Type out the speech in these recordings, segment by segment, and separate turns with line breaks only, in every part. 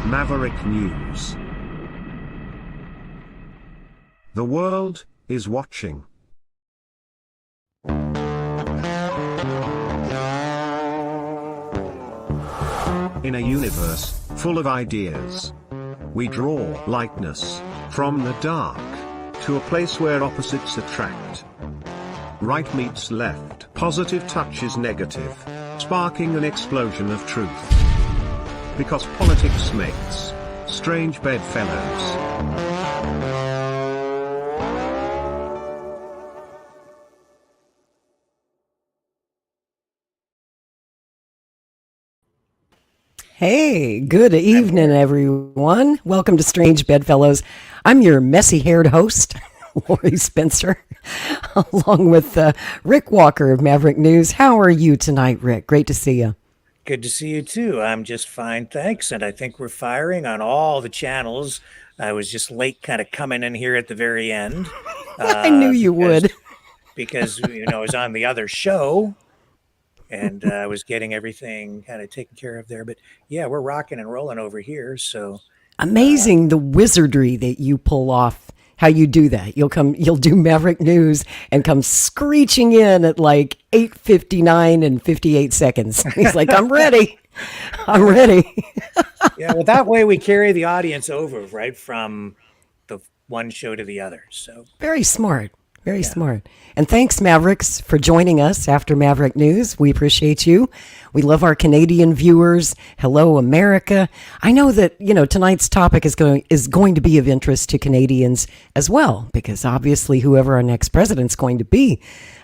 Maverick News. The world is watching. In a universe full of ideas, we draw lightness from the dark to a place where opposites attract. Right meets left, positive touches negative, sparking an explosion of truth. Because politics makes strange bedfellows.
Hey, good evening, everyone. Welcome to Strange Bedfellows. I'm your messy-haired host, Lori Spencer, along with Rick Walker of Maverick News. How are you tonight, Rick? Great to see you.
Good to see you, too. I'm just fine, thanks. And I think we're firing on all the channels. I was just late kind of coming in here at the very end.
I knew you would.
Because, I was on the other show. And I was getting everything kind of taken care of there. But yeah, we're rocking and rolling over here. So
amazing the wizardry that you pull off, how you do that. You'll do Maverick News and come screeching in at like 8:59 and 58 seconds. He's like, I'm ready. I'm ready.
Yeah, well, that way we carry the audience over, right, from the one show to the other. So
very smart. Very smart. And thanks, Mavericks, for joining us after Maverick News. We appreciate you. We love our Canadian viewers. Hello, America. I know that, tonight's topic is going to be of interest to Canadians as well, because obviously whoever our next president's going to be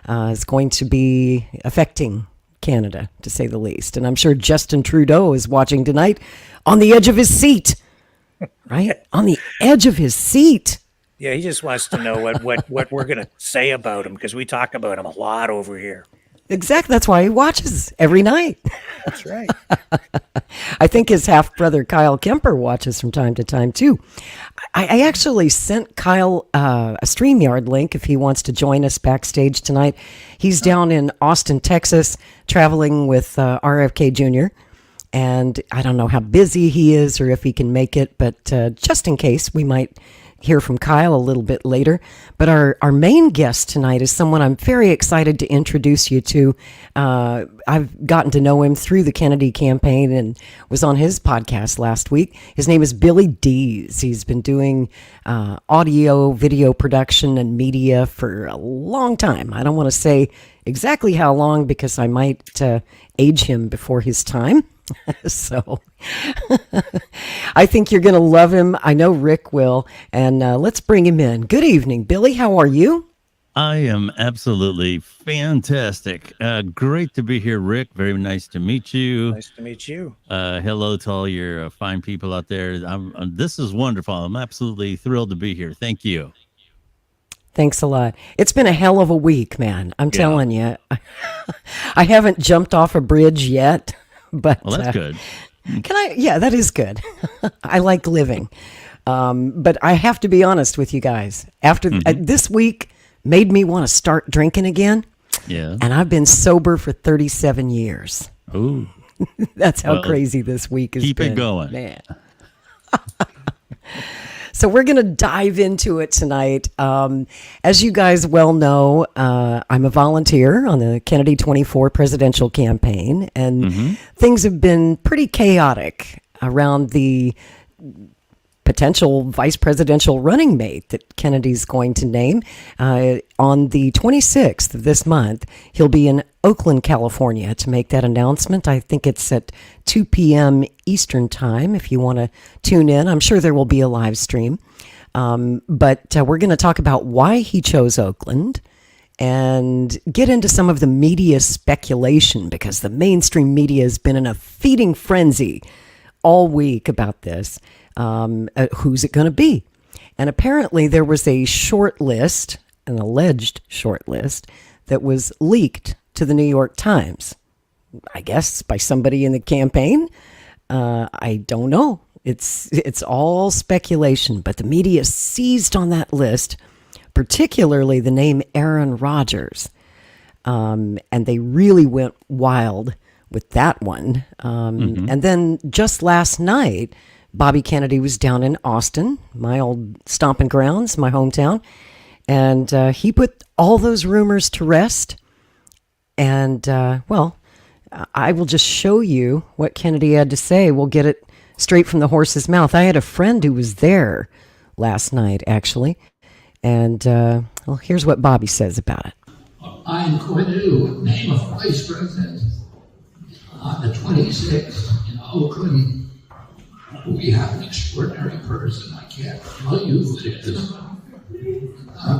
is going to be affecting Canada, to say the least. And I'm sure Justin Trudeau is watching tonight on the edge of his seat, right? On the edge of his seat.
Yeah, he just wants to know what we're going to say about him, because we talk about him a lot over here.
Exactly. That's why he watches every night.
That's right.
I think his half-brother Kyle Kemper watches from time to time, too. I actually sent Kyle a StreamYard link if he wants to join us backstage tonight. He's down in Austin, Texas, traveling with RFK Jr., and I don't know how busy he is or if he can make it, but just in case, we might hear from Kyle a little bit later. But our main guest tonight is someone I'm very excited to introduce you to. I've gotten to know him through the Kennedy campaign and was on his podcast last week. His name is Billy Dees. He's been doing audio, video production, and media for a long time. I don't want to say exactly how long because I might age him before his time. So I think you're going to love him. I know Rick will. And let's bring him in. Good evening, Billy. How are you?
I am absolutely fantastic. Great to be here, Rick. Very nice to meet you.
Nice to meet you.
Hello to all your fine people out there. This is wonderful. I'm absolutely thrilled to be here. Thank you.
Thanks a lot. It's been a hell of a week, man. I'm telling you. I haven't jumped off a bridge yet. But
well, that's good.
Yeah, that is good. I like living. But I have to be honest with you guys. After this week made me want to start drinking again.
Yeah.
And I've been sober for 37 years.
Ooh.
That's how crazy this week has been.
Keep it going.
Man. So we're going to dive into it tonight. As you guys well know, I'm a volunteer on the Kennedy 24 presidential campaign, and things have been pretty chaotic around the potential vice presidential running mate that Kennedy's going to name. On the 26th of this month, he'll be in Oakland, California to make that announcement. I think it's at 2 p.m. Eastern time if you want to tune in. I'm sure there will be a live stream. But we're going to talk about why he chose Oakland and get into some of the media speculation, because the mainstream media has been in a feeding frenzy all week about this. Who's it going to be? And apparently there was a short list, an alleged short list, that was leaked to the New York Times, I guess by somebody in the campaign. I don't know. It's all speculation, but the media seized on that list, particularly the name Aaron Rodgers. And they really went wild with that one. And then just last night, Bobby Kennedy was down in Austin, my old stomping grounds, my hometown. And he put all those rumors to rest. And, well, I will just show you what Kennedy had to say. We'll get it straight from the horse's mouth. I had a friend who was there last night, actually. And, well, here's what Bobby says about it.
I'm going to name a vice president on the 26th in Oakland. We have an extraordinary person. I can't tell you who it is.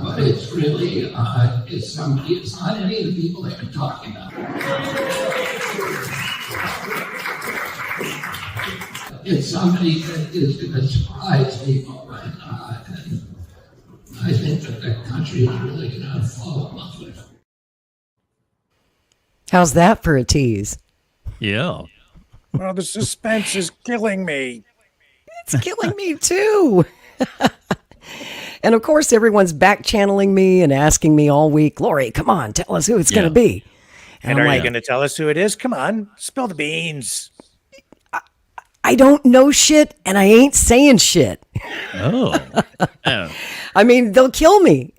But it's really, it's somebody, it's not any of the people they've been talking about. It's somebody that is going to surprise people, and I think that the country is really going to fall in love with it.
How's that for a tease?
Yeah.
Well, the suspense is killing me.
It's killing me too. And of course, everyone's back channeling me and asking me all week, Lori, come on, tell us who it's going to be.
And are you going to tell us who it is? Come on, spill the beans.
I don't know shit, and I ain't saying shit.
Oh.
I mean, they'll kill me.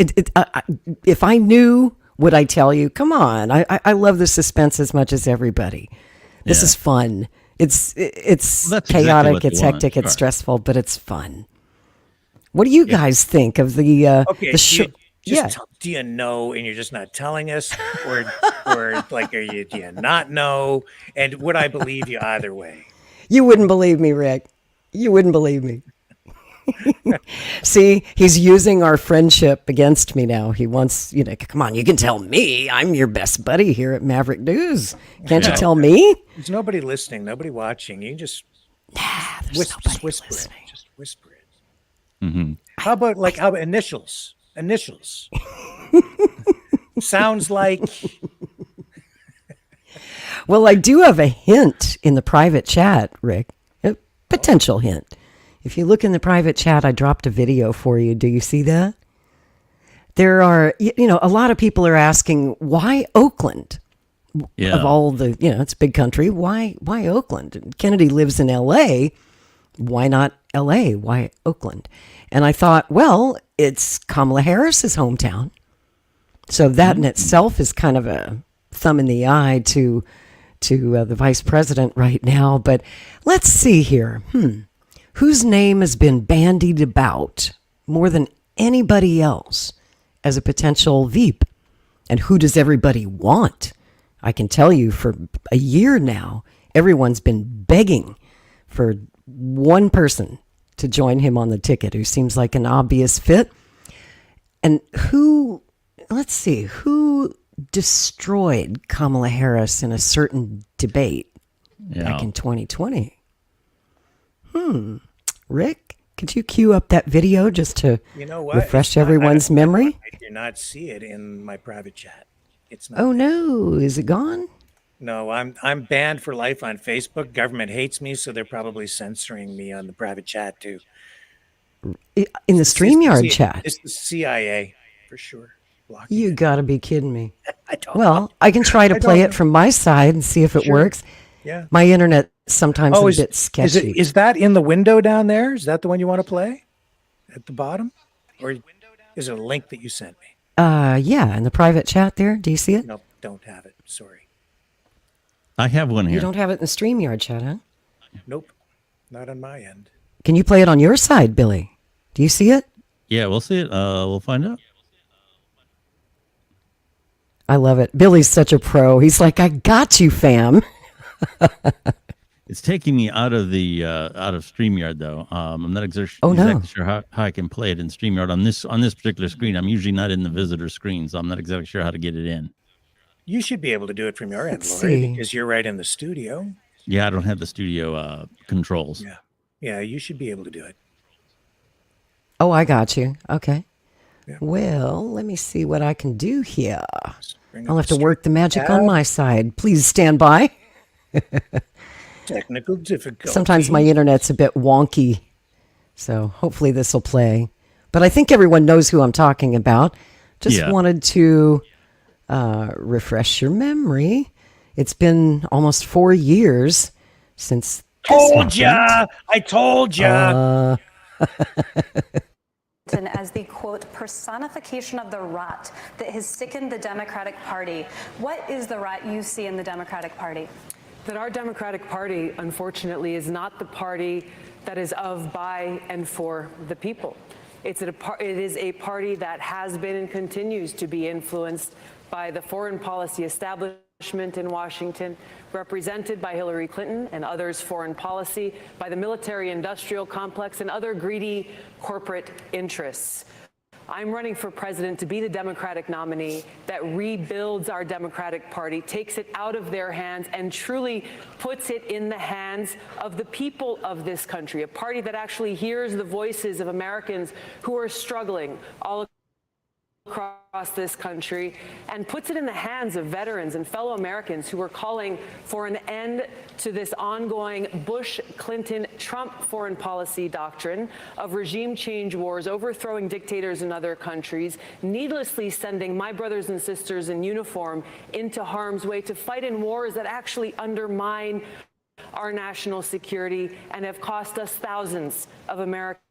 If I knew, would I tell you? Come on. I love the suspense as much as everybody. This is fun. It's chaotic,
exactly
it's hectic, it's stressful, but it's fun. What do you guys think of the show?
Do you know, and you're just not telling us, or like, do you not know? And would I believe you either way?
You wouldn't believe me, Rick. You wouldn't believe me. See, he's using our friendship against me now. He wants, come on, you can tell me. I'm your best buddy here at Maverick News. Can't you tell me?
There's nobody listening, nobody watching. You can just whisper it. Just whisper it.
Mm-hmm.
How about initials? Initials. Sounds like.
Well, I do have a hint in the private chat, Rick. A potential hint. If you look in the private chat, I dropped a video for you. Do you see that? There are, a lot of people are asking, why Oakland?
Yeah.
Of all the, it's a big country. Why Oakland? Kennedy lives in L.A. Why not L.A.? Why Oakland? And I thought, well, it's Kamala Harris's hometown. So that in itself is kind of a thumb in the eye to the vice president right now. But let's see here. Whose name has been bandied about more than anybody else as a potential Veep? And who does everybody want? I can tell you for a year now, everyone's been begging for one person to join him on the ticket who seems like an obvious fit. And who destroyed Kamala Harris in a certain debate back in 2020? Rick, could you cue up that video just to refresh everyone's memory?
I do not see it in my private chat. It's not.
Oh no, is it gone?
No, I'm banned for life on Facebook. Government hates me, so they're probably censoring me on the private chat too.
In the StreamYard chat?
It's the CIA for sure.
You got to be kidding me.
I don't know.
I can try to play it from my side and see if it works.
Yeah.
My internet sometimes is a bit sketchy.
Is that in the window down there? Is that the one you want to play at the bottom? Or is it a link that you sent me?
Yeah, in the private chat there. Do you see it?
Nope, don't have it. Sorry.
I have one here.
You don't have it in the StreamYard chat, huh?
Nope, not on my end.
Can you play it on your side, Billy? Do you see it?
Yeah, we'll see it. We'll find out.
I love it. Billy's such a pro. He's like, I got you, fam.
It's taking me out of the out of StreamYard though. I'm not exactly sure how I can play it in StreamYard on this particular screen. I'm usually not in the visitor screen, so I'm not exactly sure how to get it in.
You should be able to do it from your end, Lori, because you're right in the studio.
Yeah, I don't have the studio controls.
Yeah, you should be able to do it.
Oh, I got you. Okay.
Yeah.
Well, let me see what I can do here. I'll have to work the magic on my side. Please stand by.
Technical difficulty.
Sometimes my internet's a bit wonky, so hopefully this will play. But I think everyone knows who I'm talking about. Just wanted to refresh your memory. It's been almost 4 years since
Told ya! I told ya!
As the, quote, personification of the rot that has sickened the Democratic Party. What is the rot you see in the Democratic Party?
That our Democratic Party, unfortunately, is not the party that is of, by, and for the people. It is a party that has been and continues to be influenced by the foreign policy establishment in Washington, represented by Hillary Clinton and others' foreign policy, by the military-industrial complex and other greedy corporate interests. I'm running for president to be the Democratic nominee that rebuilds our Democratic Party, takes it out of their hands, and truly puts it in the hands of the people of this country, a party that actually hears the voices of Americans who are struggling all across this country, and puts it in the hands of veterans and fellow Americans who are calling for an end to this ongoing Bush, Clinton, Trump foreign policy doctrine of regime change wars, overthrowing dictators in other countries, needlessly sending my brothers and sisters in uniform into harm's way to fight in wars that actually undermine our national security and have cost us thousands of American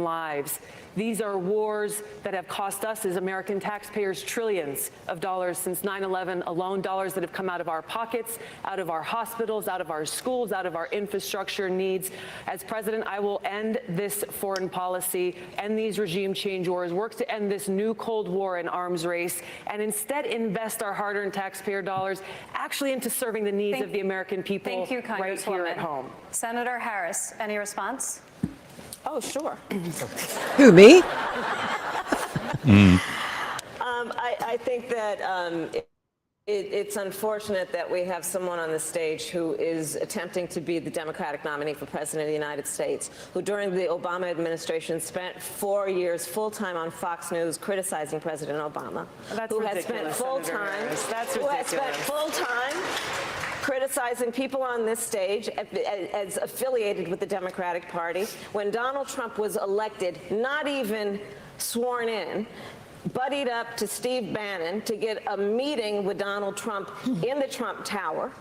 lives. These are wars that have cost us as American taxpayers trillions of dollars since 9/11 alone, dollars that have come out of our pockets, out of our hospitals, out of our schools, out of our infrastructure needs. As president, I will end this foreign policy, end these regime change wars, work to end this new Cold War and arms race, and instead invest our hard-earned taxpayer dollars actually into serving the needs of the American people.
Thank you,
right here at home.
Senator Harris, any response?
Oh, sure.
Who, me?
I think that it's unfortunate that we have someone on the stage who is attempting to be the Democratic nominee for president of the United States, who during the Obama administration spent 4 years full-time on Fox News criticizing President Obama, who has spent full-time criticizing people on this stage as affiliated with the Democratic Party. When Donald Trump was elected, not even sworn in, buddied up to Steve Bannon to get a meeting with Donald Trump in the Trump Tower,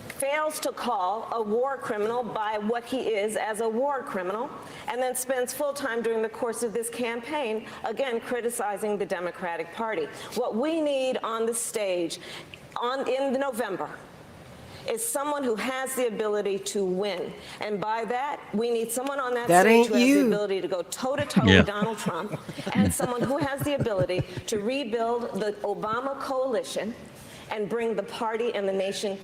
fails to call a war criminal by what he is as a war criminal, and then spends full time during the course of this campaign, again, criticizing the Democratic Party. What we need on the stage in November is someone who has the ability to win. And by that, we need someone on that stage who has the ability to go toe-to-toe with Donald Trump, and someone who has the ability to rebuild the Obama coalition and bring the party and the nation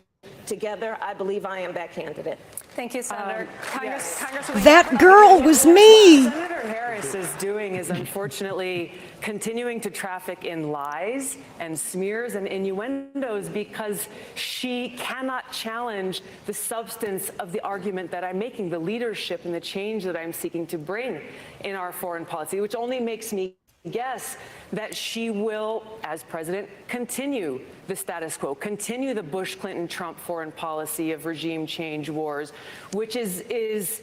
together. I believe I am that candidate.
Thank you, Senator. Congresswoman.
That girl was me.
What Senator Harris is doing is unfortunately continuing to traffic in lies and smears and innuendos because she cannot challenge the substance of the argument that I'm making, the leadership and the change that I'm seeking to bring in our foreign policy, which only makes me guess that she will, as president, continue the status quo, continue the Bush, Clinton, Trump foreign policy of regime change wars, which is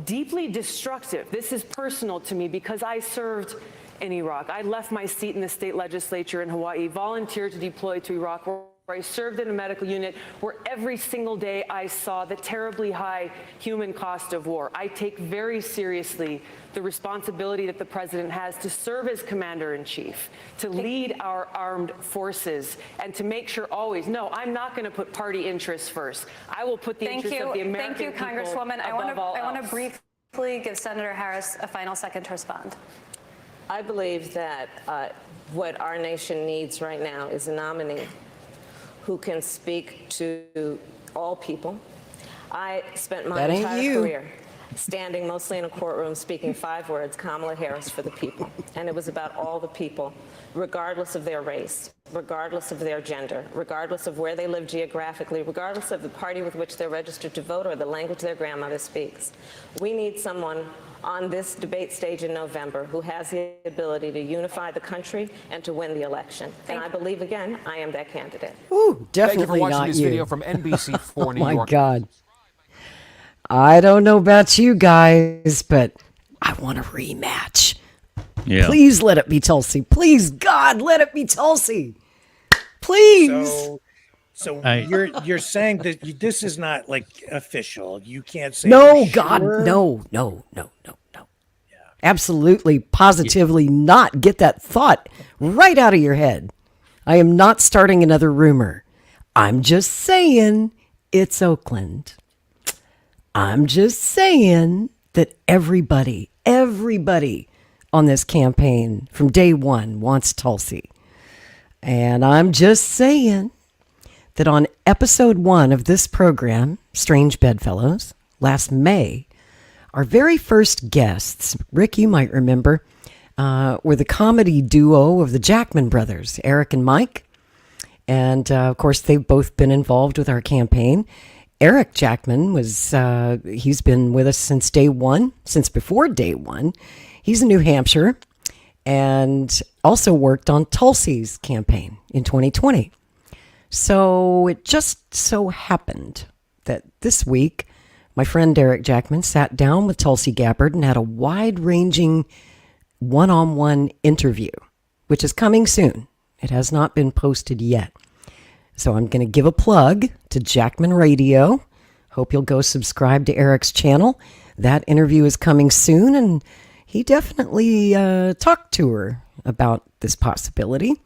deeply destructive. This is personal to me because I served in Iraq. I left my seat in the state legislature in Hawaii, volunteered to deploy to Iraq, where I served in a medical unit where every single day I saw the terribly high human cost of war. I take very seriously the responsibility that the president has to serve as commander-in-chief, to lead our armed forces, and to make sure always, no, I'm not going to put party interests first. I will put the interests of the American people above all else.
Thank you, Congresswoman. I want to briefly give Senator Harris a final second to respond.
I believe that what our nation needs right now is a nominee who can speak to all people. I spent my entire career standing mostly in a courtroom speaking 5 words, Kamala Harris for the people. And it was about all the people, regardless of their race, regardless of their gender, regardless of where they live geographically, regardless of the party with which they're registered to vote or the language their grandmother speaks. We need someone on this debate stage in November who has the ability to unify the country and to win the election. And I believe, again, I am that candidate.
Ooh, definitely
Thank you for watching
not
this
you.
video from NBC4 New
Oh my
York.
God. I don't know about you guys, but I want a rematch.
Yeah.
Please let it be Tulsi. Please, God, let it be Tulsi. Please.
So So you're saying that this is not like official. You can't say
No,
for
God,
sure?
no. Absolutely, positively not. Get that thought right out of your head. I am not starting another rumor. I'm just saying it's Oakland. I'm just saying that everybody on this campaign from day one wants Tulsi. And I'm just saying that on episode 1 of this program, Strange Bedfellows, last May, our very first guests, Rick, you might remember, were the comedy duo of the Jackman brothers, Eric and Mike. And, of course, they've both been involved with our campaign. Eric Jackman he's been with us since day one, since before day one. He's in New Hampshire and also worked on Tulsi's campaign in 2020. So it just so happened that this week, my friend Eric Jackman sat down with Tulsi Gabbard and had a wide-ranging one-on-one interview, which is coming soon. It has not been posted yet. So I'm going to give a plug to Jackman Radio. Hope you'll go subscribe to Eric's channel. That interview is coming soon, and he definitely talked to her about this possibility.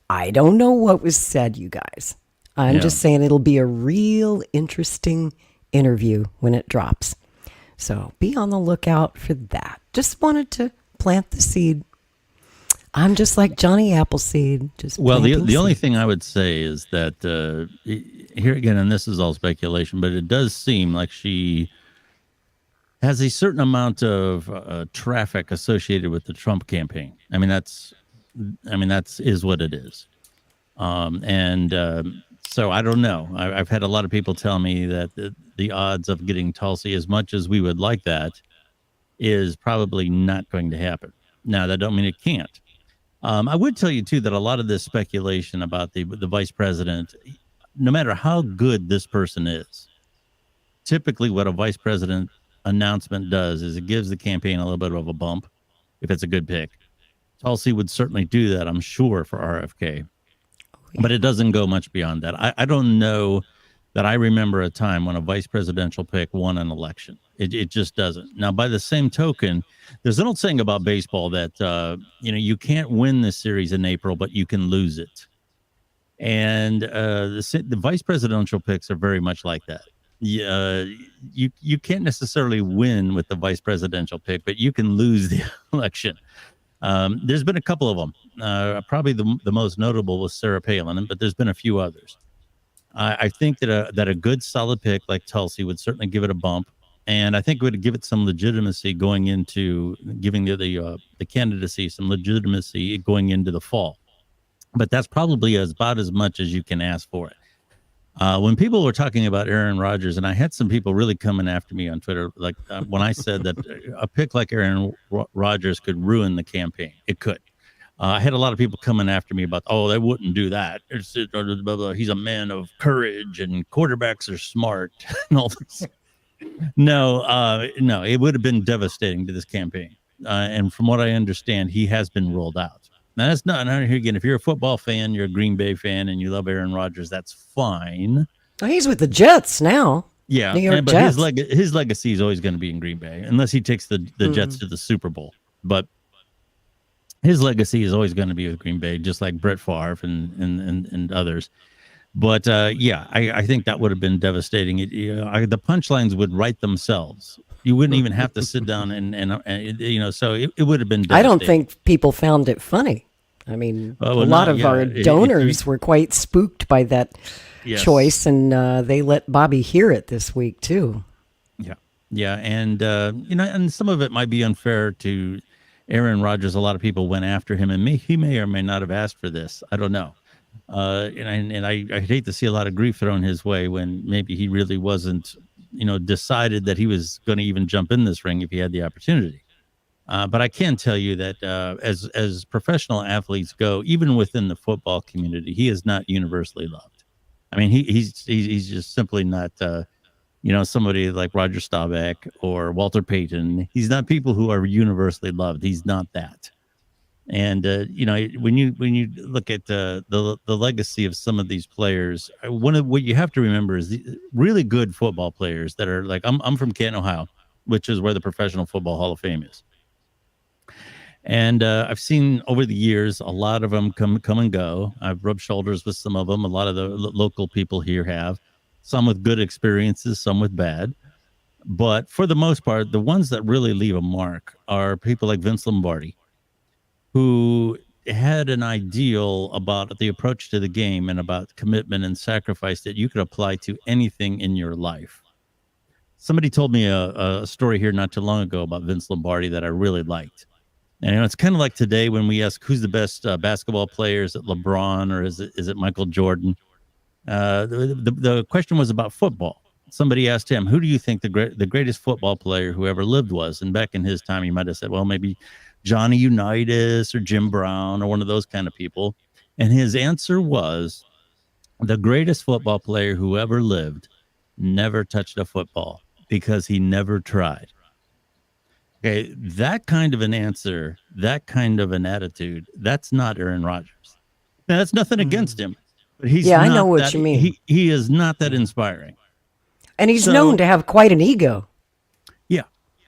I don't know what was said, you guys. I'm just saying it'll be a real interesting interview when it drops. So be on the lookout for that. Just wanted to plant the seed. I'm just like Johnny Appleseed.
The only thing I would say is that here again, and this is all speculation, but it does seem like she has a certain amount of traffic associated with the Trump campaign. I mean, that's is what it is. So I don't know. I've had a lot of people tell me that the odds of getting Tulsi, as much as we would like that, is probably not going to happen. Now, that don't mean it can't. I would tell you, too, that a lot of this speculation about the vice president, no matter how good this person is, typically what a vice president announcement does is it gives the campaign a little bit of a bump if it's a good pick. Tulsi would certainly do that, I'm sure, for RFK. But it doesn't go much beyond that. I don't know that I remember a time when a vice presidential pick won an election. It just doesn't. Now, by the same token, there's an old saying about baseball that, you can't win this series in April, but you can lose it. And the vice presidential picks are very much like that. You can't necessarily win with the vice presidential pick, but you can lose the election. There's been a couple of them. Probably the most notable was Sarah Palin, but there's been a few others. I think that a good solid pick like Tulsi would certainly give it a bump, and I think it would give it some legitimacy going into giving the candidacy some legitimacy going into the fall. But that's probably about as much as you can ask for it. When people were talking about Aaron Rodgers, and I had some people really coming after me on Twitter, like when I said that a pick like Aaron Rodgers could ruin the campaign. It could. I had a lot of people coming after me about, they wouldn't do that. He's a man of courage and quarterbacks are smart and all this. No, it would have been devastating to this campaign. And from what I understand, he has been rolled out. Now, that's not, here again, if you're a football fan, you're a Green Bay fan, and you love Aaron Rodgers, that's fine.
Well, he's with the Jets now.
Yeah,
New York
but
Jets.
his legacy is always going to be in Green Bay, unless he takes the Jets to the Super Bowl. But his legacy is always going to be with Green Bay, just like Brett Favre and others. But I think that would have been devastating. The punchlines would write themselves. You wouldn't even have to sit down and so it would have been devastating.
I don't think people found it funny. I mean, a lot of our donors were quite spooked by that choice, and they let Bobby hear it this week too.
Yeah, and and some of it might be unfair to Aaron Rodgers. A lot of people went after him, and he may or may not have asked for this. I don't know. And I hate to see a lot of grief thrown his way when maybe he really wasn't, decided that he was going to even jump in this ring if he had the opportunity. But I can tell you that as professional athletes go, even within the football community, he is not universally loved. I mean, he's just simply not, somebody like Roger Staubach or Walter Payton. He's not people who are universally loved. He's not that. And when you look at the legacy of some of these players, one of what you have to remember is the really good football players that are like I'm from Canton, Ohio, which is where the Professional Football Hall of Fame is. And I've seen over the years a lot of them come and go. I've rubbed shoulders with some of them. A lot of the local people here have, some with good experiences, some with bad. But for the most part, the ones that really leave a mark are people like Vince Lombardi, who had an ideal about the approach to the game and about commitment and sacrifice that you could apply to anything in your life. Somebody told me a story here not too long ago about Vince Lombardi that I really liked. And it's kind of like today when we ask who's the best basketball player. Is it LeBron or is it Michael Jordan? The question was about football. Somebody asked him, who do you think the greatest football player who ever lived was? And back in his time, he might have said, well, maybe Johnny Unitas or Jim Brown or one of those kind of people. And his answer was, the greatest football player who ever lived never touched a football because he never tried. Okay, that kind of an answer, that kind of an attitude, that's not Aaron Rodgers. Now, that's nothing against him, but he's
I know what you mean.
He is not that inspiring.
And he's known to have quite an ego.
Yeah.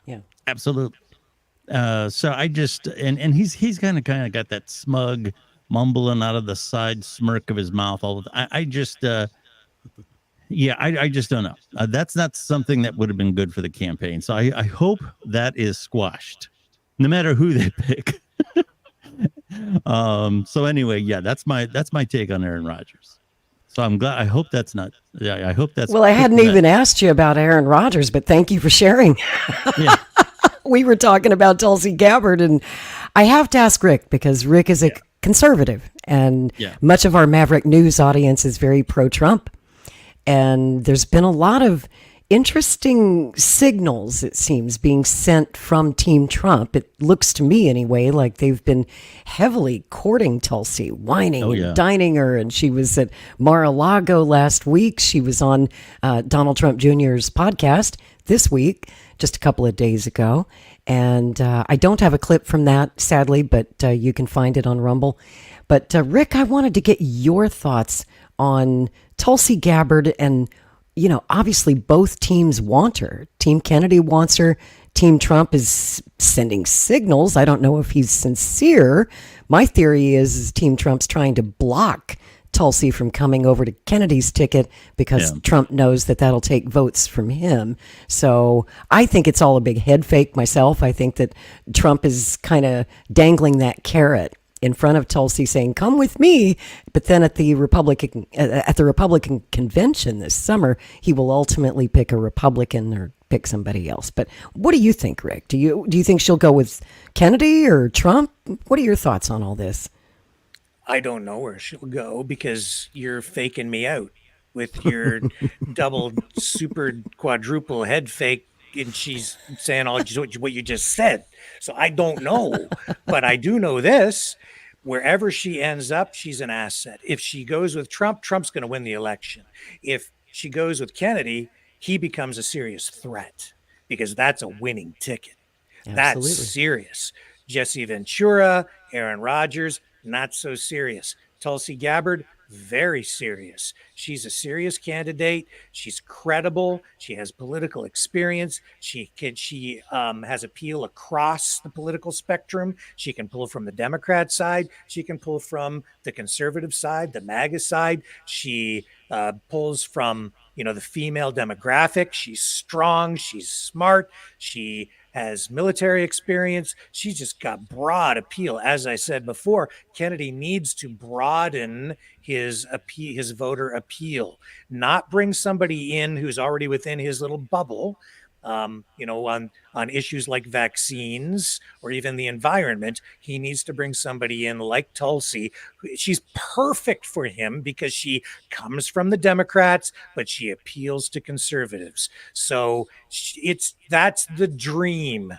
Yeah.
Absolutely. So I just and he's kind of got that smug mumbling out of the side smirk of his mouth all the time. I just don't know. That's not something that would have been good for the campaign. So I hope that is squashed, no matter who they pick. So anyway, that's my take on Aaron Rodgers. So I'm glad. I hope that's not. Yeah, I hope that's.
Well, I hadn't even asked you about Aaron Rodgers, but thank you for sharing.
Yeah.
We were talking about Tulsi Gabbard, and I have to ask Rick because Rick is a conservative, and much of our Maverick News audience is very pro-Trump. And there's been a lot of interesting signals, it seems, being sent from Team Trump. It looks to me, anyway, like they've been heavily courting Tulsi, whining and dining her. And she was at Mar-a-Lago last week. She was on Donald Trump Jr.'s podcast this week, just a couple of days ago. And I don't have a clip from that, sadly, but you can find it on Rumble. But Rick, I wanted to get your thoughts on Tulsi Gabbard, and obviously both teams want her. Team Kennedy wants her. Team Trump is sending signals. I don't know if he's sincere. My theory is Team Trump's trying to block Tulsi from coming over to Kennedy's ticket because Trump knows that that'll take votes from him. So I think it's all a big head fake myself. I think that Trump is kind of dangling that carrot in front of Tulsi, saying, come with me. But then at the Republican convention this summer, he will ultimately pick a Republican or pick somebody else. But what do you think, Rick? Do you think she'll go with Kennedy or Trump? What are your thoughts on all this?
I don't know where she'll go because you're faking me out with your double, super, quadruple head fake. And she's saying all what you just said. So I don't know, but I do know this. Wherever she ends up, she's an asset. If she goes with Trump, Trump's going to win the election. If she goes with Kennedy, he becomes a serious threat because that's a winning ticket. Absolutely. That's serious. Jesse Ventura, Aaron Rodgers, not so serious. Tulsi Gabbard, very serious. She's a serious candidate. She's credible. She has political experience. She has appeal across the political spectrum. She can pull from the Democrat side. She can pull from the conservative side, the MAGA side. She pulls from the female demographic. She's strong. She's smart. She has military experience. She's just got broad appeal. As I said before, Kennedy needs to broaden his voter appeal, not bring somebody in who's already within his little bubble, on issues like vaccines or even the environment. He needs to bring somebody in like Tulsi. She's perfect for him because she comes from the Democrats, but she appeals to conservatives. So that's the dream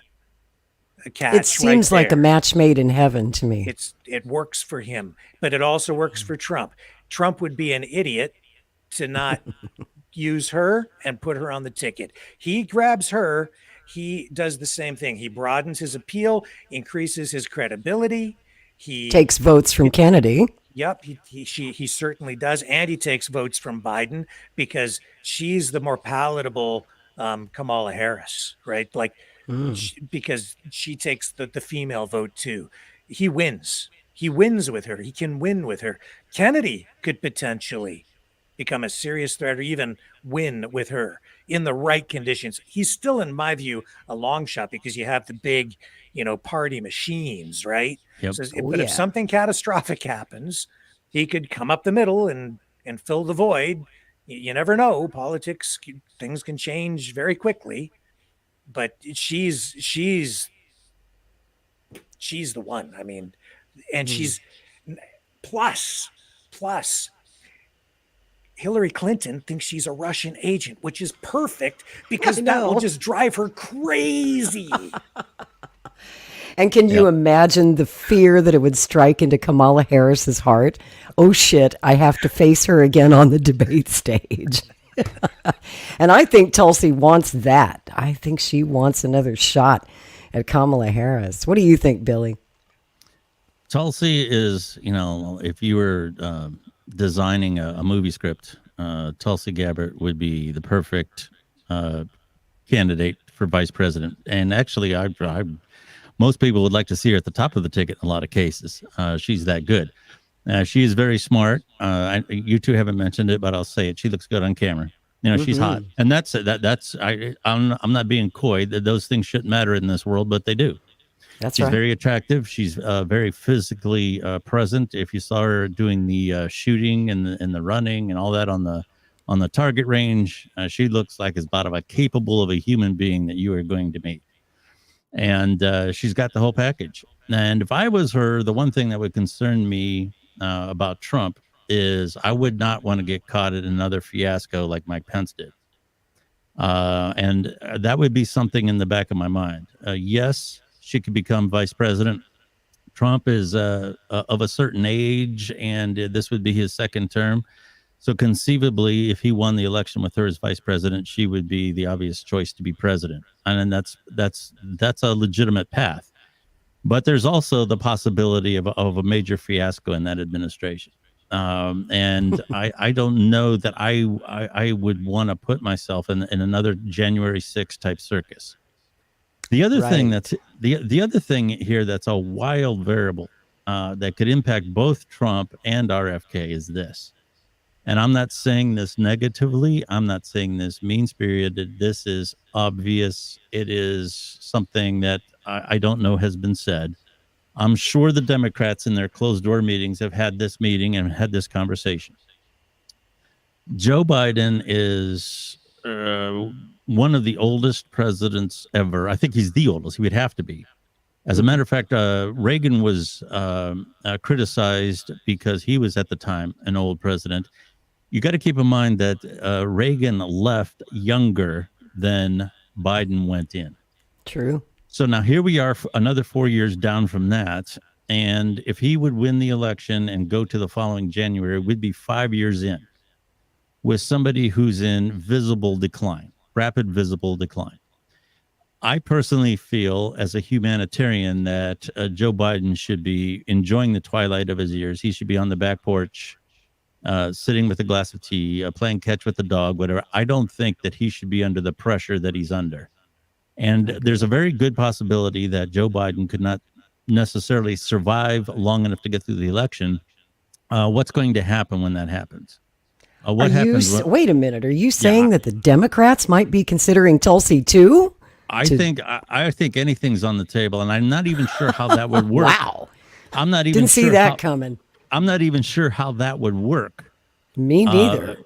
catch.
It seems like a match made in heaven to me.
It works for him, but it also works for Trump. Trump would be an idiot to not use her and put her on the ticket. He grabs her. He does the same thing. He broadens his appeal, increases his credibility. He
Takes votes from Kennedy.
Yep, he certainly does, and he takes votes from Biden because she's the more palatable Kamala Harris, right? Like, because she takes the female vote too. He wins. He wins with her. He can win with her. Kennedy could potentially become a serious threat or even win with her in the right conditions. He's still, in my view, a long shot because you have the big, party machines, right?
Yep.
So,
Oh,
but if
yeah.
something catastrophic happens, he could come up the middle and fill the void. You never know. Politics, things can change very quickly, but she's the one. I mean, and she's plus Hillary Clinton thinks she's a Russian agent, which is perfect because that will just drive her crazy.
And can you imagine the fear that it would strike into Kamala Harris's heart? Oh shit, I have to face her again on the debate stage. And I think Tulsi wants that. I think she wants another shot at Kamala Harris. What do you think, Billy?
Tulsi is, if you were designing a movie script, Tulsi Gabbard would be the perfect candidate for vice president. And actually, most people would like to see her at the top of the ticket in a lot of cases. She's that good. She is very smart. You two haven't mentioned it, but I'll say it. She looks good on camera. She's hot, and I'm not being coy. Those things shouldn't matter in this world, but they do. She's very attractive. She's very physically present. If you saw her doing the shooting and the running and all that on the target range, she looks like as about as capable of a human being that you are going to meet. And she's got the whole package. And if I was her, the one thing that would concern me about Trump is I would not want to get caught in another fiasco like Mike Pence did. And that would be something in the back of my mind. Yes, she could become vice president. Trump is of a certain age, and this would be his second term. So conceivably, if he won the election with her as vice president, she would be the obvious choice to be president. And that's a legitimate path. But there's also the possibility of a major fiasco in that administration. And I don't know that I would want to put myself in another January 6th type circus. The other thing the other thing here that's a wild variable that could impact both Trump and RFK is this. And I'm not saying this negatively. I'm not saying this mean-spirited. This is obvious. It is something that I don't know has been said. I'm sure the Democrats in their closed-door meetings have had this meeting and had this conversation. Joe Biden is one of the oldest presidents ever. I think he's the oldest. He would have to be. As a matter of fact, Reagan was criticized because he was at the time an old president. You got to keep in mind that Reagan left younger than Biden went in.
True.
So now here we are, another 4 years down from that. And if he would win the election and go to the following January, we'd be 5 years in with somebody who's in visible decline, rapid visible decline. I personally feel as a humanitarian that Joe Biden should be enjoying the twilight of his years. He should be on the back porch, sitting with a glass of tea, playing catch with the dog, whatever. I don't think that he should be under the pressure that he's under. And there's a very good possibility that Joe Biden could not necessarily survive long enough to get through the election. What's going to happen when that happens? What happens?
Wait a minute. Are you saying that the Democrats might be considering Tulsi too?
I think anything's on the table, and I'm not even sure how that would work.
Wow.
I'm not even
Didn't see that coming.
I'm not even sure how that would work.
Me neither.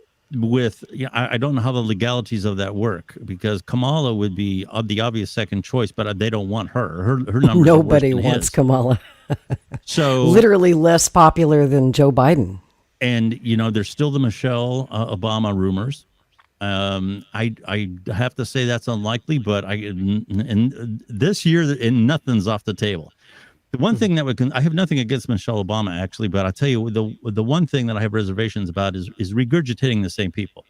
I don't know how the legalities of that work, because Kamala would be the obvious second choice, but they don't want her. Her numbers.
Nobody wants Kamala.
So
literally less popular than Joe Biden.
And there's still the Michelle Obama rumors. I have to say that's unlikely, but and this year and nothing's off the table. The one thing that I have nothing against Michelle Obama, actually, but I'll tell you, the one thing that I have reservations about is regurgitating the same people.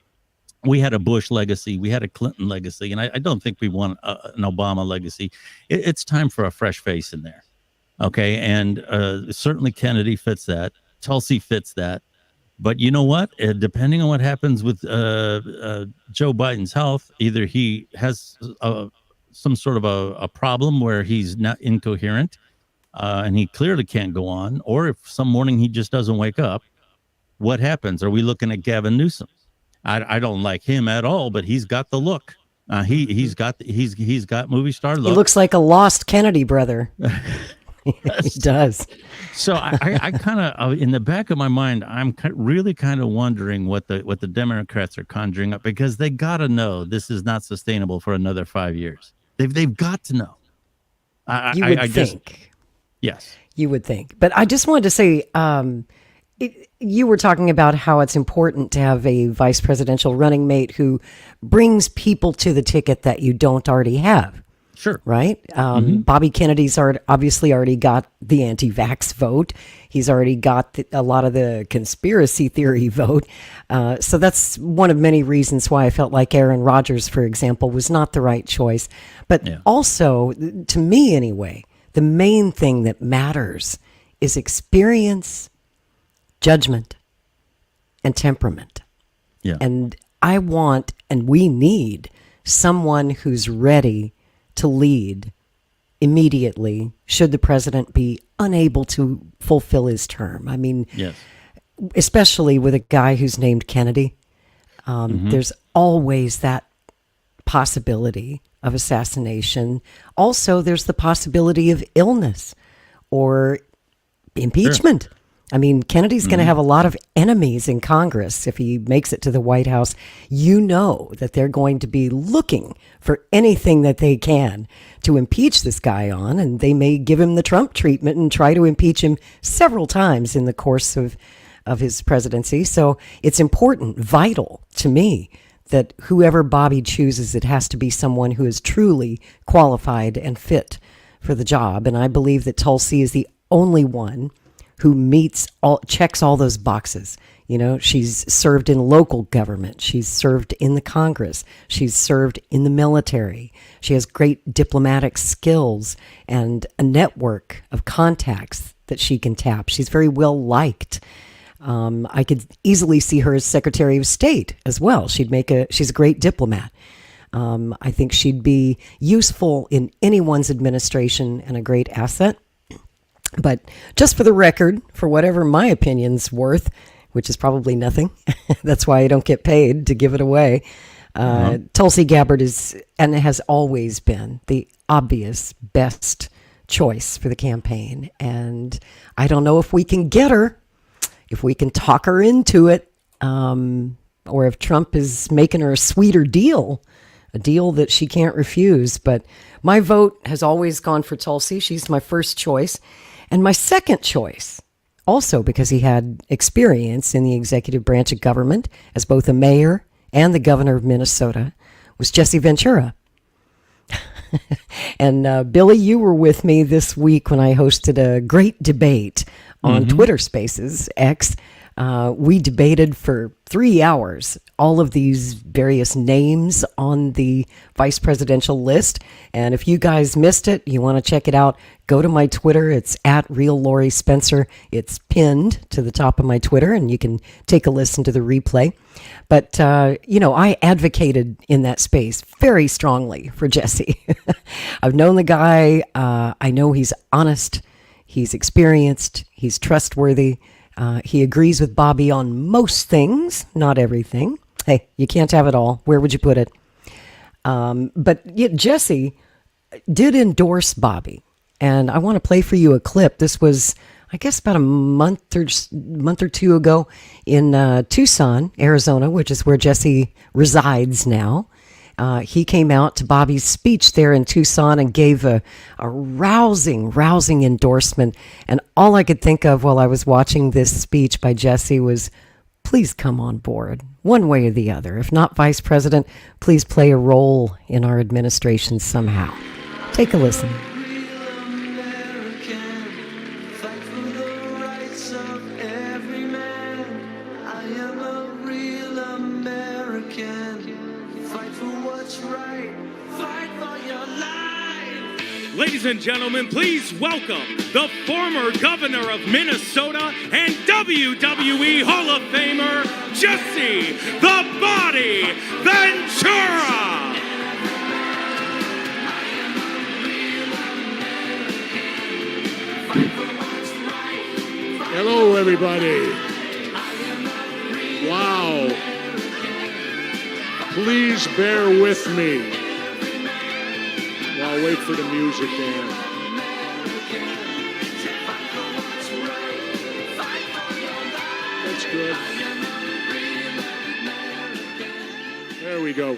We had a Bush legacy, we had a Clinton legacy, and I don't think we want an Obama legacy. It's time for a fresh face in there. Okay, and certainly Kennedy fits that. Tulsi fits that. But you know what? Depending on what happens with Joe Biden's health, either he has some sort of a problem where he's not incoherent and he clearly can't go on, or if some morning he just doesn't wake up, what happens? Are we looking at Gavin Newsom? I don't like him at all, but he's got the look. He's got movie star look.
He looks like a lost Kennedy brother. He does.
So I kind of, in the back of my mind, I'm really kind of wondering what the Democrats are conjuring up, because they got to know this is not sustainable for another 5 years. They've got to know.
You would think.
Yes.
You would think. But I just wanted to say, you were talking about how it's important to have a vice presidential running mate who brings people to the ticket that you don't already have.
Sure.
Right? Bobby Kennedy's obviously already got the anti-vax vote. He's already got a lot of the conspiracy theory vote. So that's one of many reasons why I felt like Aaron Rodgers, for example, was not the right choice. But also, to me anyway, the main thing that matters is experience, judgment, and temperament.
Yeah.
And I want, and we need, someone who's ready to lead immediately should the president be unable to fulfill his term. I mean,
yes.
Especially with a guy who's named Kennedy, there's always that possibility of assassination. Also, there's the possibility of illness or impeachment. Sure. I mean, Kennedy's going to have a lot of enemies in Congress if he makes it to the White House. You know that they're going to be looking for anything that they can to impeach this guy on, and they may give him the Trump treatment and try to impeach him several times in the course of his presidency. So it's important, vital to me, that whoever Bobby chooses, it has to be someone who is truly qualified and fit for the job. And I believe that Tulsi is the only one who checks all those boxes. You know, she's served in local government. She's served in the Congress. She's served in the military. She has great diplomatic skills and a network of contacts that she can tap. She's very well liked. I could easily see her as Secretary of State as well. She's a great diplomat. I think she'd be useful in anyone's administration and a great asset. But just for the record, for whatever my opinion's worth, which is probably nothing, that's why I don't get paid to give it away, Tulsi Gabbard is, and has always been, the obvious best choice for the campaign. And I don't know if we can get her, if we can talk her into it, or if Trump is making her a sweeter deal, a deal that she can't refuse. But my vote has always gone for Tulsi. She's my first choice. And my second choice, also because he had experience in the executive branch of government as both a mayor and the governor of Minnesota, was Jesse Ventura. And Billy, you were with me this week when I hosted a great debate on Twitter Spaces, X. We debated for 3 hours all of these various names on the vice presidential list. And if you guys missed it, you want to check it out, go to my Twitter. It's @RealLoriSpencer. It's pinned to the top of my Twitter, and you can take a listen to the replay. But, I advocated in that space very strongly for Jesse. I've known the guy. I know he's honest. He's experienced. He's trustworthy. He agrees with Bobby on most things, not everything. Hey, you can't have it all. Where would you put it? But yet Jesse did endorse Bobby. And I want to play for you a clip. This was, I guess, about a month or two ago in Tucson, Arizona, which is where Jesse resides now. He came out to Bobby's speech there in Tucson and gave a rousing endorsement. And all I could think of while I was watching this speech by Jesse was, please come on board, one way or the other. If not vice president, please play a role in our administration somehow. Take a listen.
Ladies and gentlemen, please welcome the former governor of Minnesota and WWE Hall of Famer, Jesse the Body Ventura.
Hello, everybody. Wow. Please bear with me while I wait for the music to end. That's good. There we go.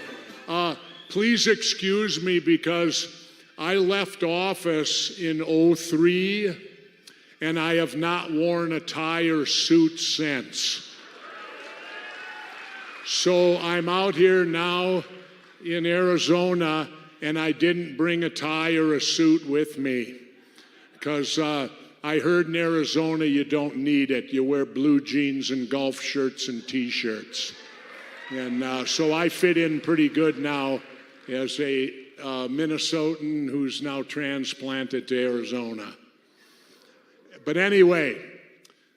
Please excuse me because I left office in '03 and I have not worn a tie or suit since. So I'm out here now in Arizona, and I didn't bring a tie or a suit with me because I heard in Arizona you don't need it. You wear blue jeans and golf shirts and T-shirts. And so I fit in pretty good now as a Minnesotan who's now transplanted to Arizona. But anyway,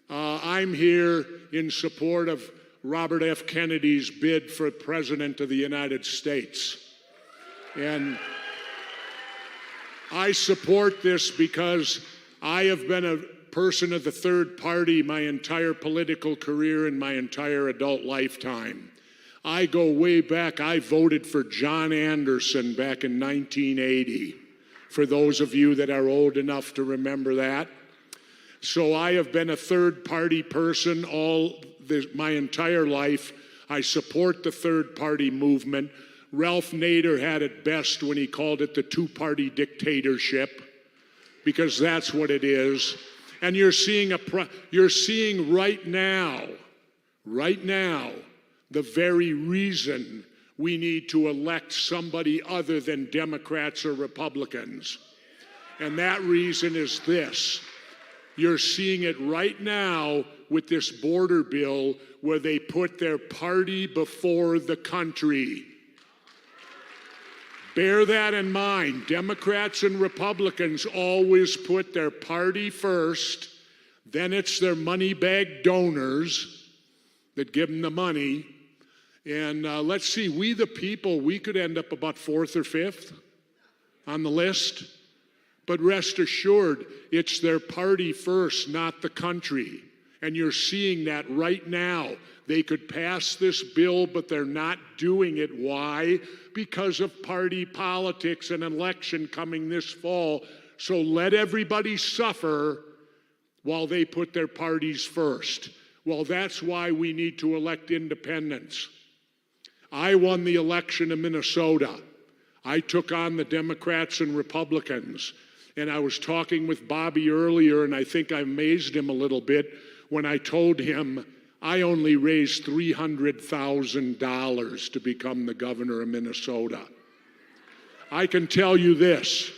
I'm here in support of Robert F. Kennedy's bid for President of the United States. And I support this because I have been a person of the third party my entire political career and my entire adult lifetime. I go way back. I voted for John Anderson back in 1980, for those of you that are old enough to remember that. So I have been a third-party person my entire life. I support the third-party movement. Ralph Nader had it best when he called it the two-party dictatorship, because that's what it is. And you're seeing right now, the very reason we need to elect somebody other than Democrats or Republicans. And that reason is this. You're seeing it right now with this border bill where they put their party before the country. Bear that in mind. Democrats and Republicans always put their party first, then it's their money bag donors that give them the money. And let's see, we the people, we could end up about 4th or 5th on the list. But rest assured, it's their party first, not the country. And you're seeing that right now. They could pass this bill, but they're not doing it. Why? Because of party politics and an election coming this fall. So let everybody suffer while they put their parties first. Well, that's why we need to elect independents. I won the election in Minnesota. I took on the Democrats and Republicans. And I was talking with Bobby earlier, and I think I amazed him a little bit when I told him I only raised $300,000 to become the governor of Minnesota. I can tell you this.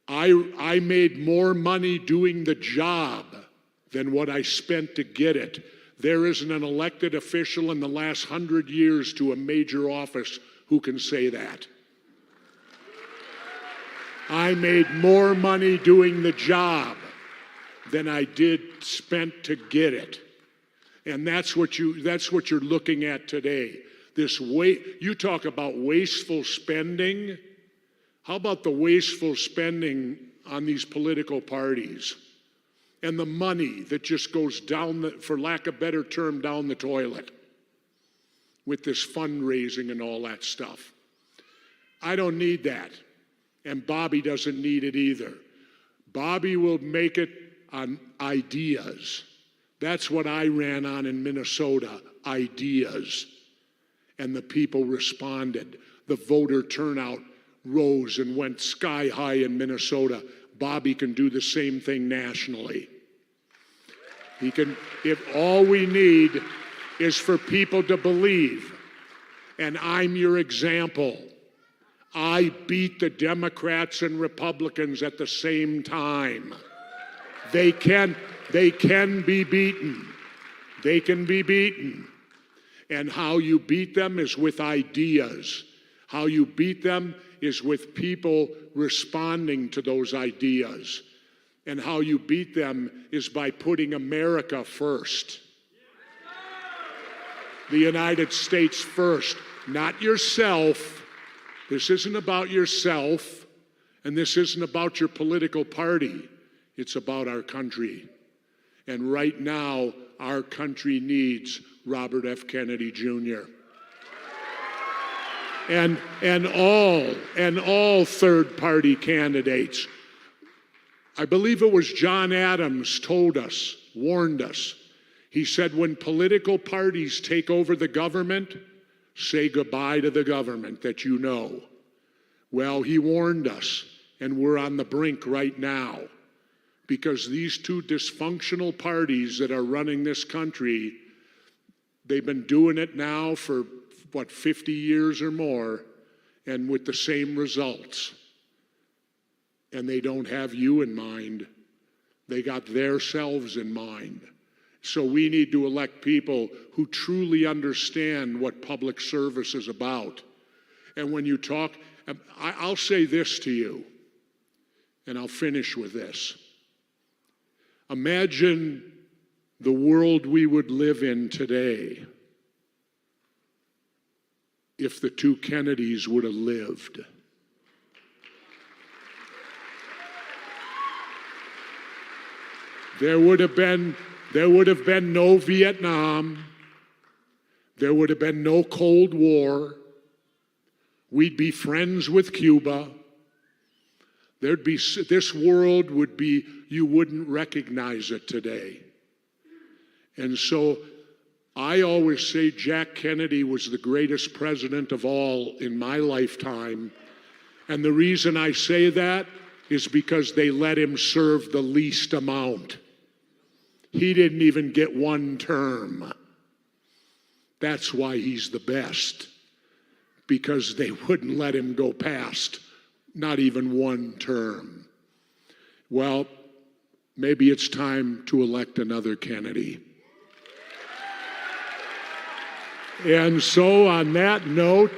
I made more money doing the job than what I spent to get it. There isn't an elected official in the last 100 years to a major office who can say that. I made more money doing the job than I did spent to get it. And that's what you're looking at today. You talk about wasteful spending. How about the wasteful spending on these political parties? And the money that just goes down, for lack of a better term, down the toilet with this fundraising and all that stuff. I don't need that. And Bobby doesn't need it either. Bobby will make it on ideas. That's what I ran on in Minnesota, ideas. And the people responded. The voter turnout rose and went sky high in Minnesota. Bobby can do the same thing nationally. He can, if all we need is for people to believe. And I'm your example. I beat the Democrats and Republicans at the same time. They can be beaten. They can be beaten. And how you beat them is with ideas. How you beat them is with people responding to those ideas. And how you beat them is by putting America first. The United States first, not yourself. This isn't about yourself, and this isn't about your political party. It's about our country. And right now, our country needs Robert F. Kennedy Jr. And all third-party candidates. I believe it was John Adams told us, warned us. He said, when political parties take over the government, say goodbye to the government that you know. Well, he warned us, and we're on the brink right now, because these two dysfunctional parties that are running this country, they've been doing it now for, 50 years or more, and with the same results. And they don't have you in mind. They got themselves in mind. So we need to elect people who truly understand what public service is about. And when you talk, I'll say this to you, and I'll finish with this. Imagine the world we would live in today if the two Kennedys would have lived. There would have been no Vietnam. There would have been no Cold War. We'd be friends with Cuba. This world would be, you wouldn't recognize it today. And so I always say Jack Kennedy was the greatest president of all in my lifetime. And the reason I say that is because they let him serve the least amount. He didn't even get one term. That's why he's the best, because they wouldn't let him go past not even one term. Well, maybe it's time to elect another Kennedy. And so on that note,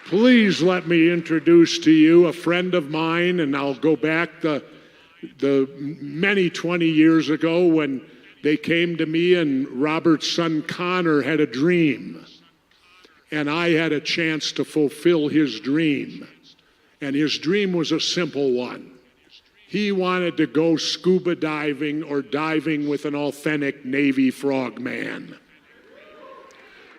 please let me introduce to you a friend of mine, and I'll go back the many 20 years ago when they came to me and Robert's son Connor had a dream. And I had a chance to fulfill his dream. And his dream was a simple one. He wanted to go scuba diving or diving with an authentic Navy frogman.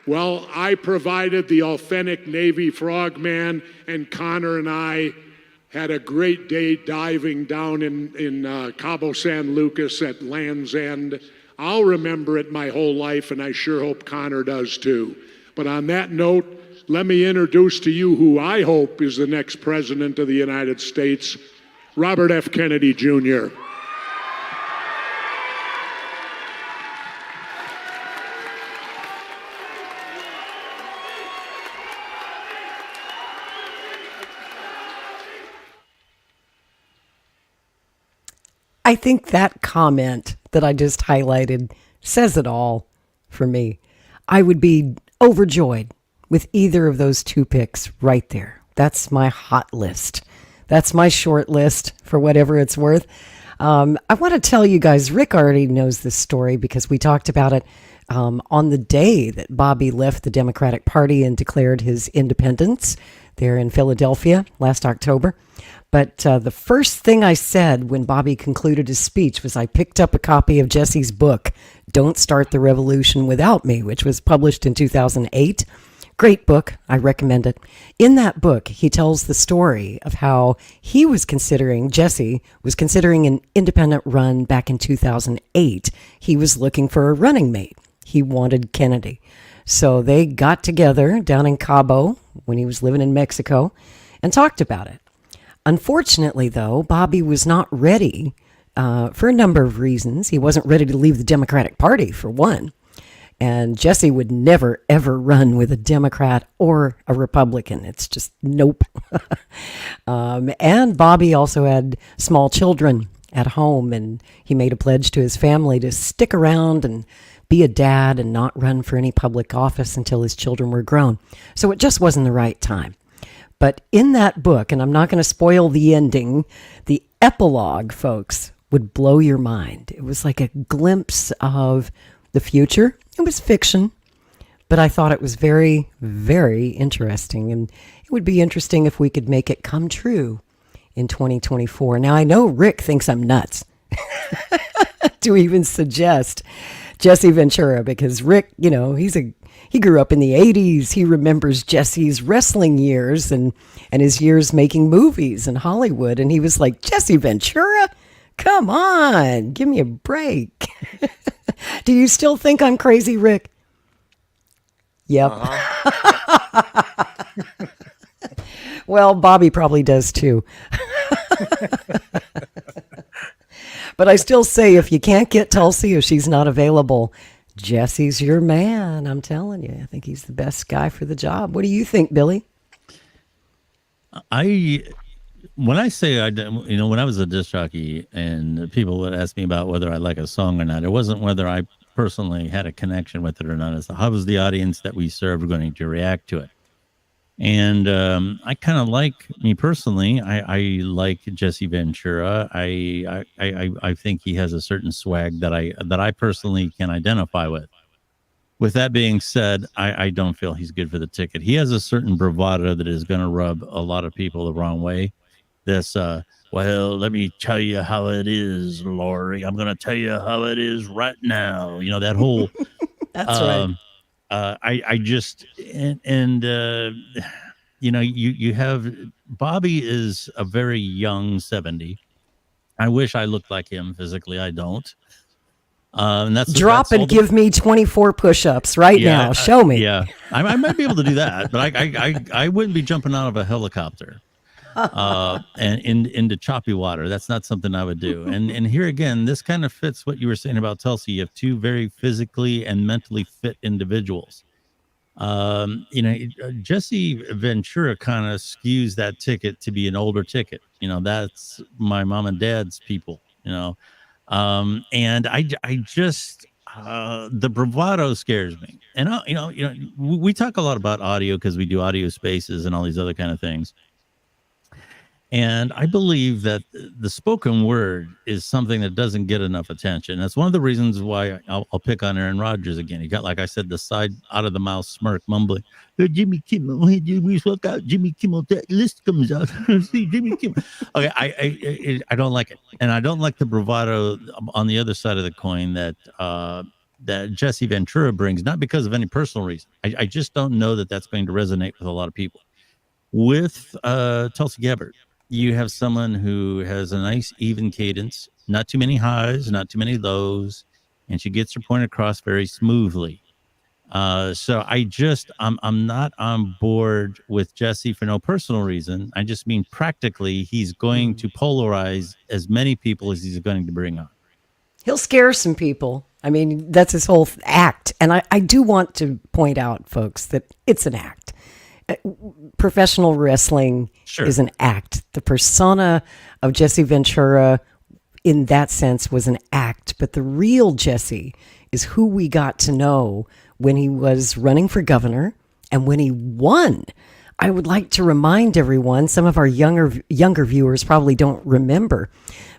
Well, I provided the authentic Navy frogman, and Connor and I had a great day diving down in Cabo San Lucas at Land's End. I'll remember it my whole life, and I sure hope Connor does too. But on that note, let me introduce to you who I hope is the next President of the United States, Robert F. Kennedy Jr.
I think that comment that I just highlighted says it all for me. I would be overjoyed with either of those two picks right there. That's my hot list. That's my short list for whatever it's worth. I want to tell you guys, Rick already knows this story because we talked about it on the day that Bobby left the Democratic Party and declared his independence there in Philadelphia last October. But the first thing I said when Bobby concluded his speech was I picked up a copy of Jesse's book, Don't Start the Revolution Without Me, which was published in 2008. Great book. I recommend it. In that book, he tells the story of how Jesse was considering an independent run back in 2008. He was looking for a running mate. He wanted Kennedy. So they got together down in Cabo when he was living in Mexico and talked about it. Unfortunately, though, Bobby was not ready for a number of reasons. He wasn't ready to leave the Democratic Party, for one. And Jesse would never, ever run with a Democrat or a Republican. It's just nope. And Bobby also had small children at home, and he made a pledge to his family to stick around and be a dad and not run for any public office until his children were grown. So it just wasn't the right time. But in that book, and I'm not going to spoil the ending, the epilogue, folks, would blow your mind. It was like a glimpse of the future. It was fiction, but I thought it was very, very interesting. And it would be interesting if we could make it come true in 2024. Now, I know Rick thinks I'm nuts to even suggest Jesse Ventura, because Rick, he grew up in the 80s. He remembers Jesse's wrestling years and his years making movies in Hollywood. And he was like, Jesse Ventura? Come on, give me a break. Do you still think I'm crazy, Rick? Yep. Well, Bobby probably does too. But I still say, if you can't get Tulsi, if she's not available, Jesse's your man. I'm telling you. I think he's the best guy for the job. What do you think, Billy?
When I say when I was a disc jockey and people would ask me about whether I like a song or not, it wasn't whether I personally had a connection with it or not. It's how was the audience that we served going to react to it. And I kind of like, me personally, I like Jesse Ventura. I think he has a certain swag that I personally can identify with. With that being said, I don't feel he's good for the ticket. He has a certain bravado that is going to rub a lot of people the wrong way. This, well, let me tell you how it is, Lori. I'm going to tell you how it is right now. That whole...
That's right.
I just, you have, Bobby is a very young 70. I wish I looked like him physically. I don't. And that's
give me 24 push-ups right now. Show me.
Yeah, I might be able to do that, but I wouldn't be jumping out of a helicopter and into choppy water. That's not something I would do. And here again, this kind of fits what you were saying about Tulsi. You have two very physically and mentally fit individuals. Jesse Ventura kind of skews that ticket to be an older ticket. That's my mom and dad's people. And I just the bravado scares me. And we talk a lot about audio because we do audio spaces and all these other kind of things. And I believe that the spoken word is something that doesn't get enough attention. That's one of the reasons why I'll pick on Aaron Rodgers again. He got, like I said, the side out of the mouth smirk, mumbling. Hey, Jimmy Kimmel, hey, we look out. Jimmy Kimmel, that list comes out. See Jimmy Kimmel. Okay, I don't like it, and I don't like the bravado on the other side of the coin that Jesse Ventura brings. Not because of any personal reason. I just don't know that that's going to resonate with a lot of people. With Tulsi Gabbard, you have someone who has a nice even cadence, not too many highs, not too many lows, and she gets her point across very smoothly. So I'm not on board with Jesse for no personal reason. I just mean practically he's going to polarize as many people as he's going to bring on.
He'll scare some people. I mean, that's his whole act. And I do want to point out, folks, that it's an act. Professional wrestling is an act. The persona of Jesse Ventura in that sense was an act, but the real Jesse is who we got to know when he was running for governor and when he won. I would like to remind everyone, some of our younger viewers probably don't remember,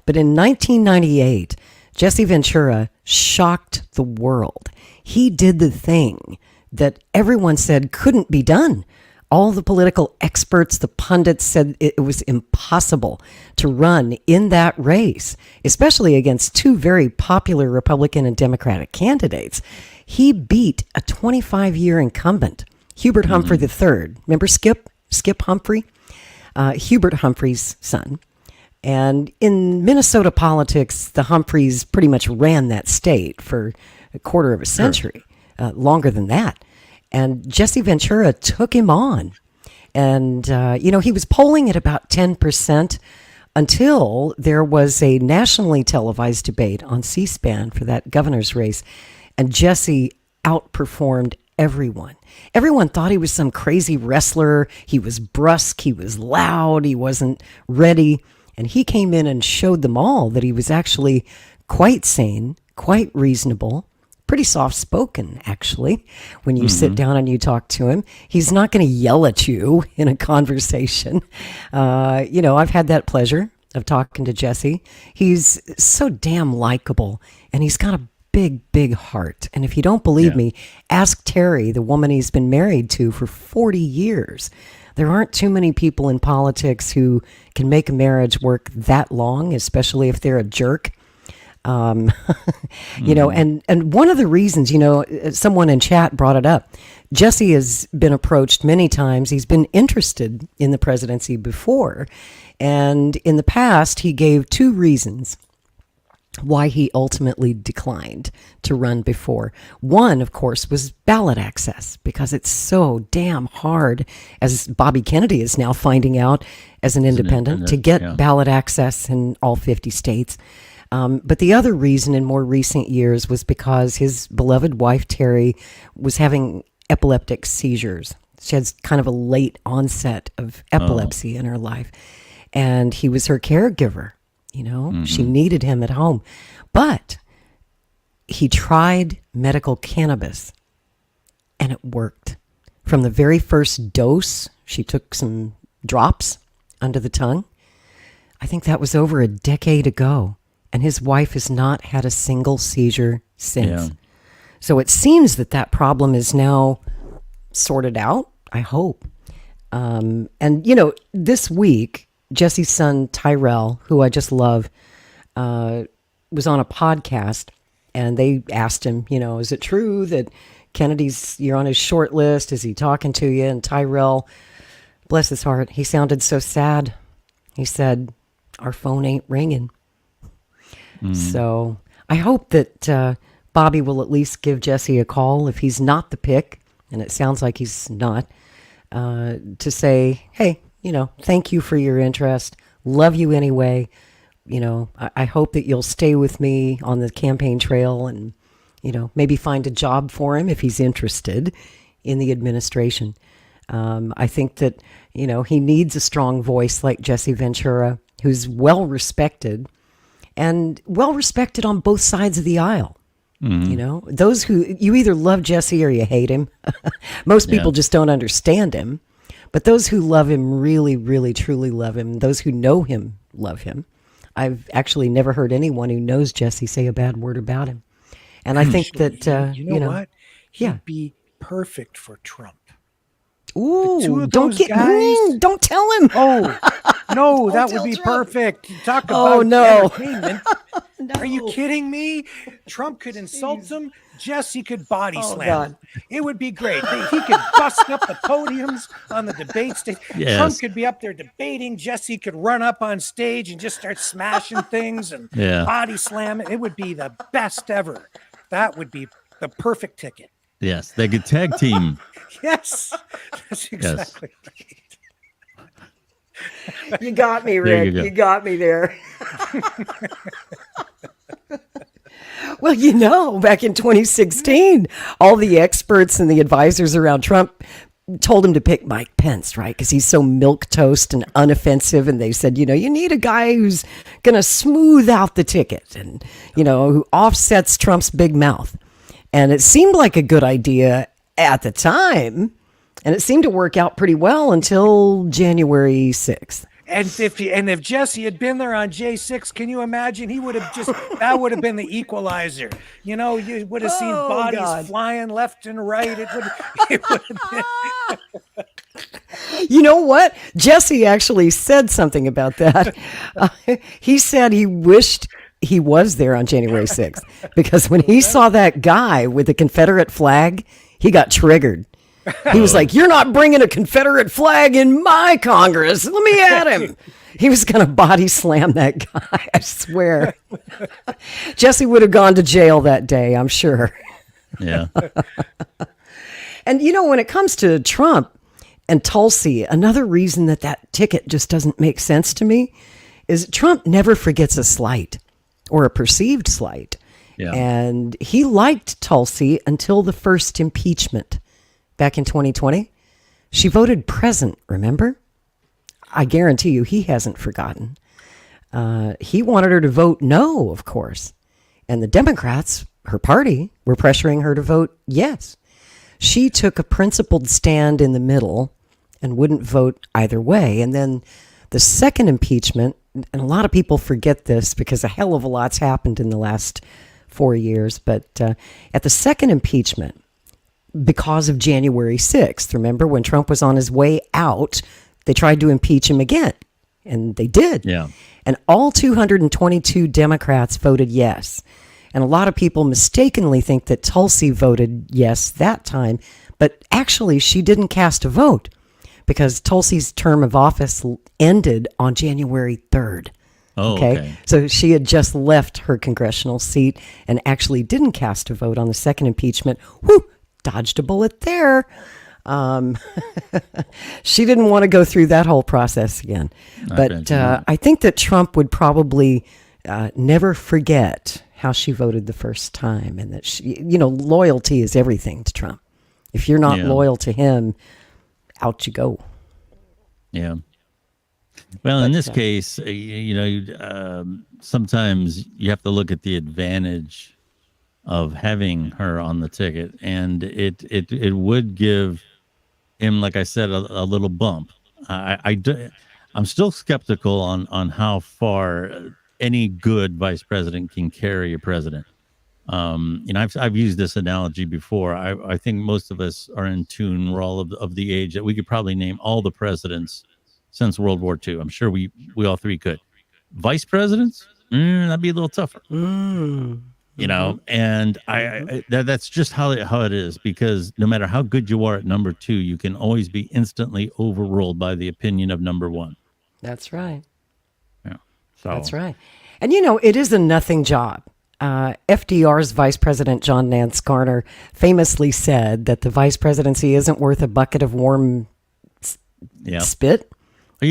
but in 1998, Jesse Ventura shocked the world. He did the thing that everyone said couldn't be done. All the political experts, the pundits said it was impossible to run in that race, especially against two very popular Republican and Democratic candidates. He beat a 25-year incumbent, Hubert Humphrey III. Remember Skip Humphrey? Hubert Humphrey's son. And in Minnesota politics, the Humphreys pretty much ran that state for a quarter of a century, longer than that. And Jesse Ventura took him on. And, he was polling at about 10% until there was a nationally televised debate on C-SPAN for that governor's race. And Jesse outperformed everyone. Everyone thought he was some crazy wrestler. He was brusque. He was loud. He wasn't ready. And he came in and showed them all that he was actually quite sane, quite reasonable, pretty soft-spoken, actually, when you sit down and you talk to him. He's not going to yell at you in a conversation. I've had that pleasure of talking to Jesse. He's so damn likable, and he's got a big heart. And if you don't believe me, ask Terry, the woman he's been married to for 40 years. There aren't too many people in politics who can make a marriage work that long, especially if they're a jerk. And one of the reasons, someone in chat brought it up. Jesse has been approached many times. He's been interested in the presidency before. And in the past, he gave 2 reasons why he ultimately declined to run before. One, of course, was ballot access, because it's so damn hard, as Bobby Kennedy is now finding out as an independent, to get ballot access in all 50 states. But the other reason in more recent years was because his beloved wife, Terry, was having epileptic seizures. She has kind of a late onset of epilepsy in her life. And he was her caregiver. She needed him at home. But he tried medical cannabis, and it worked. From the very first dose, she took some drops under the tongue. I think that was over a decade ago. And his wife has not had a single seizure since. Yeah. So it seems that problem is now sorted out, I hope. This week, Jesse's son, Tyrell, who I just love, was on a podcast, and they asked him, is it true that you're on his short list? Is he talking to you? And Tyrell, bless his heart, he sounded so sad. He said, our phone ain't ringing. So I hope that Bobby will at least give Jesse a call if he's not the pick, and it sounds like he's not, to say, hey, thank you for your interest. Love you anyway. I hope that you'll stay with me on the campaign trail and, maybe find a job for him if he's interested in the administration. I think that, he needs a strong voice like Jesse Ventura, who's well-respected and well-respected on both sides of the aisle. Those who, you either love Jesse or you hate him. Most people just don't understand him. But those who love him really, really, truly love him. Those who know him love him. I've actually never heard anyone who knows Jesse say a bad word about him. And I think that,
what? He'd be perfect for Trump.
Ooh, don't tell him.
Oh, no, that would be
Trump.
Perfect. Talk about entertainment.
No.
Are you kidding me? Trump could insult him. Jesse could body slam him. It would be great. He could bust up the podiums on the debate stage. Yes. Trump could be up there debating. Jesse could run up on stage and just start smashing things and body slamming. It would be the best ever. That would be the perfect ticket.
Yes, they could tag team.
Yes, that's exactly
right. You got me, Rick. You got me there. Well, back in 2016, all the experts and the advisors around Trump told him to pick Mike Pence, right? Because he's so milquetoast and unoffensive. And they said, you need a guy who's going to smooth out the ticket and, who offsets Trump's big mouth. And it seemed like a good idea at the time. And it seemed to work out pretty well until January 6th.
And if Jesse had been there on J6, can you imagine? He would have that would have been the equalizer. You would have seen bodies flying left and right. It would have been.
You know what? Jesse actually said something about that. He said he wished he was there on January 6th because when he saw that guy with the Confederate flag, he got triggered. He was like, you're not bringing a Confederate flag in my Congress. Let me at him. He was going to body slam that guy, I swear. Jesse would have gone to jail that day, I'm sure.
Yeah.
And, when it comes to Trump and Tulsi, another reason that ticket just doesn't make sense to me is Trump never forgets a slight or a perceived slight. Yeah. And he liked Tulsi until the first impeachment. Back in 2020, she voted present, remember? I guarantee you he hasn't forgotten. He wanted her to vote no, of course. And the Democrats her party were pressuring her to vote yes. She took a principled stand in the middle and wouldn't vote either way. And then the second impeachment, and a lot of people forget this because a hell of a lot's happened in the last 4 years, but at the second impeachment, because of January 6th, remember when Trump was on his way out, they tried to impeach him again, and they did.
Yeah.
And all 222 Democrats voted yes. And a lot of people mistakenly think that Tulsi voted yes that time, but actually she didn't cast a vote because Tulsi's term of office ended on January 3rd.
Oh, okay.
So she had just left her congressional seat and actually didn't cast a vote on the second impeachment. Whew, dodged a bullet there. She didn't want to go through that whole process again. But I think that Trump would probably never forget how she voted the first time, and that she, loyalty is everything to Trump. If you're not loyal to him, out you go.
Yeah. Well, in this case, sometimes you have to look at the advantage of having her on the ticket, and it would give him, like I said, a little bump. I'm still skeptical on how far any good vice president can carry a president. I've used this analogy before. I think most of us are in tune. We're all of the age that we could probably name all the presidents since World War II. I'm sure we all three could. Vice presidents, that'd be a little tougher. And that's just how it is, because no matter how good you are at number two, you can always be instantly overruled by the opinion of number one.
That's right.
Yeah. So.
That's right. And it is a nothing job. FDR's Vice President John Nance Garner famously said that the vice presidency isn't worth a bucket of warm spit.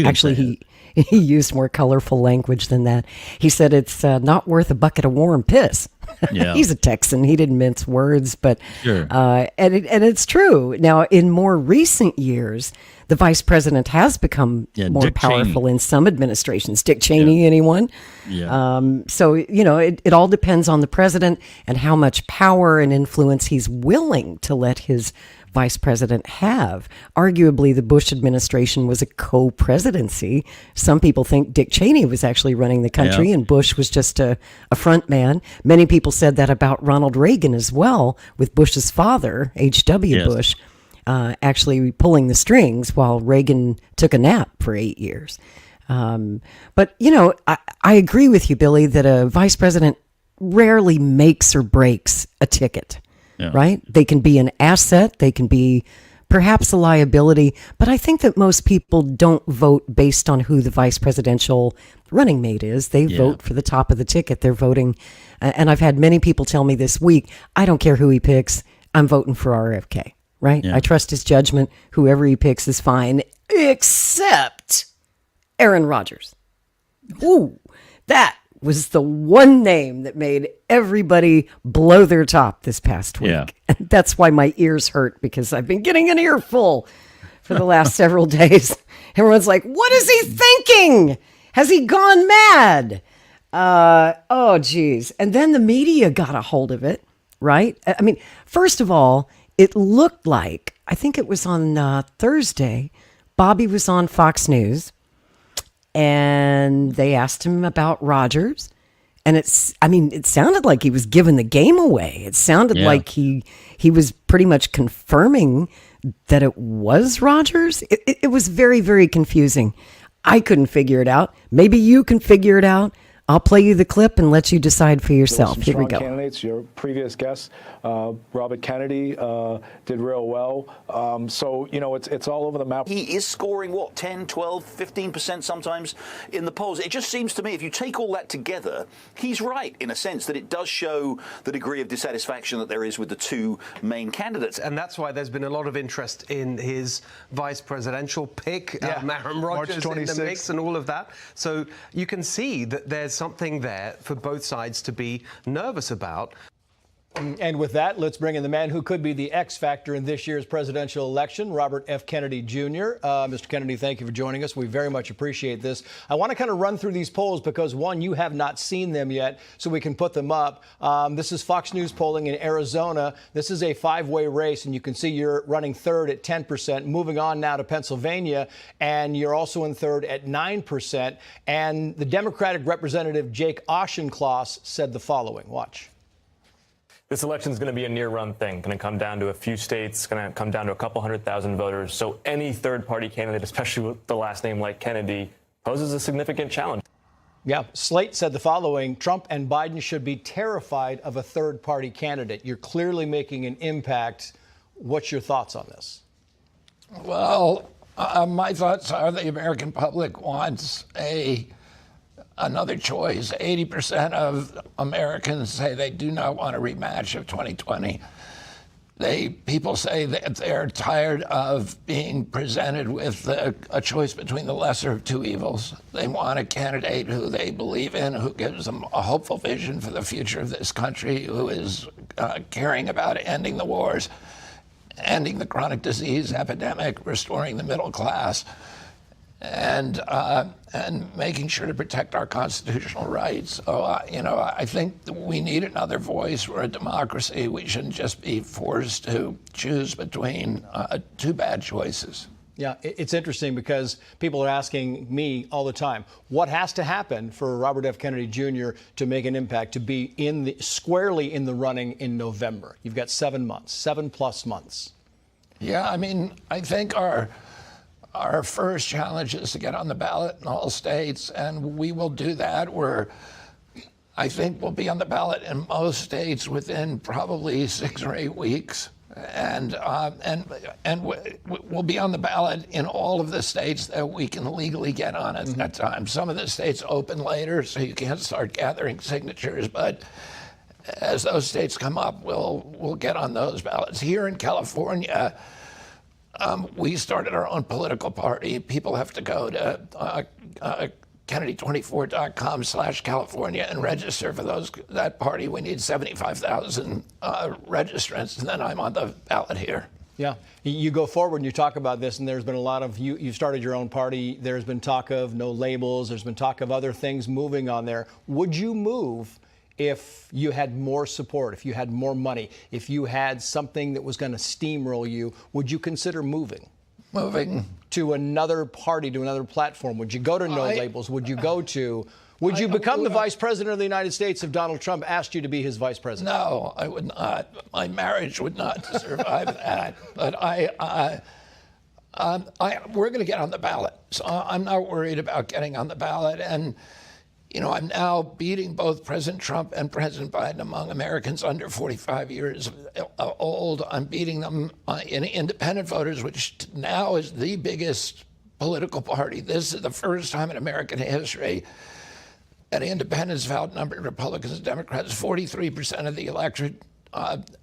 Actually, he used more colorful language than that. He said it's not worth a bucket of warm piss. Yeah. He's a Texan. He didn't mince words, but
sure.
And it's true. Now, in more recent years, the vice president has become more
Dick
powerful
Cheney.
in some administrations. Dick Cheney, anyone?
Yeah.
So, it all depends on the president and how much power and influence he's willing to let his vice president have. Arguably, the Bush administration was a co-presidency. Some people think Dick Cheney was actually running the country and Bush was just a front man. Many people said that about Ronald Reagan as well, with Bush's father, H.W. Bush, actually pulling the strings while Reagan took a nap for 8 years. But, I agree with you, Billy, that a vice president rarely makes or breaks a ticket. Yeah. Right? They can be an asset. They can be perhaps a liability. But I think that most people don't vote based on who the vice presidential running mate is. They vote for the top of the ticket. They're voting. And I've had many people tell me this week, I don't care who he picks. I'm voting for RFK. Right? Yeah. I trust his judgment. Whoever he picks is fine, except Aaron Rodgers. Ooh, that was the one name that made everybody blow their top this past week. Yeah. And that's why my ears hurt, because I've been getting an earful for the last several days. Everyone's like, what is he thinking? Has he gone mad? Oh, geez. And then the media got a hold of it, right? I mean, first of all, it looked like, I think it was on Thursday, Bobby was on Fox News, and they asked him about Rodgers, and it sounded like he was giving the game away. It sounded like he was pretty much confirming that it was Rodgers. It was very, very confusing. I couldn't figure it out. Maybe you can figure it out. I'll play you the clip and let you decide for yourself. Here we go.
Candidates, your previous guest, Robert Kennedy, did real well. So, it's all over the map.
He is scoring, 10, 12, 15% sometimes in the polls. It just seems to me, if you take all that together, he's right in a sense that it does show the degree of dissatisfaction that there is with the two main candidates.
And that's why there's been a lot of interest in his vice presidential pick, Aaron Rodgers in the mix and all of that. So you can see that there's something there for both sides to be nervous about.
And with that, let's bring in the man who could be the X factor in this year's presidential election, Robert F. Kennedy Jr. Mr. Kennedy, thank you for joining us. We very much appreciate this. I want to kind of run through these polls because, one, you have not seen them yet, so we can put them up. This is Fox News polling in Arizona. This is a five-way race, and you can see you're running third at 10%. Moving on now to Pennsylvania, and you're also in third at 9%. And the Democratic Representative Jake Auchincloss said the following. Watch.
This election is going to be a near-run thing, going to come down to a few states, going to come down to a couple 100,000 voters. So any third-party candidate, especially with the last name like Kennedy, poses a significant challenge.
Yeah, Slate said the following: Trump and Biden should be terrified of a third-party candidate. You're clearly making an impact. What's your thoughts on this?
Well, my thoughts are the American public wants another choice. 80% of Americans say they do not want a rematch of 2020. People say that they're tired of being presented with a choice between the lesser of two evils. They want a candidate who they believe in, who gives them a hopeful vision for the future of this country, who is caring about ending the wars, ending the chronic disease epidemic, restoring the middle class, and making sure to protect our constitutional rights. So, I think we need another voice. We're a democracy. We shouldn't just be forced to choose between two bad choices.
Yeah, it's interesting because people are asking me all the time, what has to happen for Robert F. Kennedy Jr. to make an impact, to be squarely in the running in November? You've got 7 months, 7+ months.
Yeah, I mean, I think our first challenge is to get on the ballot in all states, and we will do that. I think we'll be on the ballot in most states within probably 6 or 8 weeks, and we'll be on the ballot in all of the states that we can legally get on at that time. Some of the states open later, so you can't start gathering signatures, but as those states come up, we'll get on those ballots. Here in California, we started our own political party. People have to go to Kennedy24.com/California and register for that party. We need 75,000 registrants, and then I'm on the ballot here.
Yeah, you go forward and you talk about this, and there's been a lot of you started your own party. There's been talk of no labels. There's been talk of other things moving on there. Would you move if you had more support, if you had more money, if you had something that was going to steamroll you? Would you consider moving?
Moving
to another party, to another platform? Would you go to no labels? Would you would you become the vice president of the United States if Donald Trump asked you to be his vice president?
No, I would not. My marriage would not survive that. But we're going to get on the ballot. So I'm not worried about getting on the ballot. And I'm now beating both President Trump and President Biden among Americans under 45 years old. I'm beating them in independent voters, which now is the biggest political party. This is the first time in American history that independents have outnumbered Republicans and Democrats. 43% of the electorate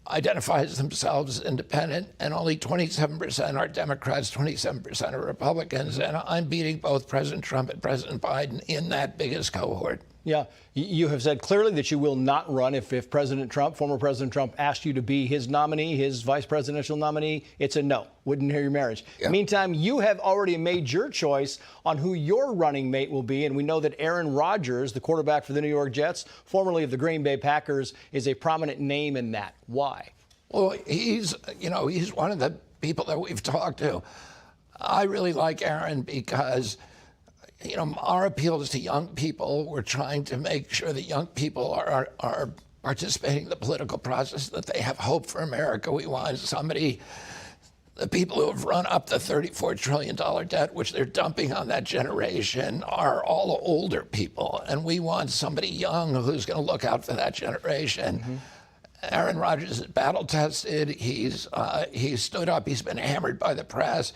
identifies themselves as independent, and only 27% are Democrats, 27% are Republicans. And I'm beating both President Trump and President Biden in that biggest cohort.
Yeah, you have said clearly that you will not run if President Trump, former President Trump, asked you to be his nominee, his vice presidential nominee. It's a no. Wouldn't hear your marriage. Yeah. Meantime, you have already made your choice on who your running mate will be, and we know that Aaron Rodgers, the quarterback for the New York Jets, formerly of the Green Bay Packers, is a prominent name in that. Why?
Well, he's one of the people that we've talked to. I really like Aaron because our appeal is to young people. We're trying to make sure that young people are participating in the political process, that they have hope for America. We want the people who have run up the $34 trillion debt, which they're dumping on that generation, are all older people. And we want somebody young who's going to look out for that generation. Mm-hmm. Aaron Rodgers is battle tested. He's stood up. He's been hammered by the press.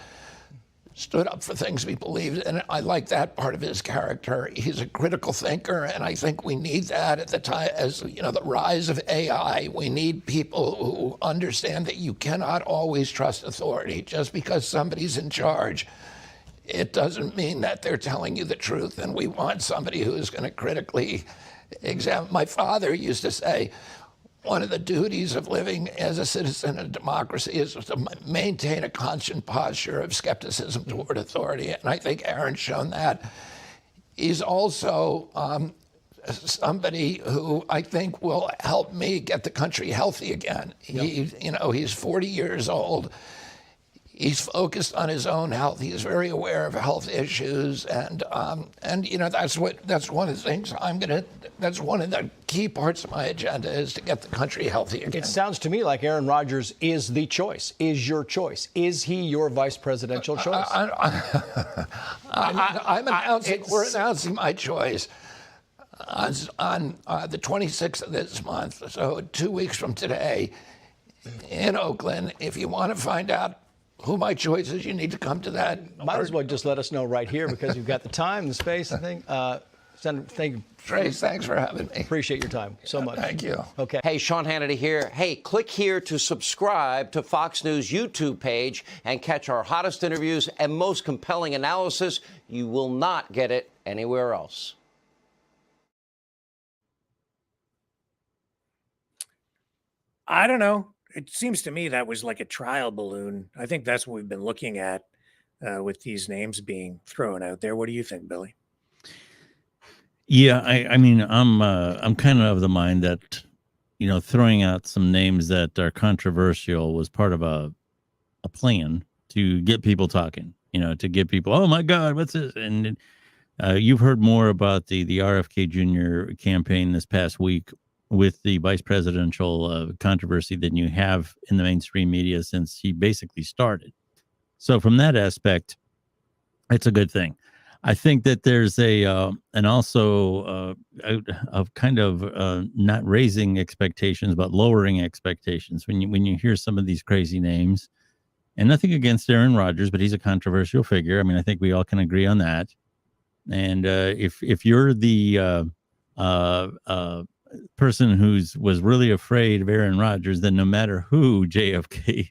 Stood up for things we believed in. And I like that part of his character. He's a critical thinker, and I think we need that at the time. As the rise of AI, we need people who understand that you cannot always trust authority. Just because somebody's in charge, it doesn't mean that they're telling you the truth. And we want somebody who's going to critically examine. My father used to say, one of the duties of living as a citizen in a democracy is to maintain a constant posture of skepticism toward authority. And I think Aaron's shown that. He's also somebody who I think will help me get the country healthy again. He's 40 years old. He's focused on his own health. He's very aware of health issues, and that's one of the things that's one of the key parts of my agenda is to get the country healthy again.
It sounds to me like Aaron Rodgers is the choice, is your choice. Is he your vice presidential choice?
We're announcing my choice on the 26th of this month, so 2 weeks from today in Oakland. If you want to find out who my choice is, you need to come to that.
Might as well just let us know right here because you've got the time, the space, I think. Senator, thank you.
Trace, thanks for having me.
Appreciate your time so much.
Thank you.
Okay.
Hey, Sean Hannity here. Hey, click here to subscribe to Fox News YouTube page and catch our hottest interviews and most compelling analysis. You will not get it anywhere else.
I don't know. It seems to me that was like a trial balloon. I think that's what we've been looking at with these names being thrown out there. What do you think, Billy?
Yeah, I mean, I'm kind of the mind that, throwing out some names that are controversial was part of a plan to get people talking, to get people, oh my God, what's this? And you've heard more about the RFK Jr. campaign this past week with the vice presidential controversy than you have in the mainstream media since he basically started. So from that aspect, it's a good thing. I think that there's and also kind of not raising expectations, but lowering expectations when you hear some of these crazy names. And nothing against Aaron Rodgers, but he's a controversial figure. I mean, I think we all can agree on that. And if you're the person was really afraid of Aaron Rodgers, then no matter who RFK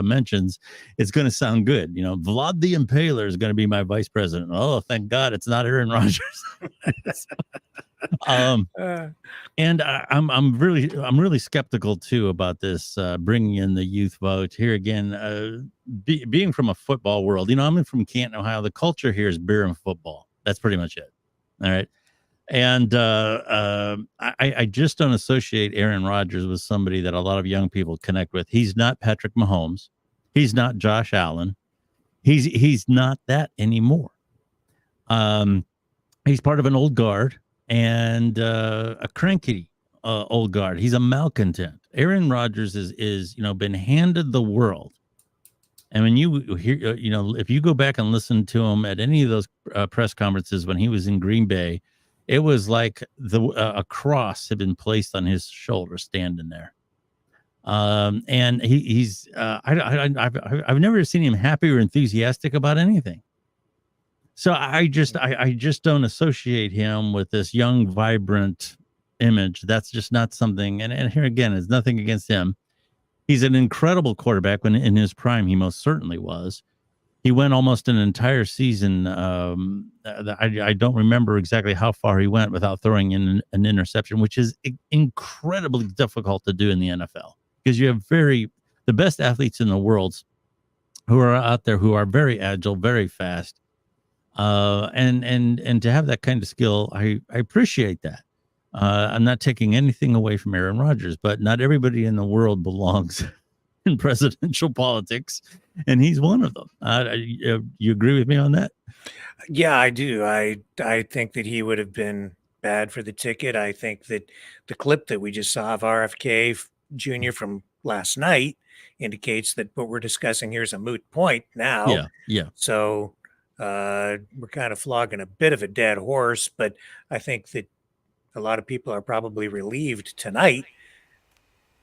mentions, it's going to sound good. Vlad the Impaler is going to be my vice president. Oh, thank God it's not Aaron Rodgers. And I'm really skeptical too about this bringing in the youth vote here again. Being from a football world, I'm from Canton, Ohio. The culture here is beer and football. That's pretty much it. All right. And I just don't associate Aaron Rodgers with somebody that a lot of young people connect with. He's not Patrick Mahomes. He's not Josh Allen. He's not that anymore. He's part of an old guard and a cranky old guard. He's a malcontent. Aaron Rodgers is been handed the world. And when you hear, if you go back and listen to him at any of those press conferences when he was in Green Bay, it was like a cross had been placed on his shoulder standing there. And he's I've never seen him happy or enthusiastic about anything. So I just don't associate him with this young, vibrant image. That's just not something. And here again, it's nothing against him. He's an incredible quarterback when in his prime, he most certainly was. He went almost an entire season. I don't remember exactly how far he went without throwing in an interception, which is incredibly difficult to do in the NFL because you have the best athletes in the world who are out there who are very agile, very fast. And to have that kind of skill, I appreciate that. I'm not taking anything away from Aaron Rodgers, but not everybody in the world belongs in presidential politics, and he's one of them. You agree with me on that?
Yeah, I do. I think that he would have been bad for the ticket. I think that the clip that we just saw of RFK Jr. from last night indicates that what we're discussing here is a moot point now.
Yeah.
So we're kind of flogging a bit of a dead horse, but I think that a lot of people are probably relieved tonight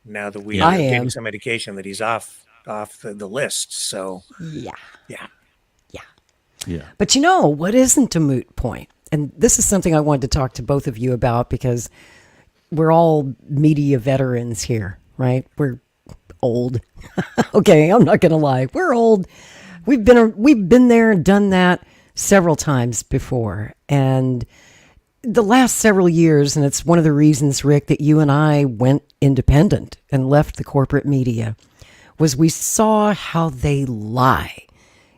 now that we are getting some indication that he's off the list. So
yeah.
Yeah.
But what isn't a moot point? And this is something I wanted to talk to both of you about because we're all media veterans here, right? We're old. Okay, I'm not going to lie. We're old. We've been there and done that several times before. And the last several years, and it's one of the reasons, Rick, that you and I went independent and left the corporate media, was we saw how they lie.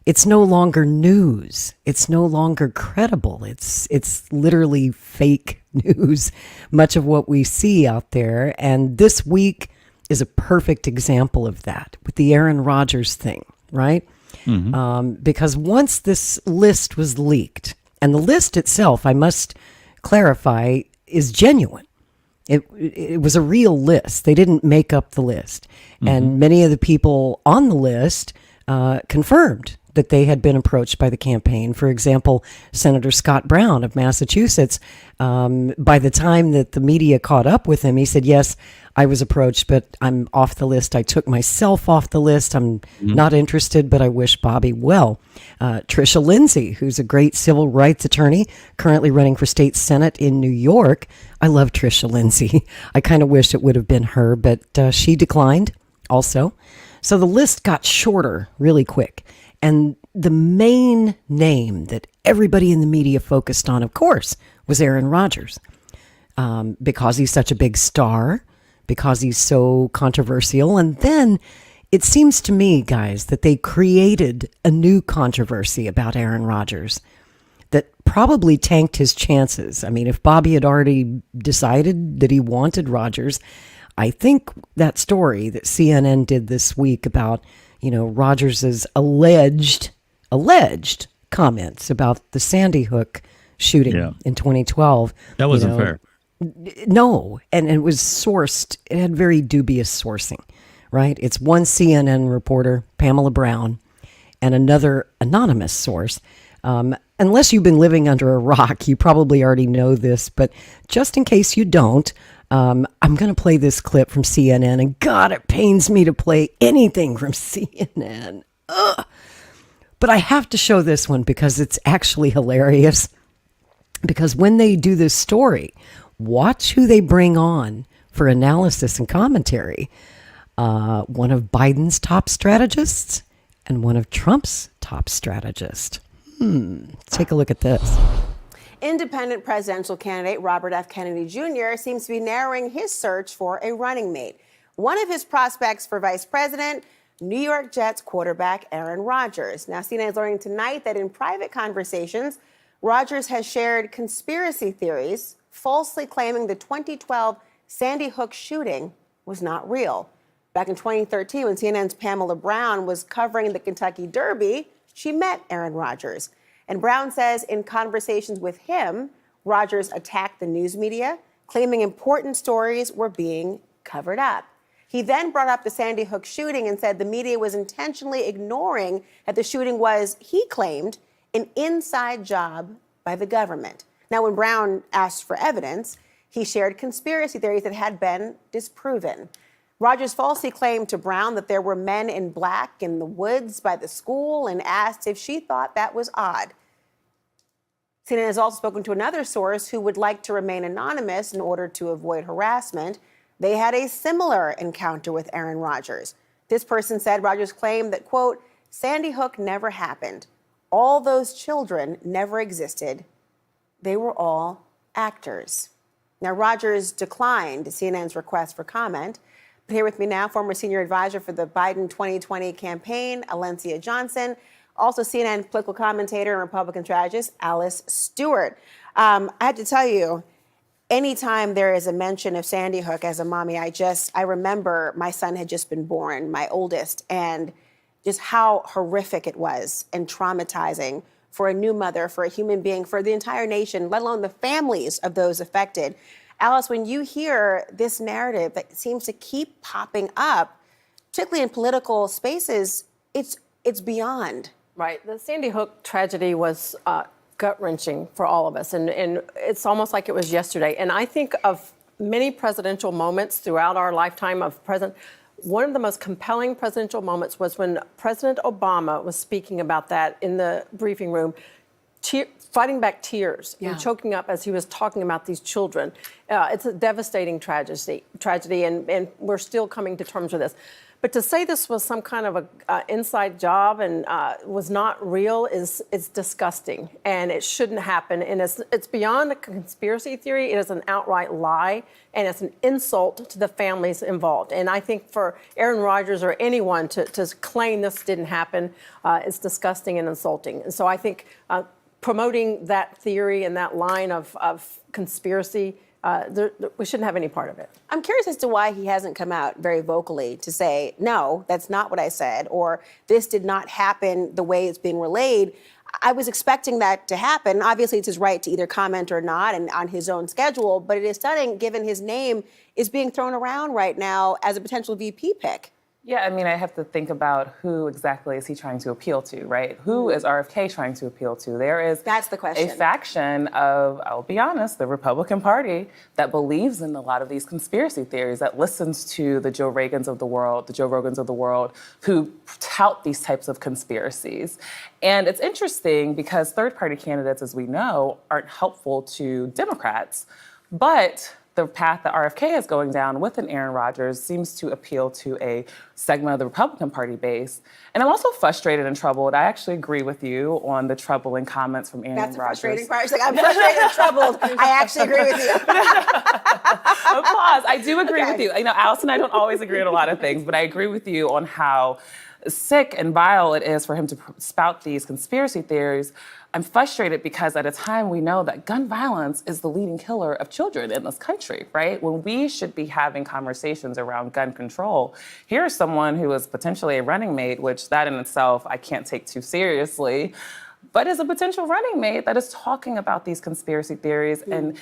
It's no longer news. It's no longer credible. It's literally fake news, much of what we see out there. And this week is a perfect example of that with the Aaron Rodgers thing, right? Because once this list was leaked, and the list itself, I must clarify, is genuine. It was a real list. They didn't make up the list. And many of the people on the list confirmed that they had been approached by the campaign. For example, Senator Scott Brown of Massachusetts, by the time that the media caught up with him, he said, yes, I was approached, but I'm off the list. I took myself off the list. I'm not interested, but I wish Bobby well. Tricia Lindsay, who's a great civil rights attorney, currently running for state senate in New York. I love Tricia Lindsay. I kind of wish it would have been her, but she declined also. So the list got shorter really quick. And the main name that everybody in the media focused on, of course, was Aaron Rodgers. Because he's such a big star, because he's so controversial. And then it seems to me, guys, that they created a new controversy about Aaron Rodgers that probably tanked his chances. I mean, if Bobby had already decided that he wanted Rodgers, I think that story that CNN did this week about, Rodgers's alleged comments about the Sandy Hook shooting in 2012.
That wasn't fair.
No, and it was sourced. It had very dubious sourcing, right? It's one CNN reporter, Pamela Brown, and another anonymous source. Unless you've been living under a rock, you probably already know this, but just in case you don't, I'm going to play this clip from CNN, and God, it pains me to play anything from CNN. Ugh. But I have to show this one because it's actually hilarious. Because when they do this story, watch who they bring on for analysis and commentary. One of Biden's top strategists and one of Trump's top strategists. Take a look at this.
Independent presidential candidate Robert F. Kennedy Jr. seems to be narrowing his search for a running mate. One of his prospects for vice president, New York Jets quarterback Aaron Rodgers. Now, CNN is learning tonight that in private conversations, Rodgers has shared conspiracy theories, falsely claiming the 2012 Sandy Hook shooting was not real. Back in 2013, when CNN's Pamela Brown was covering the Kentucky Derby, she met Aaron Rodgers. And Brown says in conversations with him, Rodgers attacked the news media, claiming important stories were being covered up. He then brought up the Sandy Hook shooting and said the media was intentionally ignoring that the shooting was, he claimed, an inside job by the government. Now, when Brown asked for evidence, he shared conspiracy theories that had been disproven. Rodgers falsely claimed to Brown that there were men in black in the woods by the school and asked if she thought that was odd. CNN has also spoken to another source who would like to remain anonymous in order to avoid harassment. They had a similar encounter with Aaron Rodgers. This person said Rodgers claimed that, quote, Sandy Hook never happened. All those children never existed. They were all actors. Now, Rodgers declined CNN's request for comment. But here with me now, former senior advisor for the Biden 2020 campaign, Alencia Johnson. Also CNN political commentator and Republican strategist, Alice Stewart. I have to tell you, anytime there is a mention of Sandy Hook as a mommy, I remember my son had just been born, my oldest, and just how horrific it was and traumatizing for a new mother, for a human being, for the entire nation, let alone the families of those affected. Alice, when you hear this narrative that seems to keep popping up, particularly in political spaces, it's beyond.
Right. The Sandy Hook tragedy was gut-wrenching for all of us, and it's almost like it was yesterday. And I think of many presidential moments throughout our lifetime of president. One of the most compelling presidential moments was when President Obama was speaking about that in the briefing room, fighting back tears and choking up as he was talking about these children. It's a devastating tragedy, and we're still coming to terms with this. But to say this was some kind of a inside job and was not real is disgusting, and it shouldn't happen. And it's beyond a conspiracy theory. It is an outright lie, and it's an insult to the families involved. And I think for Aaron Rodgers or anyone to claim this didn't happen is disgusting and insulting. And so I think promoting that theory and that line of conspiracy, we shouldn't have any part of it.
I'm curious as to why he hasn't come out very vocally to say, no, that's not what I said, or this did not happen the way it's being relayed. I was expecting that to happen. Obviously, it's his right to either comment or not and on his own schedule, but it is stunning given his name is being thrown around right now as a potential VP pick.
Yeah, I mean, I have to think about who exactly is he trying to appeal to, right? Who is RFK trying to appeal to? There is
That's the question.
A faction of, I'll be honest, the Republican Party that believes in a lot of these conspiracy theories, that listens to the Joe Rogans of the world, who tout these types of conspiracies. And it's interesting because third-party candidates, as we know, aren't helpful to Democrats, but the path that RFK is going down with an Aaron Rodgers seems to appeal to a segment of the Republican Party base. And I'm also frustrated and troubled. I actually agree with you on the troubling comments from Aaron Rodgers.
That's the frustrating part. She's like, I'm frustrated and troubled. I actually agree with you.
Applause. I do agree with you. You know, Alice and I don't always agree on a lot of things, but I agree with you on how sick and vile it is for him to spout these conspiracy theories. I'm frustrated because at a time we know that gun violence is the leading killer of children in this country, right? When we should be having conversations around gun control, here's someone who is potentially a running mate, which that in itself I can't take too seriously, but is a potential running mate that is talking about these conspiracy theories and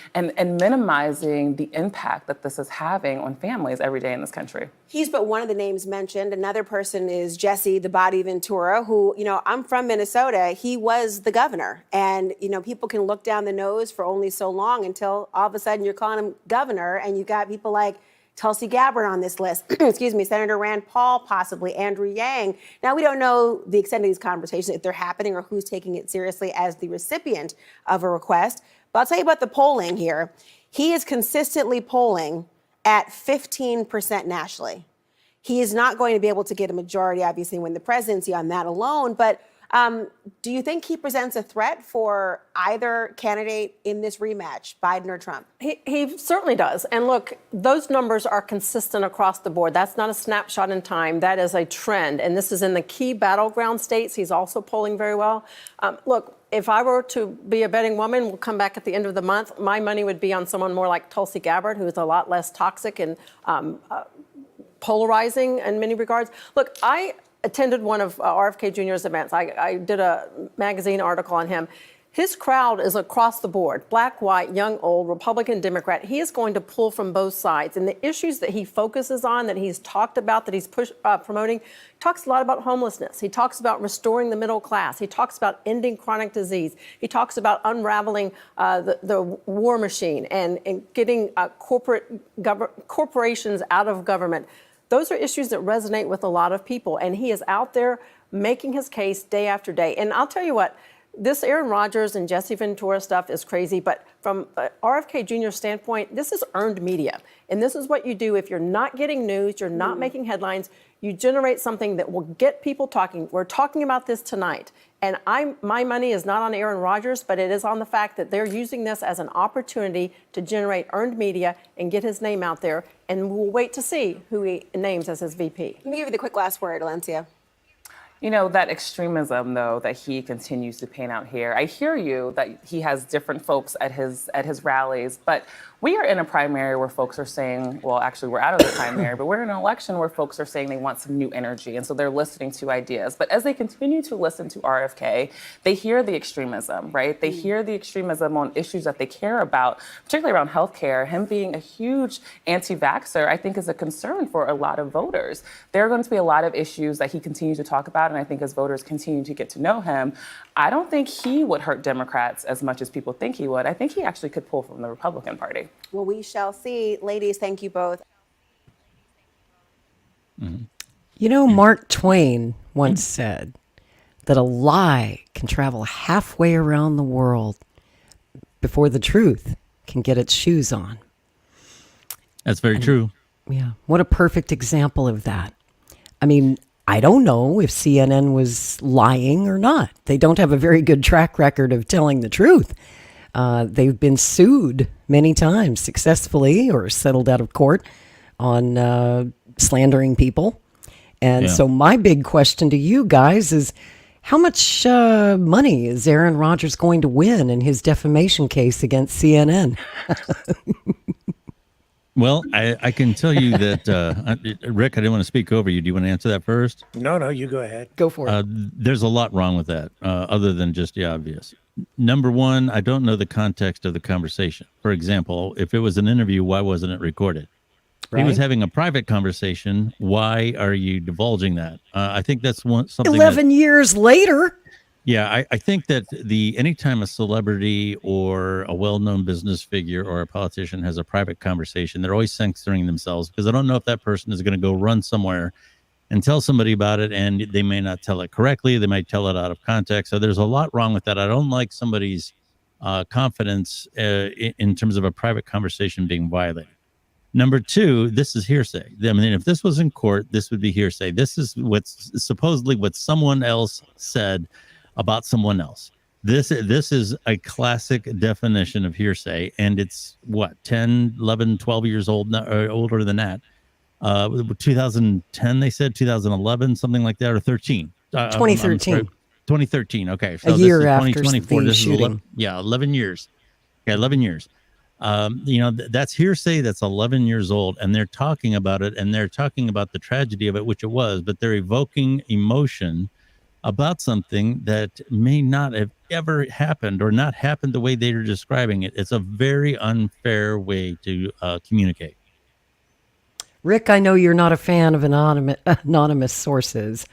minimizing the impact that this is having on families every day in this country.
He's but one of the names mentioned. Another person is Jesse the Body Ventura, who, you know, I'm from Minnesota. He was the governor. And, you know, people can look down the nose for only so long until all of a sudden you're calling him governor, and you got people like Tulsi Gabbard on this list, excuse me, Senator Rand Paul, possibly Andrew Yang. Now, we don't know the extent of these conversations, if they're happening or who's taking it seriously as the recipient of a request. But I'll tell you about the polling here. He is consistently polling at 15% nationally. He is not going to be able to get a majority, obviously, win the presidency on that alone, but do you think he presents a threat for either candidate in this rematch, Biden or Trump?
He certainly does. And look, those numbers are consistent across the board. That's not a snapshot in time. That is a trend. And this is in the key battleground states. He's also polling very well. Look, if I were to be a betting woman, we'll come back at the end of the month, my money would be on someone more like Tulsi Gabbard, who is a lot less toxic and polarizing in many regards. Look, I attended one of RFK Jr.'s events. I did a magazine article on him. His crowd is across the board, black, white, young, old, Republican, Democrat. He is going to pull from both sides. And the issues that he focuses on, that he's talked about, that he's promoting, talks a lot about homelessness. He talks about restoring the middle class. He talks about ending chronic disease. He talks about unraveling the war machine and getting corporations out of government. Those are issues that resonate with a lot of people, and he is out there making his case day after day. And I'll tell you what, this Aaron Rodgers and Jesse Ventura stuff is crazy, but from RFK Jr.'s standpoint, this is earned media. And this is what you do if you're not getting news, you're not making headlines, you generate something that will get people talking. We're talking about this tonight. And my money is not on Aaron Rodgers, but it is on the fact that they're using this as an opportunity to generate earned media and get his name out there. And we'll wait to see who he names as his VP.
Let me give you the quick last word, Alencia.
You know, that extremism, though, that he continues to paint out here. I hear you that he has different folks at his rallies, but we are in a primary where folks are saying, well, actually, we're out of the primary, but we're in an election where folks are saying they want some new energy, and so they're listening to ideas. But as they continue to listen to RFK, they hear the extremism, right? They hear the extremism on issues that they care about, particularly around healthcare. Him being a huge anti-vaxxer, I think, is a concern for a lot of voters. There are going to be a lot of issues that he continues to talk about, and I think as voters continue to get to know him, I don't think he would hurt Democrats as much as people think he would. I think he actually could pull from the Republican Party.
Well, we shall see. Ladies, thank you both.
You know, Mark Twain once said that a lie can travel halfway around the world before the truth can get its shoes on.
That's very true.
Yeah. What a perfect example of that. I mean, I don't know if CNN was lying or not. They don't have a very good track record of telling the truth. They've been sued many times successfully or settled out of court on slandering people. And so my big question to you guys is, how much money is Aaron Rodgers going to win in his defamation case against CNN?
Well, I can tell you that, Rick, I didn't want to speak over you. Do you want to answer that first?
No, you go ahead.
Go for it.
There's a lot wrong with that, other than just the obvious. Number one, I don't know the context of the conversation. For example, if it was an interview, why wasn't it recorded? Right. He was having a private conversation. Why are you divulging that? I think that's something.
11 years later.
Yeah, I think that anytime a celebrity or a well-known business figure or a politician has a private conversation, they're always censoring themselves because I don't know if that person is going to go run somewhere and tell somebody about it, and they may not tell it correctly. They might tell it out of context. So there's a lot wrong with that. I don't like somebody's confidence in terms of a private conversation being violated. Number two, this is hearsay. I mean, if this was in court, this would be hearsay. This is what's supposedly what someone else said about someone else. This is a classic definition of hearsay, and it's 10, 11, 12 years old, or older than that. 2010, they said, 2011, something like that, or 13.
2013.
2013. Okay, so
a year
after
2024.
The
shooting.
11 years. Okay, 11 years. That's hearsay. That's 11 years old, and they're talking about it, and they're talking about the tragedy of it, which it was, but they're evoking emotion about something that may not have ever happened or not happened the way they're describing it. It's a very unfair way to communicate.
Rick, I know you're not a fan of anonymous sources.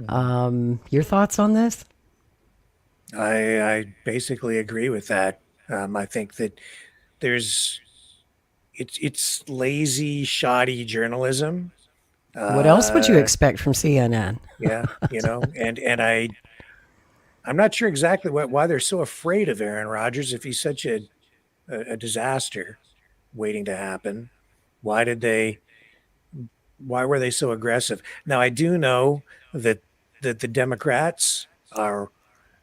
Your thoughts on this?
I basically agree with that. I think that it's lazy, shoddy journalism.
What else would you expect from CNN?
Yeah, and I'm not sure exactly why they're so afraid of Aaron Rodgers if he's such a disaster waiting to happen. Why were they so aggressive? Now, I do know that the Democrats are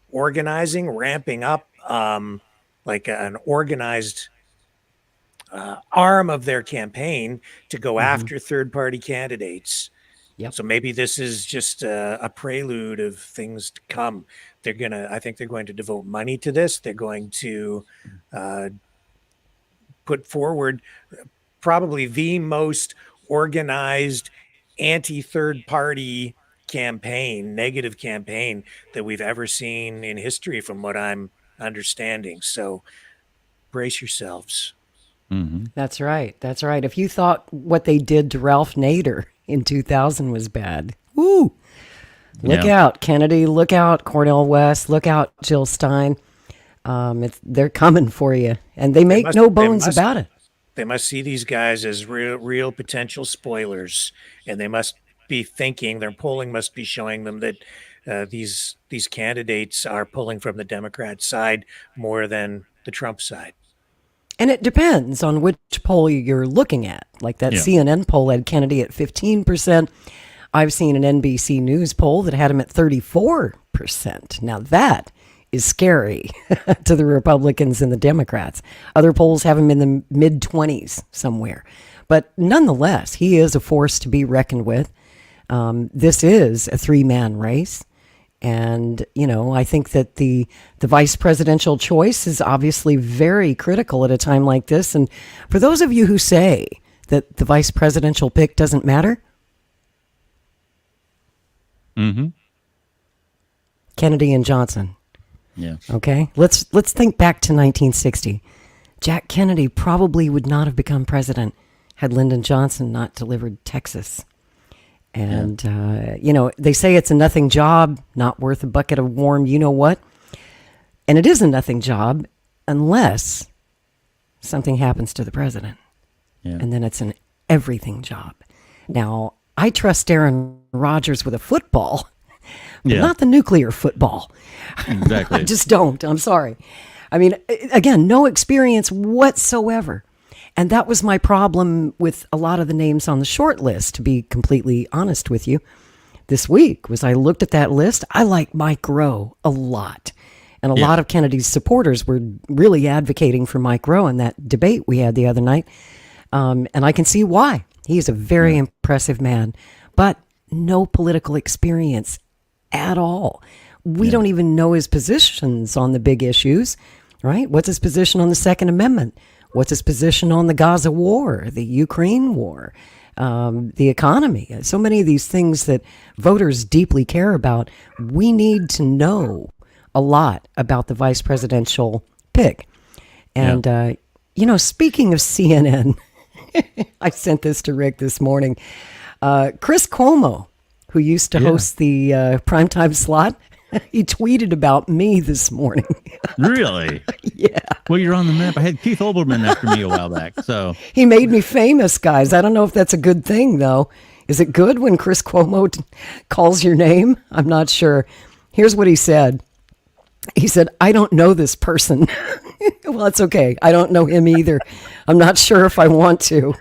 organizing, ramping up like an organized arm of their campaign to go after third-party candidates.
Yep.
So maybe this is just a prelude of things to come. I think they're going to devote money to this. They're going to put forward probably the most organized anti-third-party campaign, negative campaign that we've ever seen in history, from what I'm understanding. So brace yourselves.
Mm-hmm.
That's right. If you thought what they did to Ralph Nader in 2000 was bad, woo! Look out, Kennedy. Look out, Cornel West. Look out, Jill Stein. They're coming for you, and they make no bones about it.
They must see these guys as real potential spoilers, and they must be thinking, their polling must be showing them that these candidates are pulling from the Democrat side more than the Trump side.
And it depends on which poll you're looking at. Like that CNN poll had Kennedy at 15%. I've seen an NBC News poll that had him at 34%. Now that is scary to the Republicans and the Democrats. Other polls have him in the mid-20s somewhere. But nonetheless, he is a force to be reckoned with. This is a three-man race. And, I think that the vice presidential choice is obviously very critical at a time like this. And for those of you who say that the vice presidential pick doesn't matter, Kennedy and Johnson.
Yeah.
Okay. Let's think back to 1960. Jack Kennedy probably would not have become president had Lyndon Johnson not delivered Texas. And, they say it's a nothing job, not worth a bucket of warm you-know-what. And it is a nothing job unless something happens to the president.
Yeah.
And then it's an everything job. Now, I trust Aaron Rodgers with a football, but not the nuclear football.
Exactly.
I just don't. I'm sorry. I mean, again, no experience whatsoever. And that was my problem with a lot of the names on the short list, to be completely honest with you. this week was I looked at that list. I like Mike Rowe a lot. And a lot of Kennedy's supporters were really advocating for Mike Rowe in that debate we had the other night. And I can see why. He's a very impressive man, but no political experience at all. We don't even know his positions on the big issues, right? What's his position on the Second Amendment? What's his position on the Gaza war, the Ukraine war, the economy? So many of these things that voters deeply care about. We need to know a lot about the vice presidential pick. And, speaking of CNN, I sent this to Rick this morning. Chris Cuomo, who used to host the primetime slot, he tweeted about me this morning.
Really?
Yeah.
Well, you're on the map. I had Keith Olbermann after me a while back. So
he made me famous, guys. I don't know if that's a good thing, though. Is it good when Chris Cuomo calls your name? I'm not sure. Here's what he said. He said, I don't know this person. Well, it's okay. I don't know him either. I'm not sure if I want to.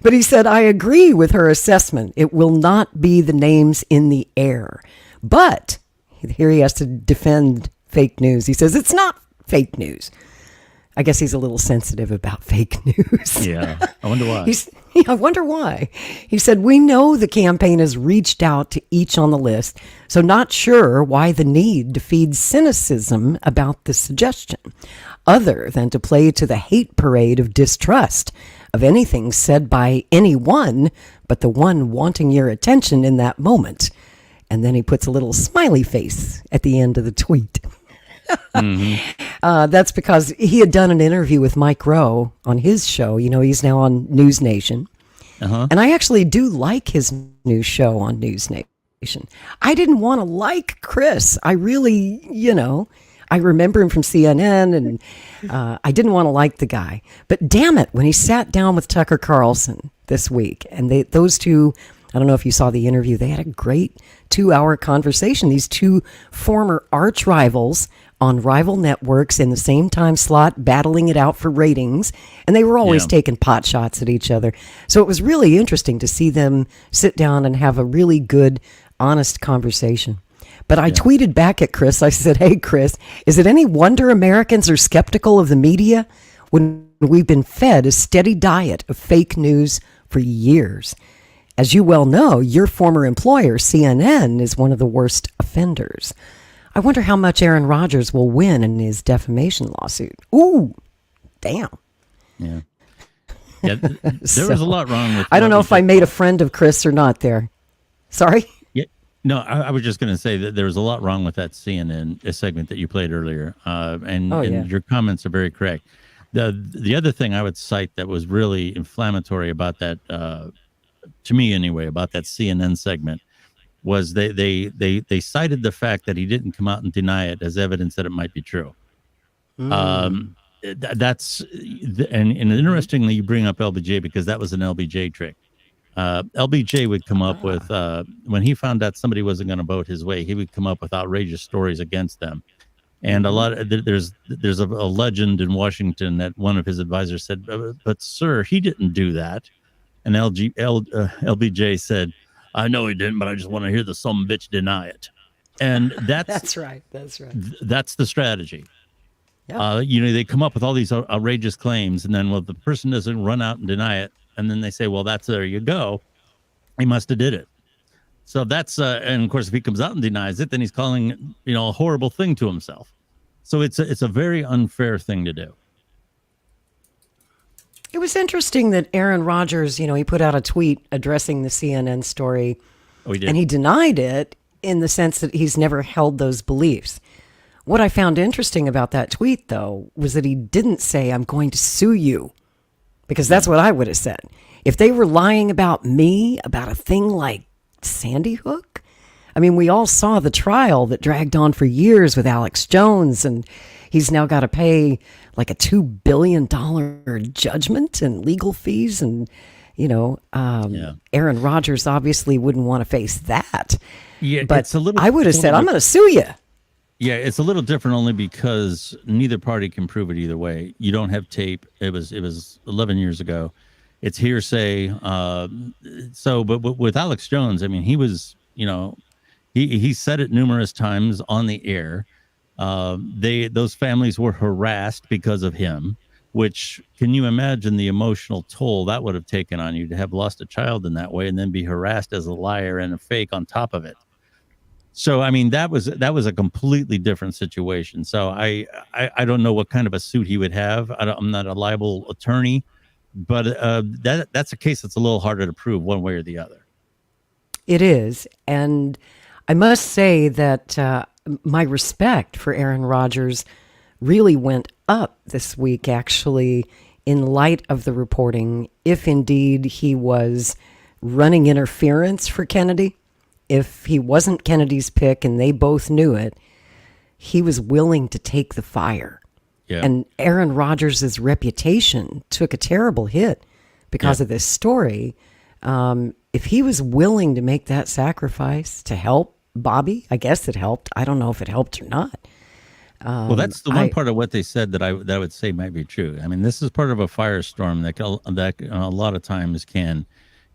But he said, I agree with her assessment. It will not be the names in the air. But here he has to defend fake news. He says, it's not fake news. I guess he's a little sensitive about fake news.
Yeah, I wonder why.
I wonder why. He said, we know the campaign has reached out to each on the list, so not sure why the need to feed cynicism about the suggestion, other than to play to the hate parade of distrust of anything said by anyone but the one wanting your attention in that moment. And then he puts a little smiley face at the end of the tweet. That's because he had done an interview with Mike Rowe on his show. You know, he's now on News Nation. And I actually do like his new show on News Nation. I didn't want to like Chris. I really, I remember him from CNN, and I didn't want to like the guy. But damn it, when he sat down with Tucker Carlson this week, and those two, I don't know if you saw the interview, they had a great 2-hour conversation. These two former arch rivals on rival networks in the same time slot, battling it out for ratings, and they were always taking pot shots at each other. So it was really interesting to see them sit down and have a really good, honest conversation. But I tweeted back at Chris. I said, hey, Chris, is it any wonder Americans are skeptical of the media when we've been fed a steady diet of fake news for years? As you well know, your former employer, CNN, is one of the worst offenders. I wonder how much Aaron Rodgers will win in his defamation lawsuit. Ooh, damn.
Yeah. There was a lot wrong with.
I don't know if I made a friend of Chris or not there. Sorry?
Yeah. No, I was just going to say that there was a lot wrong with that CNN segment that you played earlier. And your comments are very correct. The other thing I would cite that was really inflammatory about that, to me anyway, about that CNN segment, was they cited the fact that he didn't come out and deny it as evidence that it might be true. That's and interestingly, you bring up LBJ because that was an LBJ trick. LBJ would come up with when he found out somebody wasn't going to vote his way, he would come up with outrageous stories against them. And a lot of, there's a legend in Washington that one of his advisors said, "But sir, he didn't do that." And LBJ said, I know he didn't, but I just want to hear the some bitch deny it. And that's
right. That's right.
That's the strategy.
Yeah.
They come up with all these outrageous claims, and then, well, the person doesn't run out and deny it. And then they say, well, there you go. He must have did it. So that's, and of course, if he comes out and denies it, then he's calling, a horrible thing to himself. So it's a very unfair thing to do.
It was interesting that Aaron Rodgers, he put out a tweet addressing the CNN story, and he denied it in the sense that he's never held those beliefs. What I found interesting about that tweet, though, was that he didn't say, I'm going to sue you, because that's what I would have said. If they were lying about me, about a thing like Sandy Hook, I mean, we all saw the trial that dragged on for years with Alex Jones, and he's now got to pay like a $2 billion judgment and legal fees. And, Aaron Rodgers obviously wouldn't want to face that.
Yeah,
but I would have said, I'm going to sue you.
Yeah, it's a little different only because neither party can prove it either way. You don't have tape. It was 11 years ago. it's hearsay. But with Alex Jones, I mean, he was, he said it numerous times on the air. Those families were harassed because of him. Which, can you imagine the emotional toll that would have taken on you to have lost a child in that way and then be harassed as a liar and a fake on top of it? So, I mean, that was a completely different situation. So I don't know what kind of a suit he would have. I'm not a libel attorney, but that's a case that's a little harder to prove one way or the other.
It is. And I must say that my respect for Aaron Rodgers really went up this week, actually, in light of the reporting, if indeed he was running interference for Kennedy. If he wasn't Kennedy's pick and they both knew it, he was willing to take the fire.
Yeah.
And Aaron Rodgers' reputation took a terrible hit because of this story. If he was willing to make that sacrifice to help Bobby, I guess it helped. I don't know if it helped or not.
Well, that's the one part of what they said that I would say might be true. I mean, this is part of a firestorm that a lot of times can,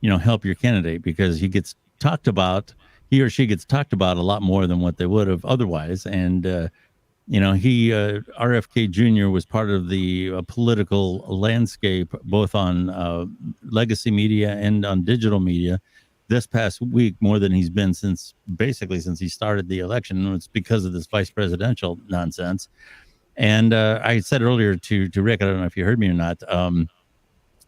help your candidate, because he or she gets talked about a lot more than what they would have otherwise. And, RFK Jr. was part of the political landscape, both on legacy media and on digital media this past week, more than he's been since he started the election. And it's because of this vice presidential nonsense. And I said earlier to Rick, I don't know if you heard me or not.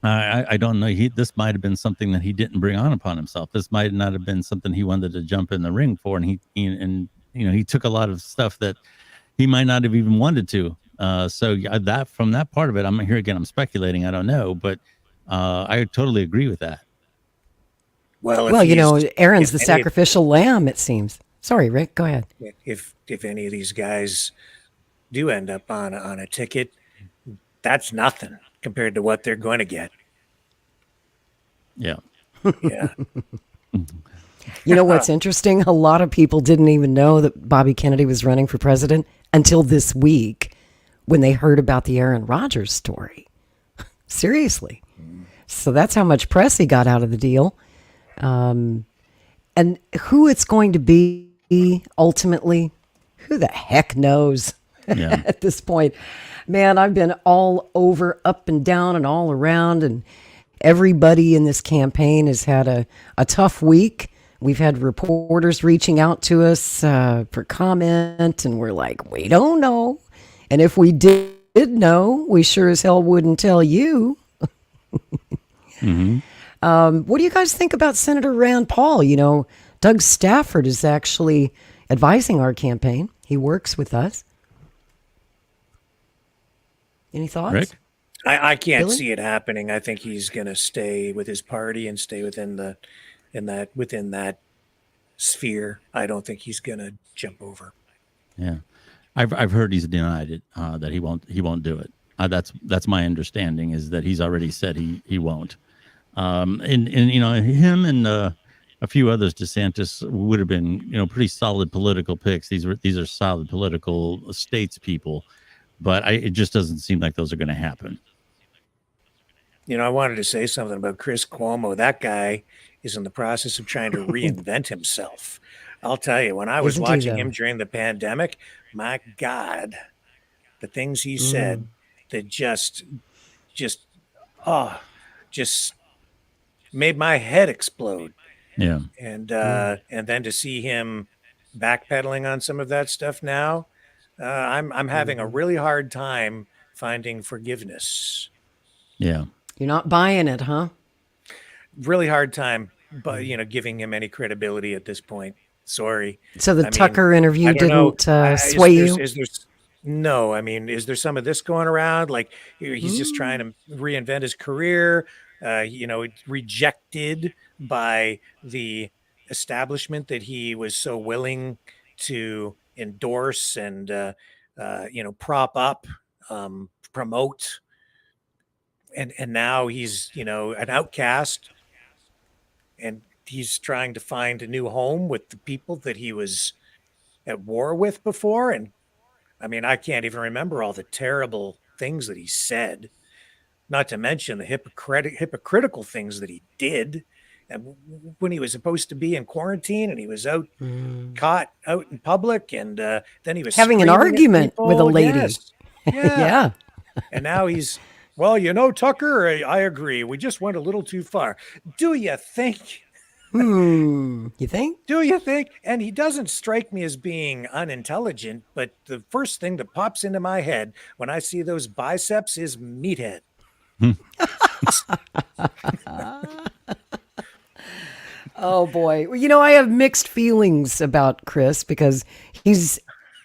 I don't know. This might have been something that he didn't bring on upon himself. This might not have been something he wanted to jump in the ring for. And he took a lot of stuff that he might not have even wanted to. So that from that part of it, I'm here again. I'm speculating. I don't know, but I totally agree with that.
Well,
Aaron's the sacrificial lamb, it seems. Sorry, Rick, go ahead.
If any of these guys do end up on a ticket, that's nothing compared to what they're going to get.
Yeah.
Yeah.
You know what's interesting? A lot of people didn't even know that Bobby Kennedy was running for president until this week when they heard about the Aaron Rodgers story. Seriously. So that's how much press he got out of the deal. And who it's going to be ultimately, who the heck knows at this point. Man, I've been all over, up and down and all around, and everybody in this campaign has had a tough week. We've had reporters reaching out to us for comment, and we're like, we don't know. And if we did know, we sure as hell wouldn't tell you.
Mm-hmm.
What do you guys think about Senator Rand Paul? Doug Stafford is actually advising our campaign. He works with us. Any thoughts?
Rick?
I can't
Billy?
see it happening. I think he's going to stay with his party and stay within that sphere. I don't think he's going to jump over.
Yeah, I've heard he's denied it, that he won't do it. That's my understanding, is that he's already said he won't. And him and a few others, DeSantis, would have been pretty solid political picks. These are solid political statespeople, but it just doesn't seem like those are going to happen.
I wanted to say something about Chris Cuomo. That guy is in the process of trying to reinvent himself. I'll tell you, when I was watching him during the pandemic, my God, the things he said that just made my head explode.
Yeah.
And then to see him backpedaling on some of that stuff now, I'm having a really hard time finding forgiveness.
Yeah.
You're not buying it, huh?
Really hard time, but giving him any credibility at this point. Sorry.
So the Tucker interview didn't sway you?
No, I mean, is there some of this going around? Like he's just trying to reinvent his career, rejected by the establishment that he was so willing to endorse and, prop up, promote. And now he's, an outcast, and he's trying to find a new home with the people that he was at war with before. And I mean, I can't even remember all the terrible things that he said. not to mention the hypocritical things that he did. And when he was supposed to be in quarantine and he was caught out in public, and then he was
having an argument with a lady.
Yes. Yeah. And now he's, well, Tucker, I agree. We just went a little too far. Do you think?
You think?
Do you think? And he doesn't strike me as being unintelligent, but the first thing that pops into my head when I see those biceps is meathead.
Oh boy. Well, I have mixed feelings about Chris because he's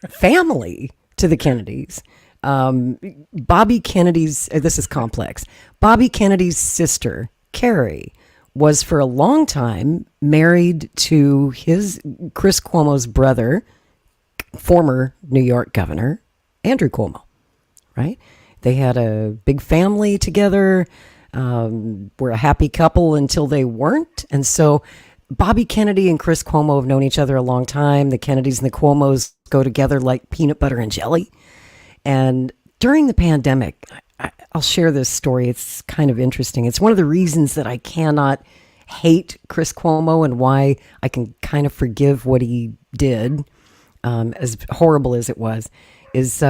family to the Kennedys. Bobby Kennedy's, this is complex. Bobby Kennedy's sister, Carrie, was for a long time married to Chris Cuomo's brother, former New York governor, Andrew Cuomo, right? They had a big family together. Were a happy couple until they weren't. And so Bobby Kennedy and Chris Cuomo have known each other a long time. The Kennedys and the Cuomos go together like peanut butter and jelly. And during the pandemic, I'll share this story. It's kind of interesting. It's one of the reasons that I cannot hate Chris Cuomo and why I can kind of forgive what he did, as horrible as it was, is,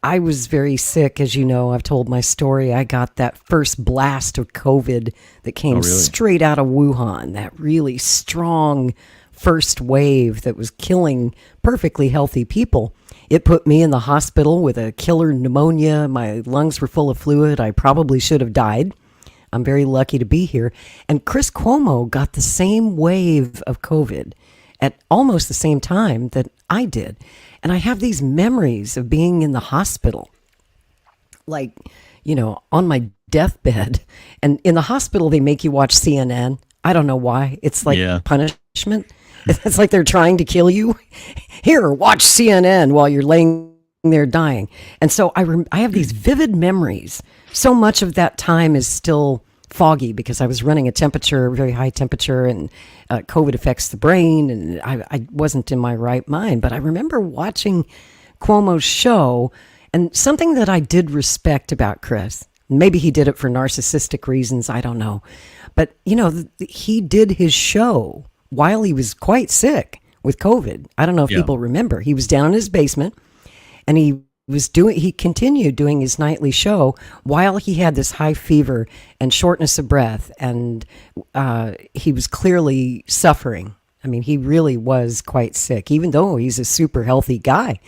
I was very sick, as you know. I've told my story. I got that first blast of COVID that came straight out of Wuhan, that really strong first wave that was killing perfectly healthy people. It put me in the hospital with a killer pneumonia. My lungs were full of fluid. I probably should have died. I'm very lucky to be here. And Chris Cuomo got the same wave of COVID at almost the same time that I did. And I have these memories of being in the hospital, like, on my deathbed. And in the hospital, they make you watch CNN. I don't know why. It's like punishment. It's like they're trying to kill you. Here, watch CNN while you're laying there dying. And so I have these vivid memories. So much of that time is still foggy because I was running a very high temperature, and COVID affects the brain, and I wasn't in my right mind. But I remember watching Cuomo's show, and something that I did respect about Chris, maybe he did it for narcissistic reasons, I don't know. But, he did his show while he was quite sick with COVID. I don't know if people remember. He was down in his basement, and he continued doing his nightly show while he had this high fever and shortness of breath, and he was clearly suffering. I mean, he really was quite sick, even though he's a super healthy guy.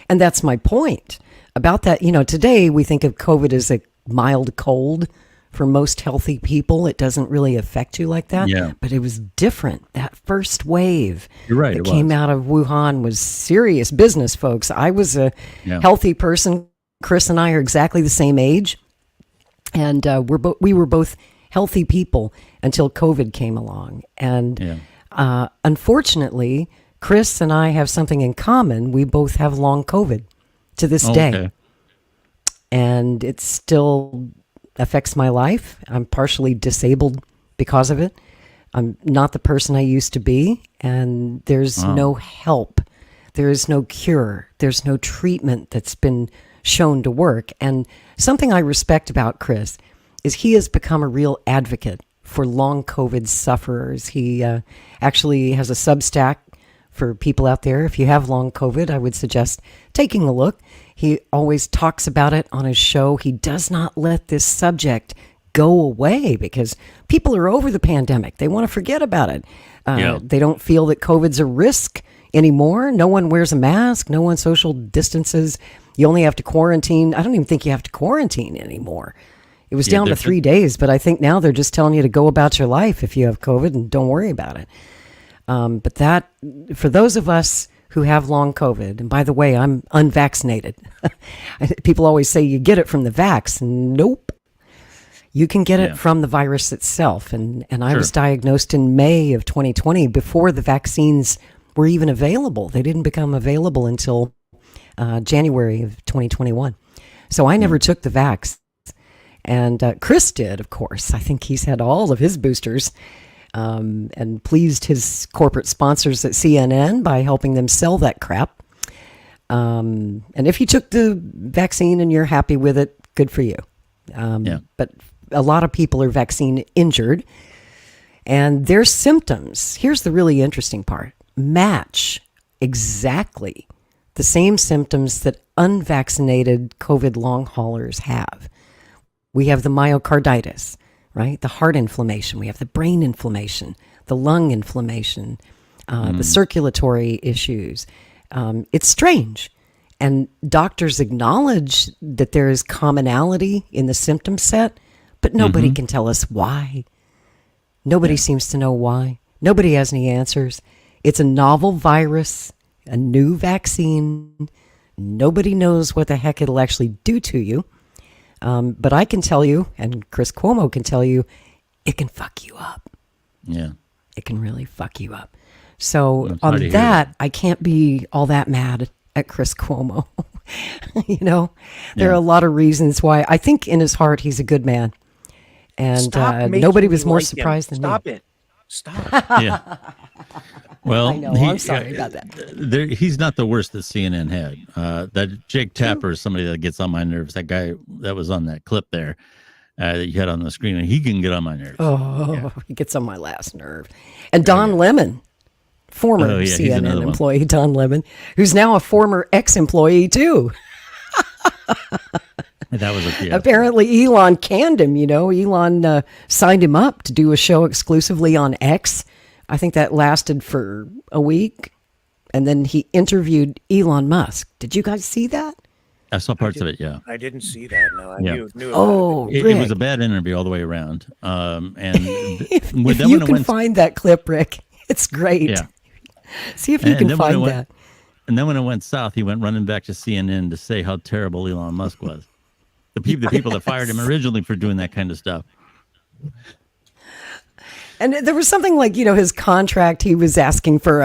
And that's my point about that. Today we think of COVID as a mild cold. For most healthy people, it doesn't really affect you like that.
Yeah.
But it was different. That first wave that
came
out of Wuhan was serious business, folks. I was a healthy person. Chris and I are exactly the same age. And we were both healthy people until COVID came along. And unfortunately, Chris and I have something in common. We both have long COVID to this day. And it's still affects my life. I'm partially disabled because of it. I'm not the person I used to be, and there's no help. There is no cure. There's no treatment that's been shown to work. And something I respect about Chris is he has become a real advocate for long COVID sufferers. He actually has a Substack for people out there. If you have long COVID, I would suggest taking a look. He always talks about it on his show. He does not let this subject go away because people are over the pandemic. They want to forget about it. They don't feel that COVID's a risk anymore. No one wears a mask. No one social distances. You only have to quarantine. I don't even think you have to quarantine anymore. It was down to 3 days, but I think now they're just telling you to go about your life if you have COVID and don't worry about it. But that, for those of us who have long COVID, and by the way, I'm unvaccinated. People always say you get it from the vax. Nope. You can get it from the virus itself. And I was diagnosed in May of 2020 before the vaccines were even available. They didn't become available until January of 2021. So I never took the vax. And Chris did, of course. I think he's had all of his boosters. And pleased his corporate sponsors at CNN by helping them sell that crap. And if you took the vaccine and you're happy with it, good for you. But a lot of people are vaccine injured, and their symptoms, here's the really interesting part, match exactly the same symptoms that unvaccinated COVID long haulers have. We have the myocarditis, right? The heart inflammation. We have the brain inflammation, the lung inflammation, the circulatory issues. It's strange. And doctors acknowledge that there is commonality in the symptom set, but nobody can tell us why. Nobody seems to know why. Nobody has any answers. It's a novel virus, a new vaccine. Nobody knows what the heck it'll actually do to you. But I can tell you, and Chris Cuomo can tell you, it can fuck you up.
Yeah.
It can really fuck you up. So on that, I can't be all that mad at Chris Cuomo. There are a lot of reasons why. I think in his heart, he's a good man. And nobody was more surprised than me.
Stop it. Stop.
Yeah. Well,
I know. I'm sorry about that.
He's not the worst that CNN had. That Jake Tapper is somebody that gets on my nerves. That guy that was on that clip there that you had on the screen, and he can get on my nerves.
He gets on my last nerve. And Don Lemon, former CNN employee, Don Lemon, who's now a former ex-employee too.
That was a fiasco.
Apparently, Elon canned him. Elon signed him up to do a show exclusively on X. I think that lasted for a week, and then he interviewed Elon Musk. Did you guys see that?
I saw parts of it. Yeah,
I didn't see that. No, I knew
about
it. It was a bad interview all the way around. And
if you can find that clip, Rick, it's great.
Yeah.
See if you can find that.
And then when it went south, he went running back to CNN to say how terrible Elon Musk was. The people that fired him originally for doing that kind of stuff.
And there was something like, his contract, he was asking for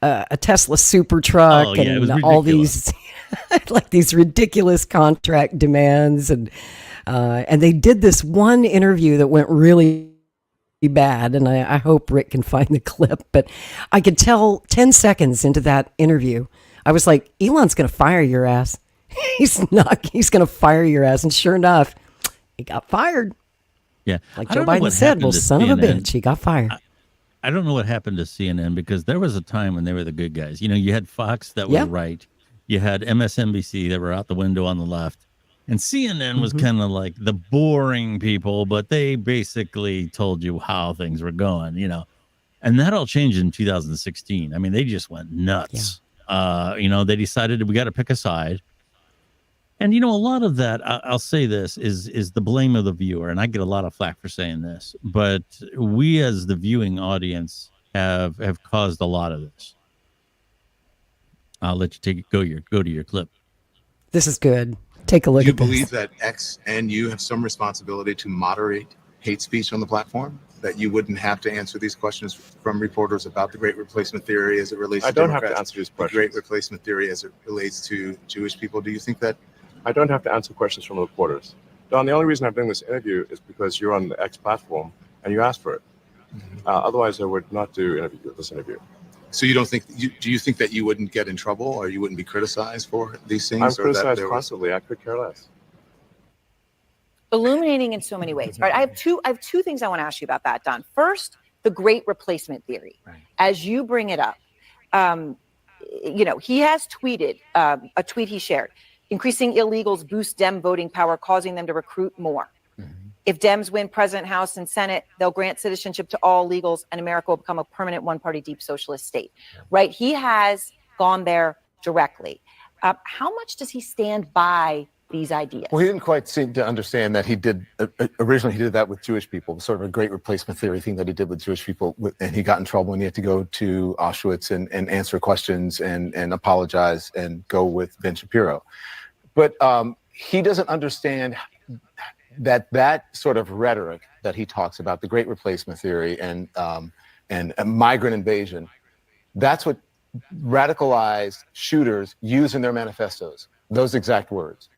a Tesla super truck and all these like these ridiculous contract demands. And they did this one interview that went really bad. And I hope Rick can find the clip. But I could tell 10 seconds into that interview, I was like, Elon's going to fire your ass. He's not. He's going to fire your ass. And sure enough, he got fired.
Yeah.
Like Joe Biden said, well, son of a bitch, he got fired.
I don't know what happened to CNN because there was a time when they were the good guys. You had Fox that was right. You had MSNBC that were out the window on the left. And CNN was kind of like the boring people, but they basically told you how things were going, And that all changed in 2016. I mean, they just went nuts. Yeah. They decided we got to pick a side. And, a lot of that, I'll say this, is the blame of the viewer. And I get a lot of flack for saying this. But we as the viewing audience have caused a lot of this. I'll let you go to your clip.
This is good. Take a look at this.
Do you believe that X and you have some responsibility to moderate hate speech on the platform? That you wouldn't have to answer these questions from reporters about the Great Replacement Theory as it relates to Democrats?
I don't have to answer these questions.
The Great Replacement Theory as it relates to Jewish people. Do you think that?
I don't have to answer questions from reporters. Don, the only reason I'm doing this interview is because you're on the X platform and you asked for it. Otherwise, I would not do this interview.
So you don't think? Do you think that you wouldn't get in trouble or you wouldn't be criticized for these things?
I'm criticized constantly. I could care less.
Illuminating in so many ways. All right, I have two things I want to ask you about that, Don. First, the Great Replacement Theory. Right. As you bring it up, he has tweeted a tweet he shared. Increasing illegals boost Dem voting power, causing them to recruit more. If Dems win President, House, and Senate, they'll grant citizenship to all illegals, and America will become a permanent one-party deep socialist state. Right? He has gone there directly. How much does he stand by these ideas?
Well, he didn't quite seem to understand that he did. Originally, he did that with Jewish people, sort of a Great Replacement Theory thing that he did with Jewish people. And he got in trouble and he had to go to Auschwitz and answer questions and apologize and go with Ben Shapiro. But he doesn't understand that sort of rhetoric that he talks about, the Great Replacement Theory and migrant invasion, that's what radicalized shooters use in their manifestos, those exact words.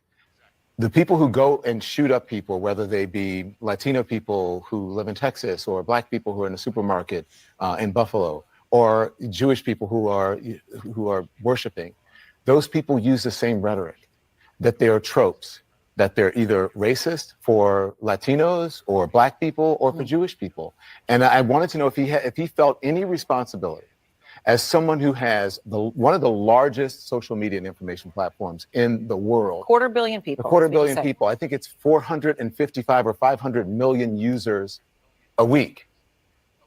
The people who go and shoot up people, whether they be Latino people who live in Texas or Black people who are in a supermarket in Buffalo or Jewish people who are worshiping, those people use the same rhetoric, that they are tropes, that they're either racist for Latinos or Black people or for Jewish people. And I wanted to know if he felt any responsibility as someone who has one of the largest social media and information platforms in the world.
250 million people.
A 250 million people. I think it's 455 or 500 million users a week.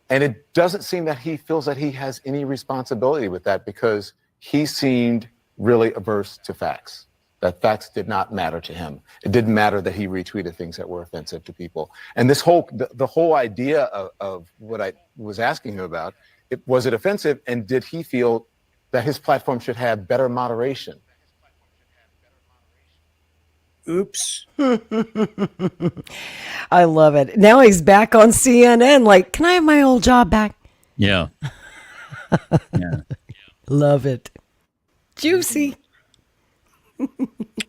And it doesn't seem that he feels that he has any responsibility with that, because he seemed really averse to facts. That facts did not matter to him. It didn't matter that he retweeted things that were offensive to people. And this the whole idea of what I was asking him about, was it offensive? And did he feel that his platform should have better moderation?
Oops.
I love it. Now he's back on CNN. Like, can I have my old job back?
Yeah. Yeah.
Love it. Juicy.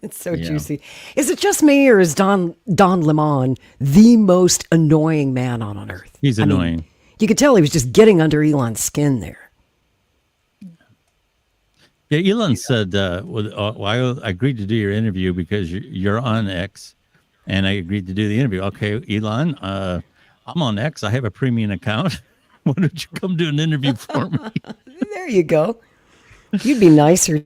It's so juicy. Is it just me, or is Don Lemon the most annoying man on earth?
He's annoying.
You could tell he was just getting under Elon's skin there.
Yeah, Elon said, I agreed to do your interview because you're on X, and I agreed to do the interview. Okay, Elon, I'm on X. I have a premium account. Why don't you come do an interview for me?
There you go. You'd be nicer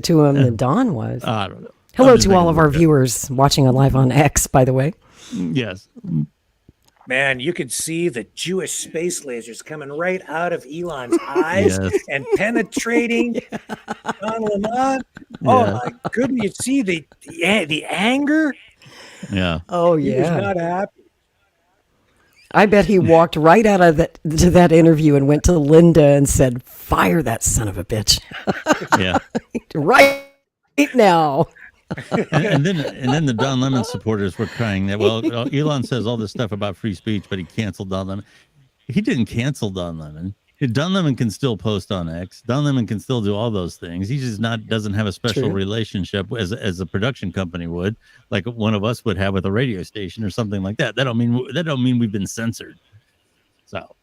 to him than Don was.
I don't know.
Hello to all of our viewers watching live on X, by the way.
Yes.
Man, you could see the Jewish space lasers coming right out of Elon's eyes and penetrating Don Lemon. Oh my goodness! You see the anger.
Yeah.
Oh
He was not happy.
I bet he walked right out of that interview and went to Linda and said, "Fire that son of a bitch."
Yeah.
Right now.
and then the Don Lemon supporters were crying that, well, Elon says all this stuff about free speech, but he canceled Don Lemon. He didn't cancel Don Lemon. Don Lemon can still post on X. Don Lemon can still do all those things. He just doesn't have a special relationship as a production company would, like one of us would have with a radio station or something like that. That don't mean we've been censored.
So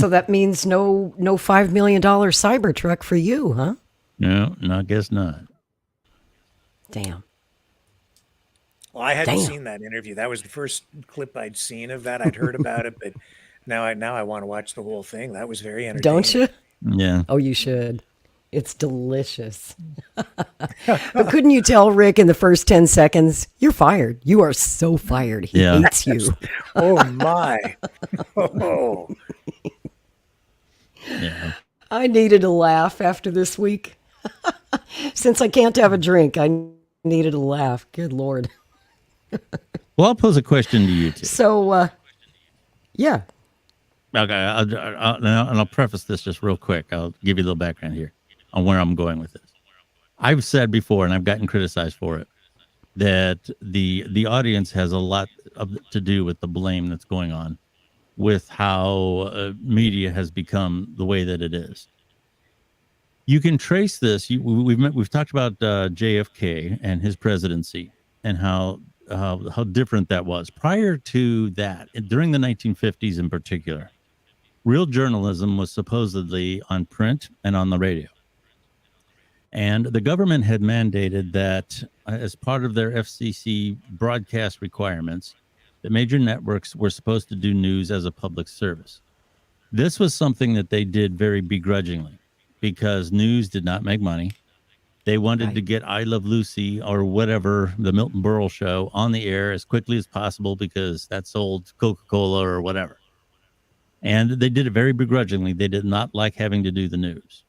that means no $5 million Cybertruck for you, huh?
No, I guess not.
Damn.
Well, I hadn't seen that interview. That was the first clip I'd seen of that. I'd heard about it, but now I want to watch the whole thing. That was very entertaining.
Don't you?
Yeah.
Oh, you should. It's delicious. But couldn't you tell Rick in the first 10 seconds, you're fired. You are so fired. He hates you.
Oh my. Oh.
Yeah.
I needed a laugh after this week. Since I can't have a drink, I needed a laugh. Good Lord.
Well, I'll pose a question to you two.
So, yeah.
Okay, I'll preface this just real quick. I'll give you a little background here on where I'm going with this. I've said before, and I've gotten criticized for it, that the audience has a lot to do with the blame that's going on with how media has become the way that it is. You can trace this. We've talked about JFK and his presidency and how different that was. Prior to that, during the 1950s in particular, real journalism was supposedly on print and on the radio. And the government had mandated that as part of their FCC broadcast requirements, that major networks were supposed to do news as a public service. This was something that they did very begrudgingly, because news did not make money. They wanted to get I Love Lucy or whatever, the Milton Berle show, on the air as quickly as possible because that sold Coca-Cola or whatever. And they did it very begrudgingly. They did not like having to do the news.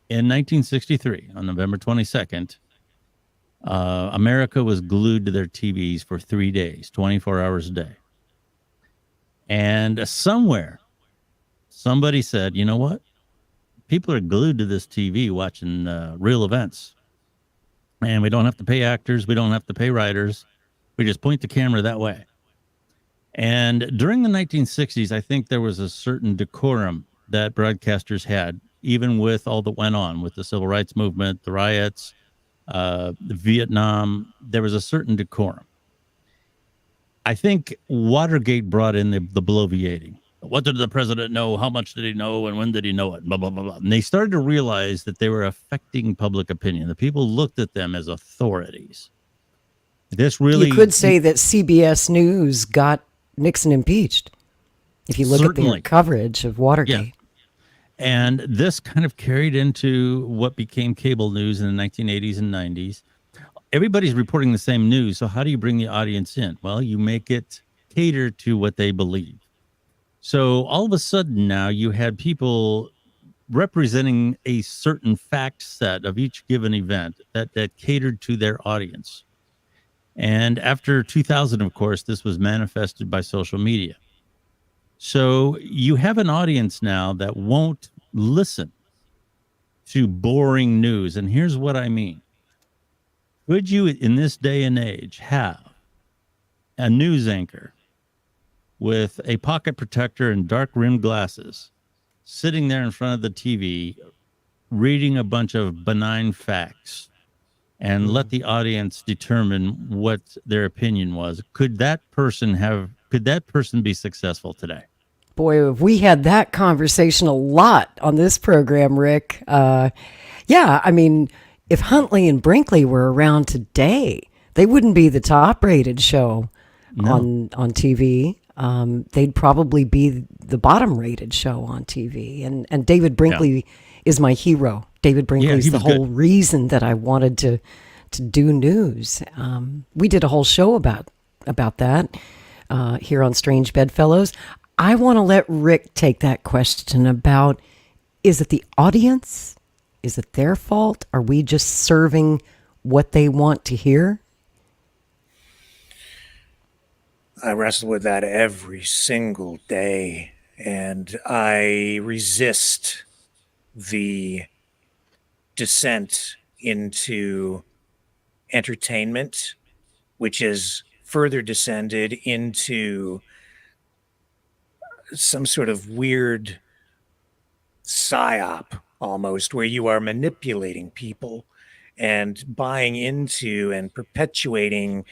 In 1963, on November 22nd, America was glued to their TVs for 3 days, 24 hours a day. And somewhere, somebody said, you know what? People are glued to this TV watching real events. And we don't have to pay actors. We don't have to pay writers. We just point the camera that way. And during the 1960s, I think there was a certain decorum that broadcasters had, even with all that went on with the civil rights movement, the riots, Vietnam. There was a certain decorum. I think Watergate brought in the bloviating. What did the president know? How much did he know? And when did he know it? Blah, blah, blah, blah. And they started to realize that they were affecting public opinion. The people looked at them as authorities. This really,
you could say that CBS News got Nixon impeached. If you look at their coverage of Watergate.
Yeah. And this kind of carried into what became cable news in the 1980s and 90s. Everybody's reporting the same news. So how do you bring the audience in? Well, you make it cater to what they believe. So all of a sudden now you had people representing a certain fact set of each given event that catered to their audience. And after 2000, of course, this was manifested by social media. So you have an audience now that won't listen to boring news. And here's what I mean. Could you, in this day and age, have a news anchor with a pocket protector and dark rimmed glasses sitting there in front of the TV, reading a bunch of benign facts and let the audience determine what their opinion was? Could that person be successful today?
Boy, we had that conversation a lot on this program, Rick. Yeah, I mean, if Huntley and Brinkley were around today, they wouldn't be the top-rated show on TV. They'd probably be the bottom-rated show on TV. And David Brinkley is my hero. David Brinkley's the whole reason that I wanted to do news. We did a whole show about that here on Strange Bedfellows. I want to let Rick take that question about, is it the audience? Is it their fault? Are we just serving what they want to hear?
I wrestle with that every single day, and I resist the descent into entertainment, which is further descended into some sort of weird psyop almost, where you are manipulating people and buying into and perpetuating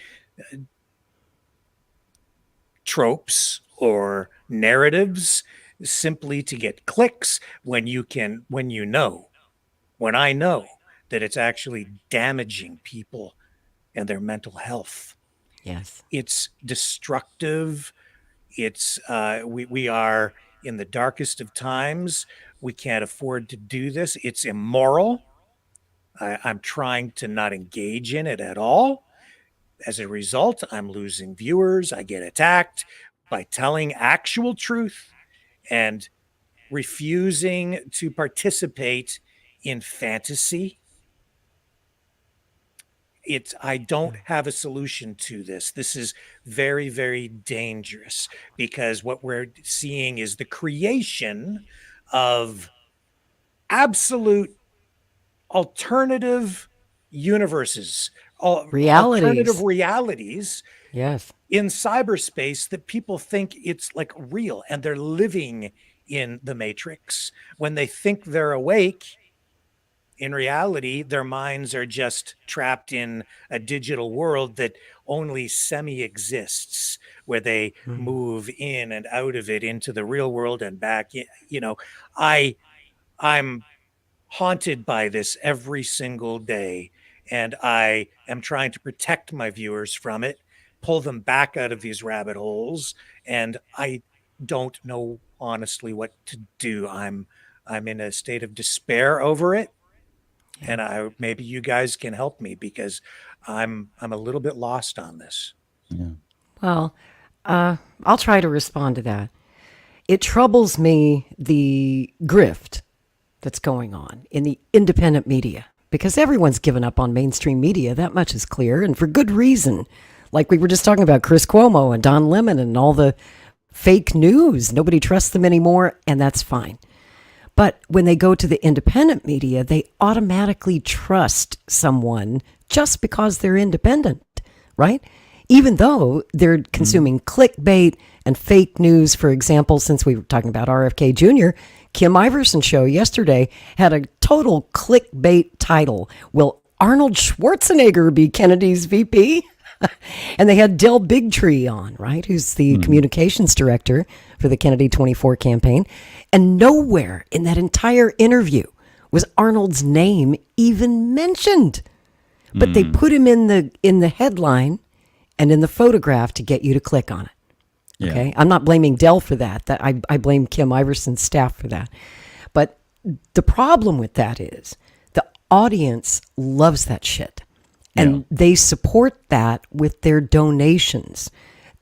tropes or narratives simply to get clicks when I know that it's actually damaging people and their mental health.
Yes.
It's destructive. It's we are in the darkest of times. We can't afford to do this. It's immoral. I'm trying to not engage in it at all. As a result, I'm losing viewers. I get attacked by telling actual truth and refusing to participate in fantasy. I don't have a solution to this. This is very, very dangerous, because what we're seeing is the creation of absolute alternative universes, alternative realities,
yes,
in cyberspace that people think it's like real, and they're living in the Matrix. When they think they're awake, in reality, their minds are just trapped in a digital world that only semi-exists, where they move in and out of it into the real world and back in. I'm haunted by this every single day, and I am trying to protect my viewers from it, pull them back out of these rabbit holes, and I don't know honestly what to do. I'm in a state of despair over it. And maybe you guys can help me, because I'm a little bit lost on this.
Yeah.
Well, I'll try to respond to that. It troubles me, the grift that's going on in the independent media, because everyone's given up on mainstream media. That much is clear, and for good reason. Like we were just talking about Chris Cuomo and Don Lemon and all the fake news. Nobody trusts them anymore, and that's fine. But when they go to the independent media, they automatically trust someone just because they're independent, right? Even though they're consuming clickbait and fake news. For example, since we were talking about RFK Jr., Kim Iverson's show yesterday had a total clickbait title. Will Arnold Schwarzenegger be Kennedy's VP? And they had Del Bigtree on, right, who's the communications director for the Kennedy 24 campaign. And nowhere in that entire interview was Arnold's name even mentioned. But they put him in the headline and in the photograph to get you to click on it. Okay. I'm not blaming Dell for that. I blame Kim Iverson's staff for that. But the problem with that is the audience loves that shit. And they support that with their donations.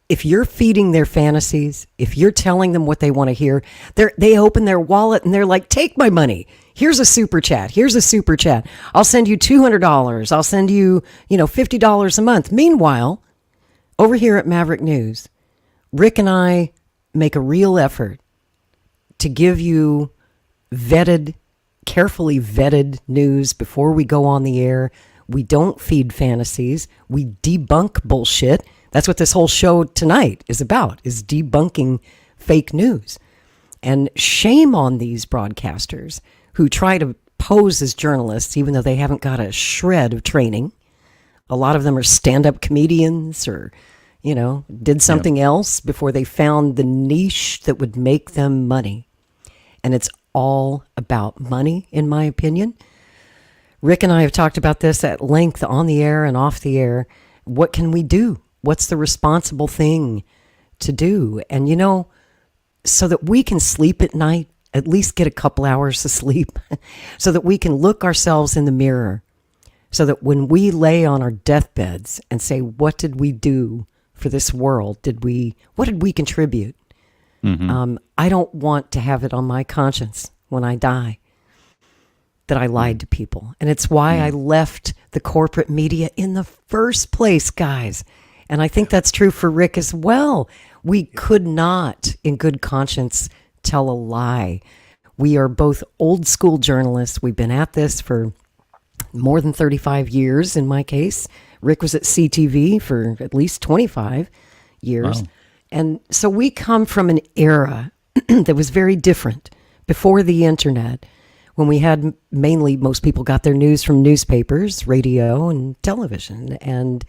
If you're feeding their fantasies, if you're telling them what they want to hear, they open their wallet and they're like, take my money. Here's a super chat. Here's a super chat. I'll send you $200. I'll send you, $50 a month. Meanwhile, over here at Maverick News, Rick and I make a real effort to give you carefully vetted news before we go on the air. We don't feed fantasies. We debunk bullshit. That's what this whole show tonight is about, is debunking fake news. And shame on these broadcasters who try to pose as journalists, even though they haven't got a shred of training. A lot of them are stand-up comedians or, did something else before they found the niche that would make them money. And it's all about money, in my opinion. Rick and I have talked about this at length on the air and off the air. What can we do? What's the responsible thing to do? And, so that we can sleep at night, at least get a couple hours of sleep, so that we can look ourselves in the mirror, so that when we lay on our deathbeds and say, what did we do for this world? What did we contribute? I don't want to have it on my conscience when I die that I lied to people. And it's why I left the corporate media in the first place, guys. And I think that's true for Rick as well. We could not, in good conscience, tell a lie. We are both old school journalists. We've been at this for more than 35 years in my case. Rick was at CTV for at least 25 years. Wow. And so we come from an era that was very different before the internet, when we had most people got their news from newspapers, radio, and television. And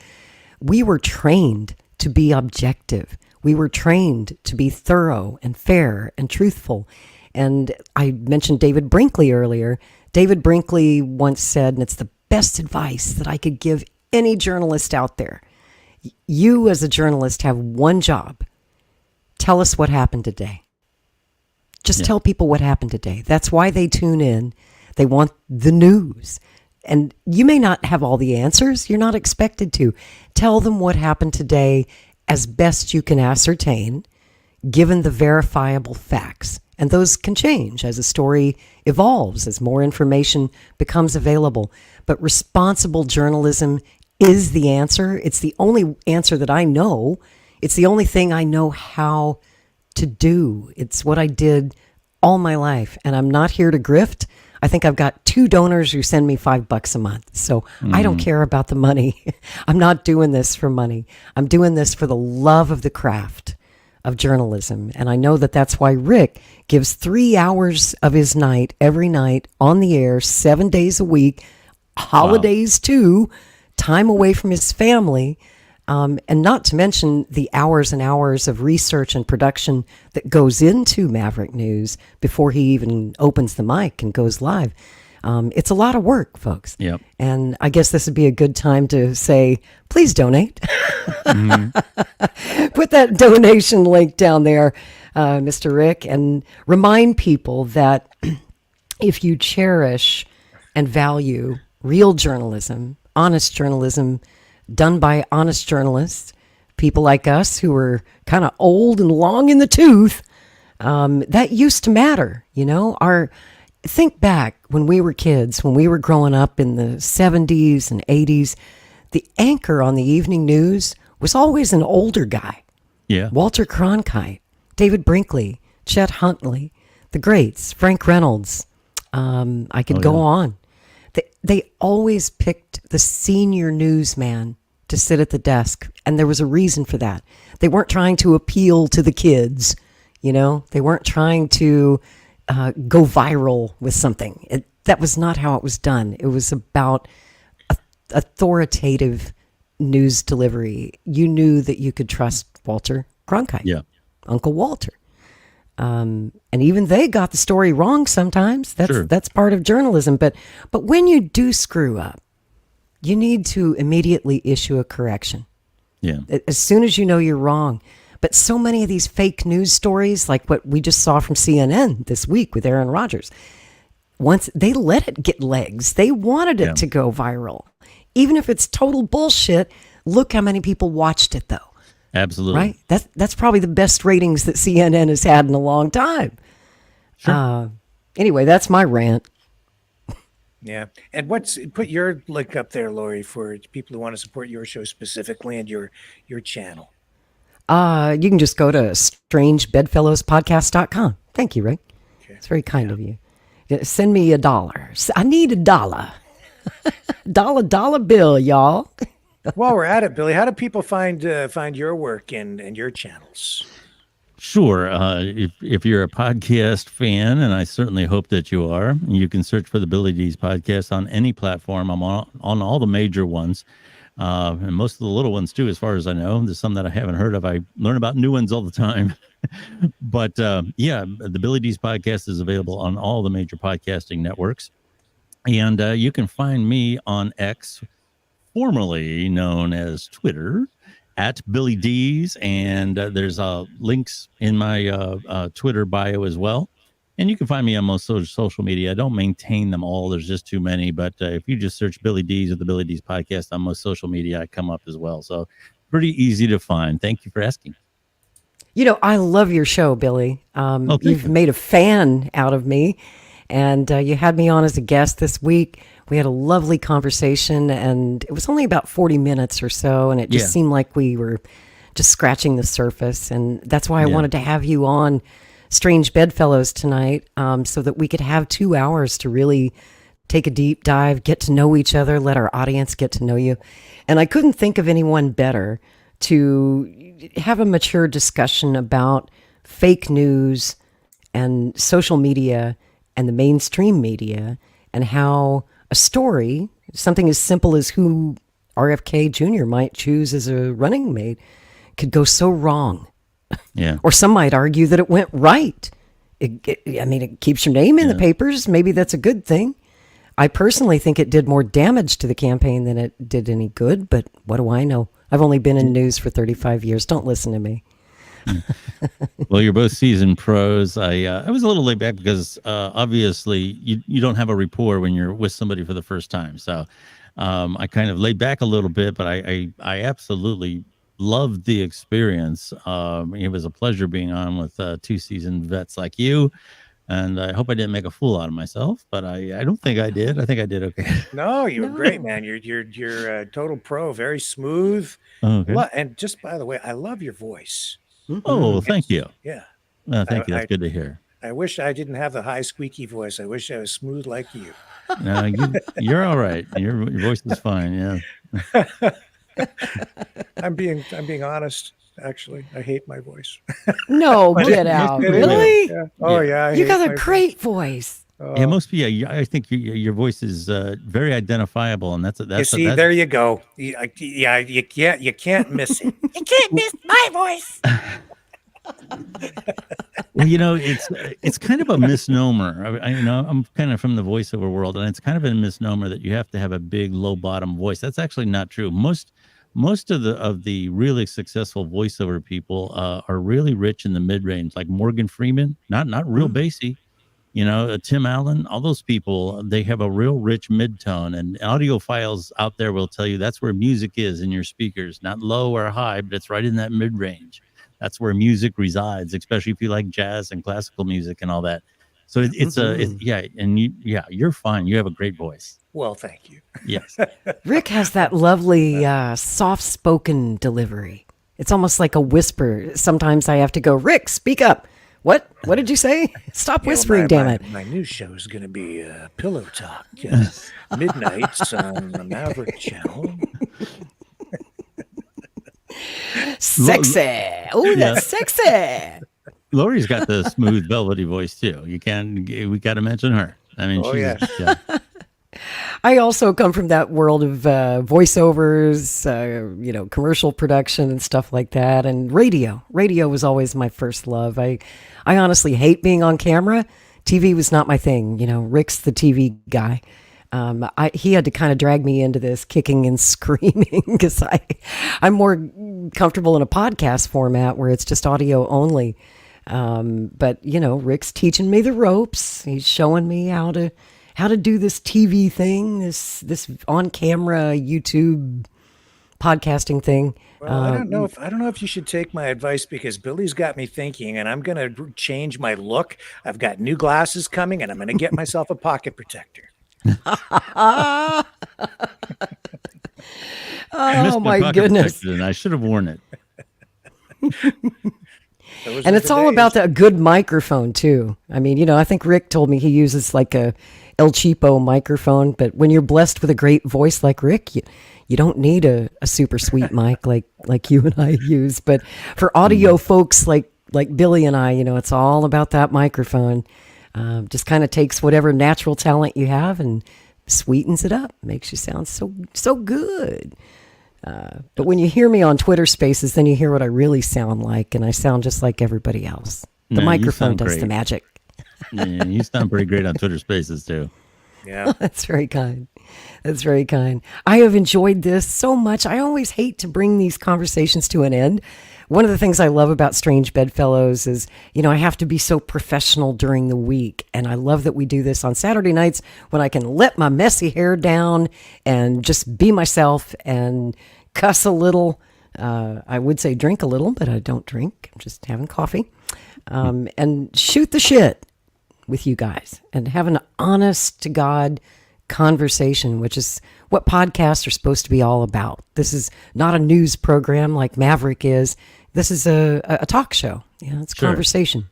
we were trained to be objective. We were trained to be thorough and fair and truthful. And I mentioned David Brinkley earlier. David Brinkley once said, and it's the best advice that I could give any journalist out there. You as a journalist have one job. Tell us what happened today. Just tell people what happened today. That's why they tune in. They want the news. And you may not have all the answers. You're not expected to. Tell them what happened today as best you can ascertain, given the verifiable facts. And those can change as a story evolves, as more information becomes available. But responsible journalism is the answer. It's the only answer that I know. It's the only thing I know how to do. It's what I did all my life. And I'm not here to grift. I think I've got 2 donors who send me $5 a month. So I don't care about the money. I'm not doing this for money. I'm doing this for the love of the craft of journalism. And I know that that's why Rick gives 3 hours of his night every night on the air, 7 days a week, holidays too, time away from his family. And not to mention the hours and hours of research and production that goes into Maverick News before he even opens the mic and goes live. It's a lot of work, folks.
Yep.
And I guess this would be a good time to say, please donate. Put that donation link down there, Mr. Rick, and remind people that if you cherish and value real journalism, honest journalism, done by honest journalists, people like us who are kind of old and long in the tooth, that used to matter. Think back when we were kids, when we were growing up in the 70s and 80s, the anchor on the evening news was always an older guy.
Yeah.
Walter Cronkite, David Brinkley, Chet Huntley, the greats, Frank Reynolds. I could go on. They always picked the senior newsman to sit at the desk, and there was a reason for that. They weren't trying to appeal to the kids, They weren't trying to go viral with something. That was not how it was done. It was about authoritative news delivery. You knew that you could trust Walter Cronkite, Uncle Walter. And even they got the story wrong sometimes. That's part of journalism. But when you do screw up, you need to immediately issue a correction.
Yeah.
As soon as you know you're wrong. But so many of these fake news stories, like what we just saw from CNN this week with Aaron Rodgers, once they let it get legs, they wanted it to go viral. Even if it's total bullshit, look how many people watched it, though.
Absolutely.
Right? That's probably the best ratings that CNN has had in a long time.
Sure.
Anyway, that's my rant.
Yeah. And put your link up there, Lori, for people who want to support your show specifically and your channel.
You can just go to strangebedfellowspodcast.com. Thank you, Rick. Okay. It's very kind of you. Send me $1. I need $1. dollar bill, y'all.
While we're at it, Billy, how do people find your work and your channels?
Sure. If you're a podcast fan, and I certainly hope that you are, you can search for the Billy Dees podcast on any platform. I'm on all the major ones, and most of the little ones too, as far as I know. There's some that I haven't heard of. I learn about new ones all the time. But yeah, the Billy Dees podcast is available on all the major podcasting networks. And you can find me on X, formerly known as Twitter, at Billy Dees, and there's links in my Twitter bio as well. And you can find me on most social media. I don't maintain them all. There's just too many. But if you just search Billy Dees or the Billy Dees podcast on most social media, I come up as well. So pretty easy to find. Thank you for asking.
You know, I love your show, Billy. You've made a fan out of me. And you had me on as a guest this week. We had a lovely conversation, and it was only about 40 minutes or so, and it just seemed like we were just scratching the surface. And that's why I wanted to have you on Strange Bedfellows tonight, so that we could have 2 hours to really take a deep dive, get to know each other, let our audience get to know you. And I couldn't think of anyone better to have a mature discussion about fake news and social media and the mainstream media, and how a story, something as simple as who RFK Jr. might choose as a running mate, could go so wrong.
Yeah.
Or some might argue that it went right. It keeps your name in the papers. Maybe that's a good thing. I personally think it did more damage to the campaign than it did any good, but what do I know? I've only been in news for 35 years. Don't listen to me.
Well, you're both seasoned pros. I was a little laid back because obviously you don't have a rapport when you're with somebody for the first time. So I kind of laid back a little bit, but I absolutely loved the experience. It was a pleasure being on with two seasoned vets like you. And I hope I didn't make a fool out of myself, but I don't think I did. I think I did okay.
No, you were great, man. You're a total pro, very smooth.
Okay.
And just by the way, I love your voice.
Oh, thank you.
Yeah.
Thank you. That's good to hear.
I wish I didn't have the high squeaky voice. I wish I was smooth like you.
No, you're all right. Your voice is fine. Yeah.
I'm being honest. Actually, I hate my voice.
No, get out. Really?
Yeah. Oh yeah.
You got a great voice.
Yeah, most people. Yeah, I think your voice is very identifiable, and that's.
There you go. You can't miss it. You can't miss my voice.
Well, it's kind of a misnomer. I'm kind of from the voiceover world, and it's kind of a misnomer that you have to have a big low bottom voice. That's actually not true. Most of the really successful voiceover people are really rich in the mid range, like Morgan Freeman, not real bassy. Tim Allen, all those people, they have a real rich mid-tone, and audiophiles out there will tell you that's where music is in your speakers, not low or high, but it's right in that mid-range. That's where music resides, especially if you like jazz and classical music and all that. So you're fine. You have a great voice.
Well, thank you.
Yes.
Rick has that lovely soft-spoken delivery. It's almost like a whisper. Sometimes I have to go, Rick, speak up. What did you say? Stop whispering, damn it.
My new show is going to be Pillow Talk, midnights on the Maverick Channel.
Sexy. Oh, that's sexy.
Lori's got the smooth, velvety voice, too. We got to mention her. I mean,
yeah.
I also come from that world of voiceovers, commercial production and stuff like that. And radio. Radio was always my first love. I honestly hate being on camera. TV was not my thing. Rick's the TV guy. He had to kind of drag me into this kicking and screaming because I'm more comfortable in a podcast format where it's just audio only. But Rick's teaching me the ropes. He's showing me how to do this TV thing, this on camera YouTube podcasting thing.
Well, I don't know if you should take my advice, because Billy's got me thinking, and I'm going to change my look. I've got new glasses coming, and I'm going to get myself a pocket protector.
Oh my goodness!
And I should have worn it.
And it's all about a good microphone too. I mean, I think Rick told me he uses like a El Cheapo microphone, but when you're blessed with a great voice like Rick, you don't need a super sweet mic like you and I use. But for audio folks like Billy and I, it's all about that microphone. Just kind of takes whatever natural talent you have and sweetens it up, makes you sound so good. But when you hear me on Twitter Spaces, then you hear what I really sound like, and I sound just like everybody else. The microphone does the magic.
Yeah, you sound pretty great on Twitter Spaces too.
Yeah,
that's very kind. That's very kind. I have enjoyed this so much. I always hate to bring these conversations to an end. One of the things I love about Strange Bedfellows is, I have to be so professional during the week. And I love that we do this on Saturday nights when I can let my messy hair down and just be myself and cuss a little. I would say drink a little, but I don't drink. I'm just having coffee. And shoot the shit with you guys and have an honest to God conversation, which is what podcasts are supposed to be all about. This is not a news program like Maverick is. This is a talk show. It's conversation.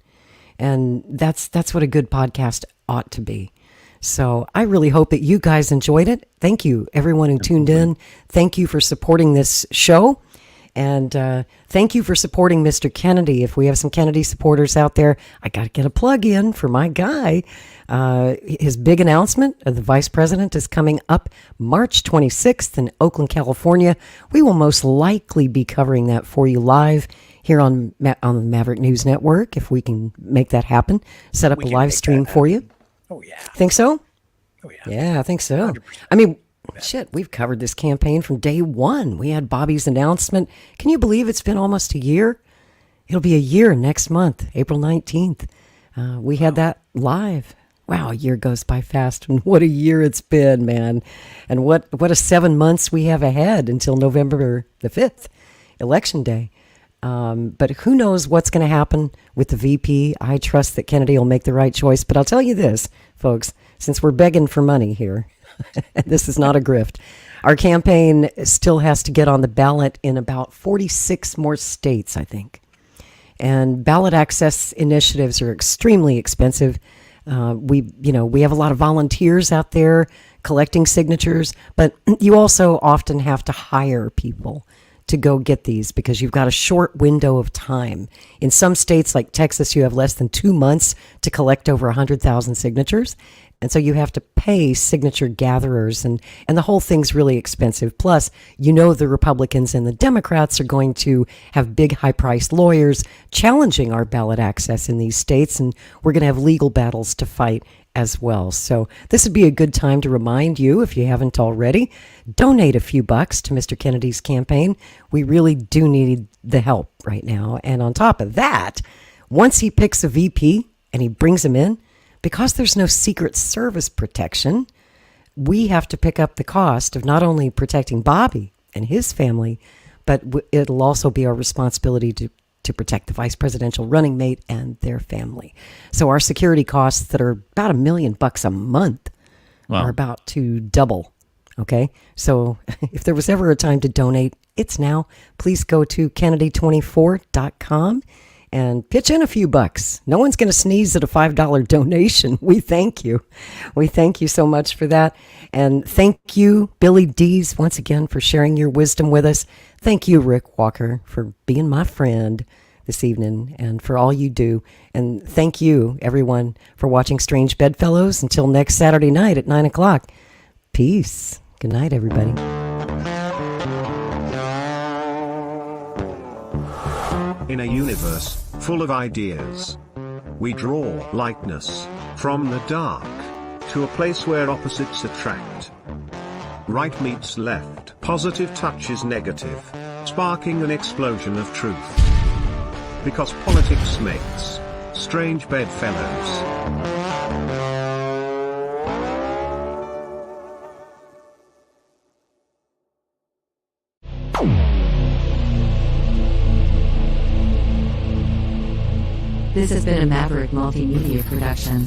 And that's what a good podcast ought to be. So I really hope that you guys enjoyed it. Thank you, everyone who tuned in. Thank you for supporting this show. And thank you for supporting Mr. Kennedy. If we have some Kennedy supporters out there, I got to get a plug in for my guy. His big announcement of the vice president is coming up March 26th in Oakland, California. We will most likely be covering that for you live here on the Maverick News Network, if we can make that happen. Set up a live stream for you.
Oh, yeah.
Think so?
Oh, yeah.
Yeah, I think so.
100%.
I mean, shit, we've covered this campaign from day one. We had Bobby's announcement. Can you believe it's been almost a year? It'll be a year next month, April 19th. We had that live. Wow, a year goes by fast, and what a year it's been, man. And what a 7 months we have ahead until November the 5th, Election Day. But who knows what's going to happen with the VP. I trust that Kennedy will make the right choice. But I'll tell you this, folks, since we're begging for money here, this is not a grift. Our campaign still has to get on the ballot in about 46 more states, I think. And ballot access initiatives are extremely expensive. We have a lot of volunteers out there collecting signatures, but you also often have to hire people to go get these because you've got a short window of time. In some states like Texas, you have less than 2 months to collect over 100,000 signatures. And so you have to pay signature gatherers, and the whole thing's really expensive. Plus, the Republicans and the Democrats are going to have big, high-priced lawyers challenging our ballot access in these states, and we're going to have legal battles to fight as well. So this would be a good time to remind you, if you haven't already, donate a few bucks to Mr. Kennedy's campaign. We really do need the help right now. And on top of that, once he picks a VP and he brings him in, because there's no Secret Service protection, we have to pick up the cost of not only protecting Bobby and his family, but it'll also be our responsibility to protect the vice presidential running mate and their family. So our security costs that are about $1 million a month are about to double. Okay. So if there was ever a time to donate, it's now. Please go to Kennedy24.com and pitch in a few bucks. No one's going to sneeze at a $5 donation. We thank you. We thank you so much for that. And thank you, Billy Dees, once again for sharing your wisdom with us. Thank you, Rick Walker, for being my friend this evening and for all you do. And thank you, everyone, for watching Strange Bedfellows. Until next Saturday night at 9 o'clock. Peace. Good night, everybody.
In a universe full of ideas, we draw lightness from the dark. to a place where opposites attract. Right meets left, positive touches negative, sparking an explosion of truth. Because politics makes strange bedfellows.
This has been a Maverick Multimedia production.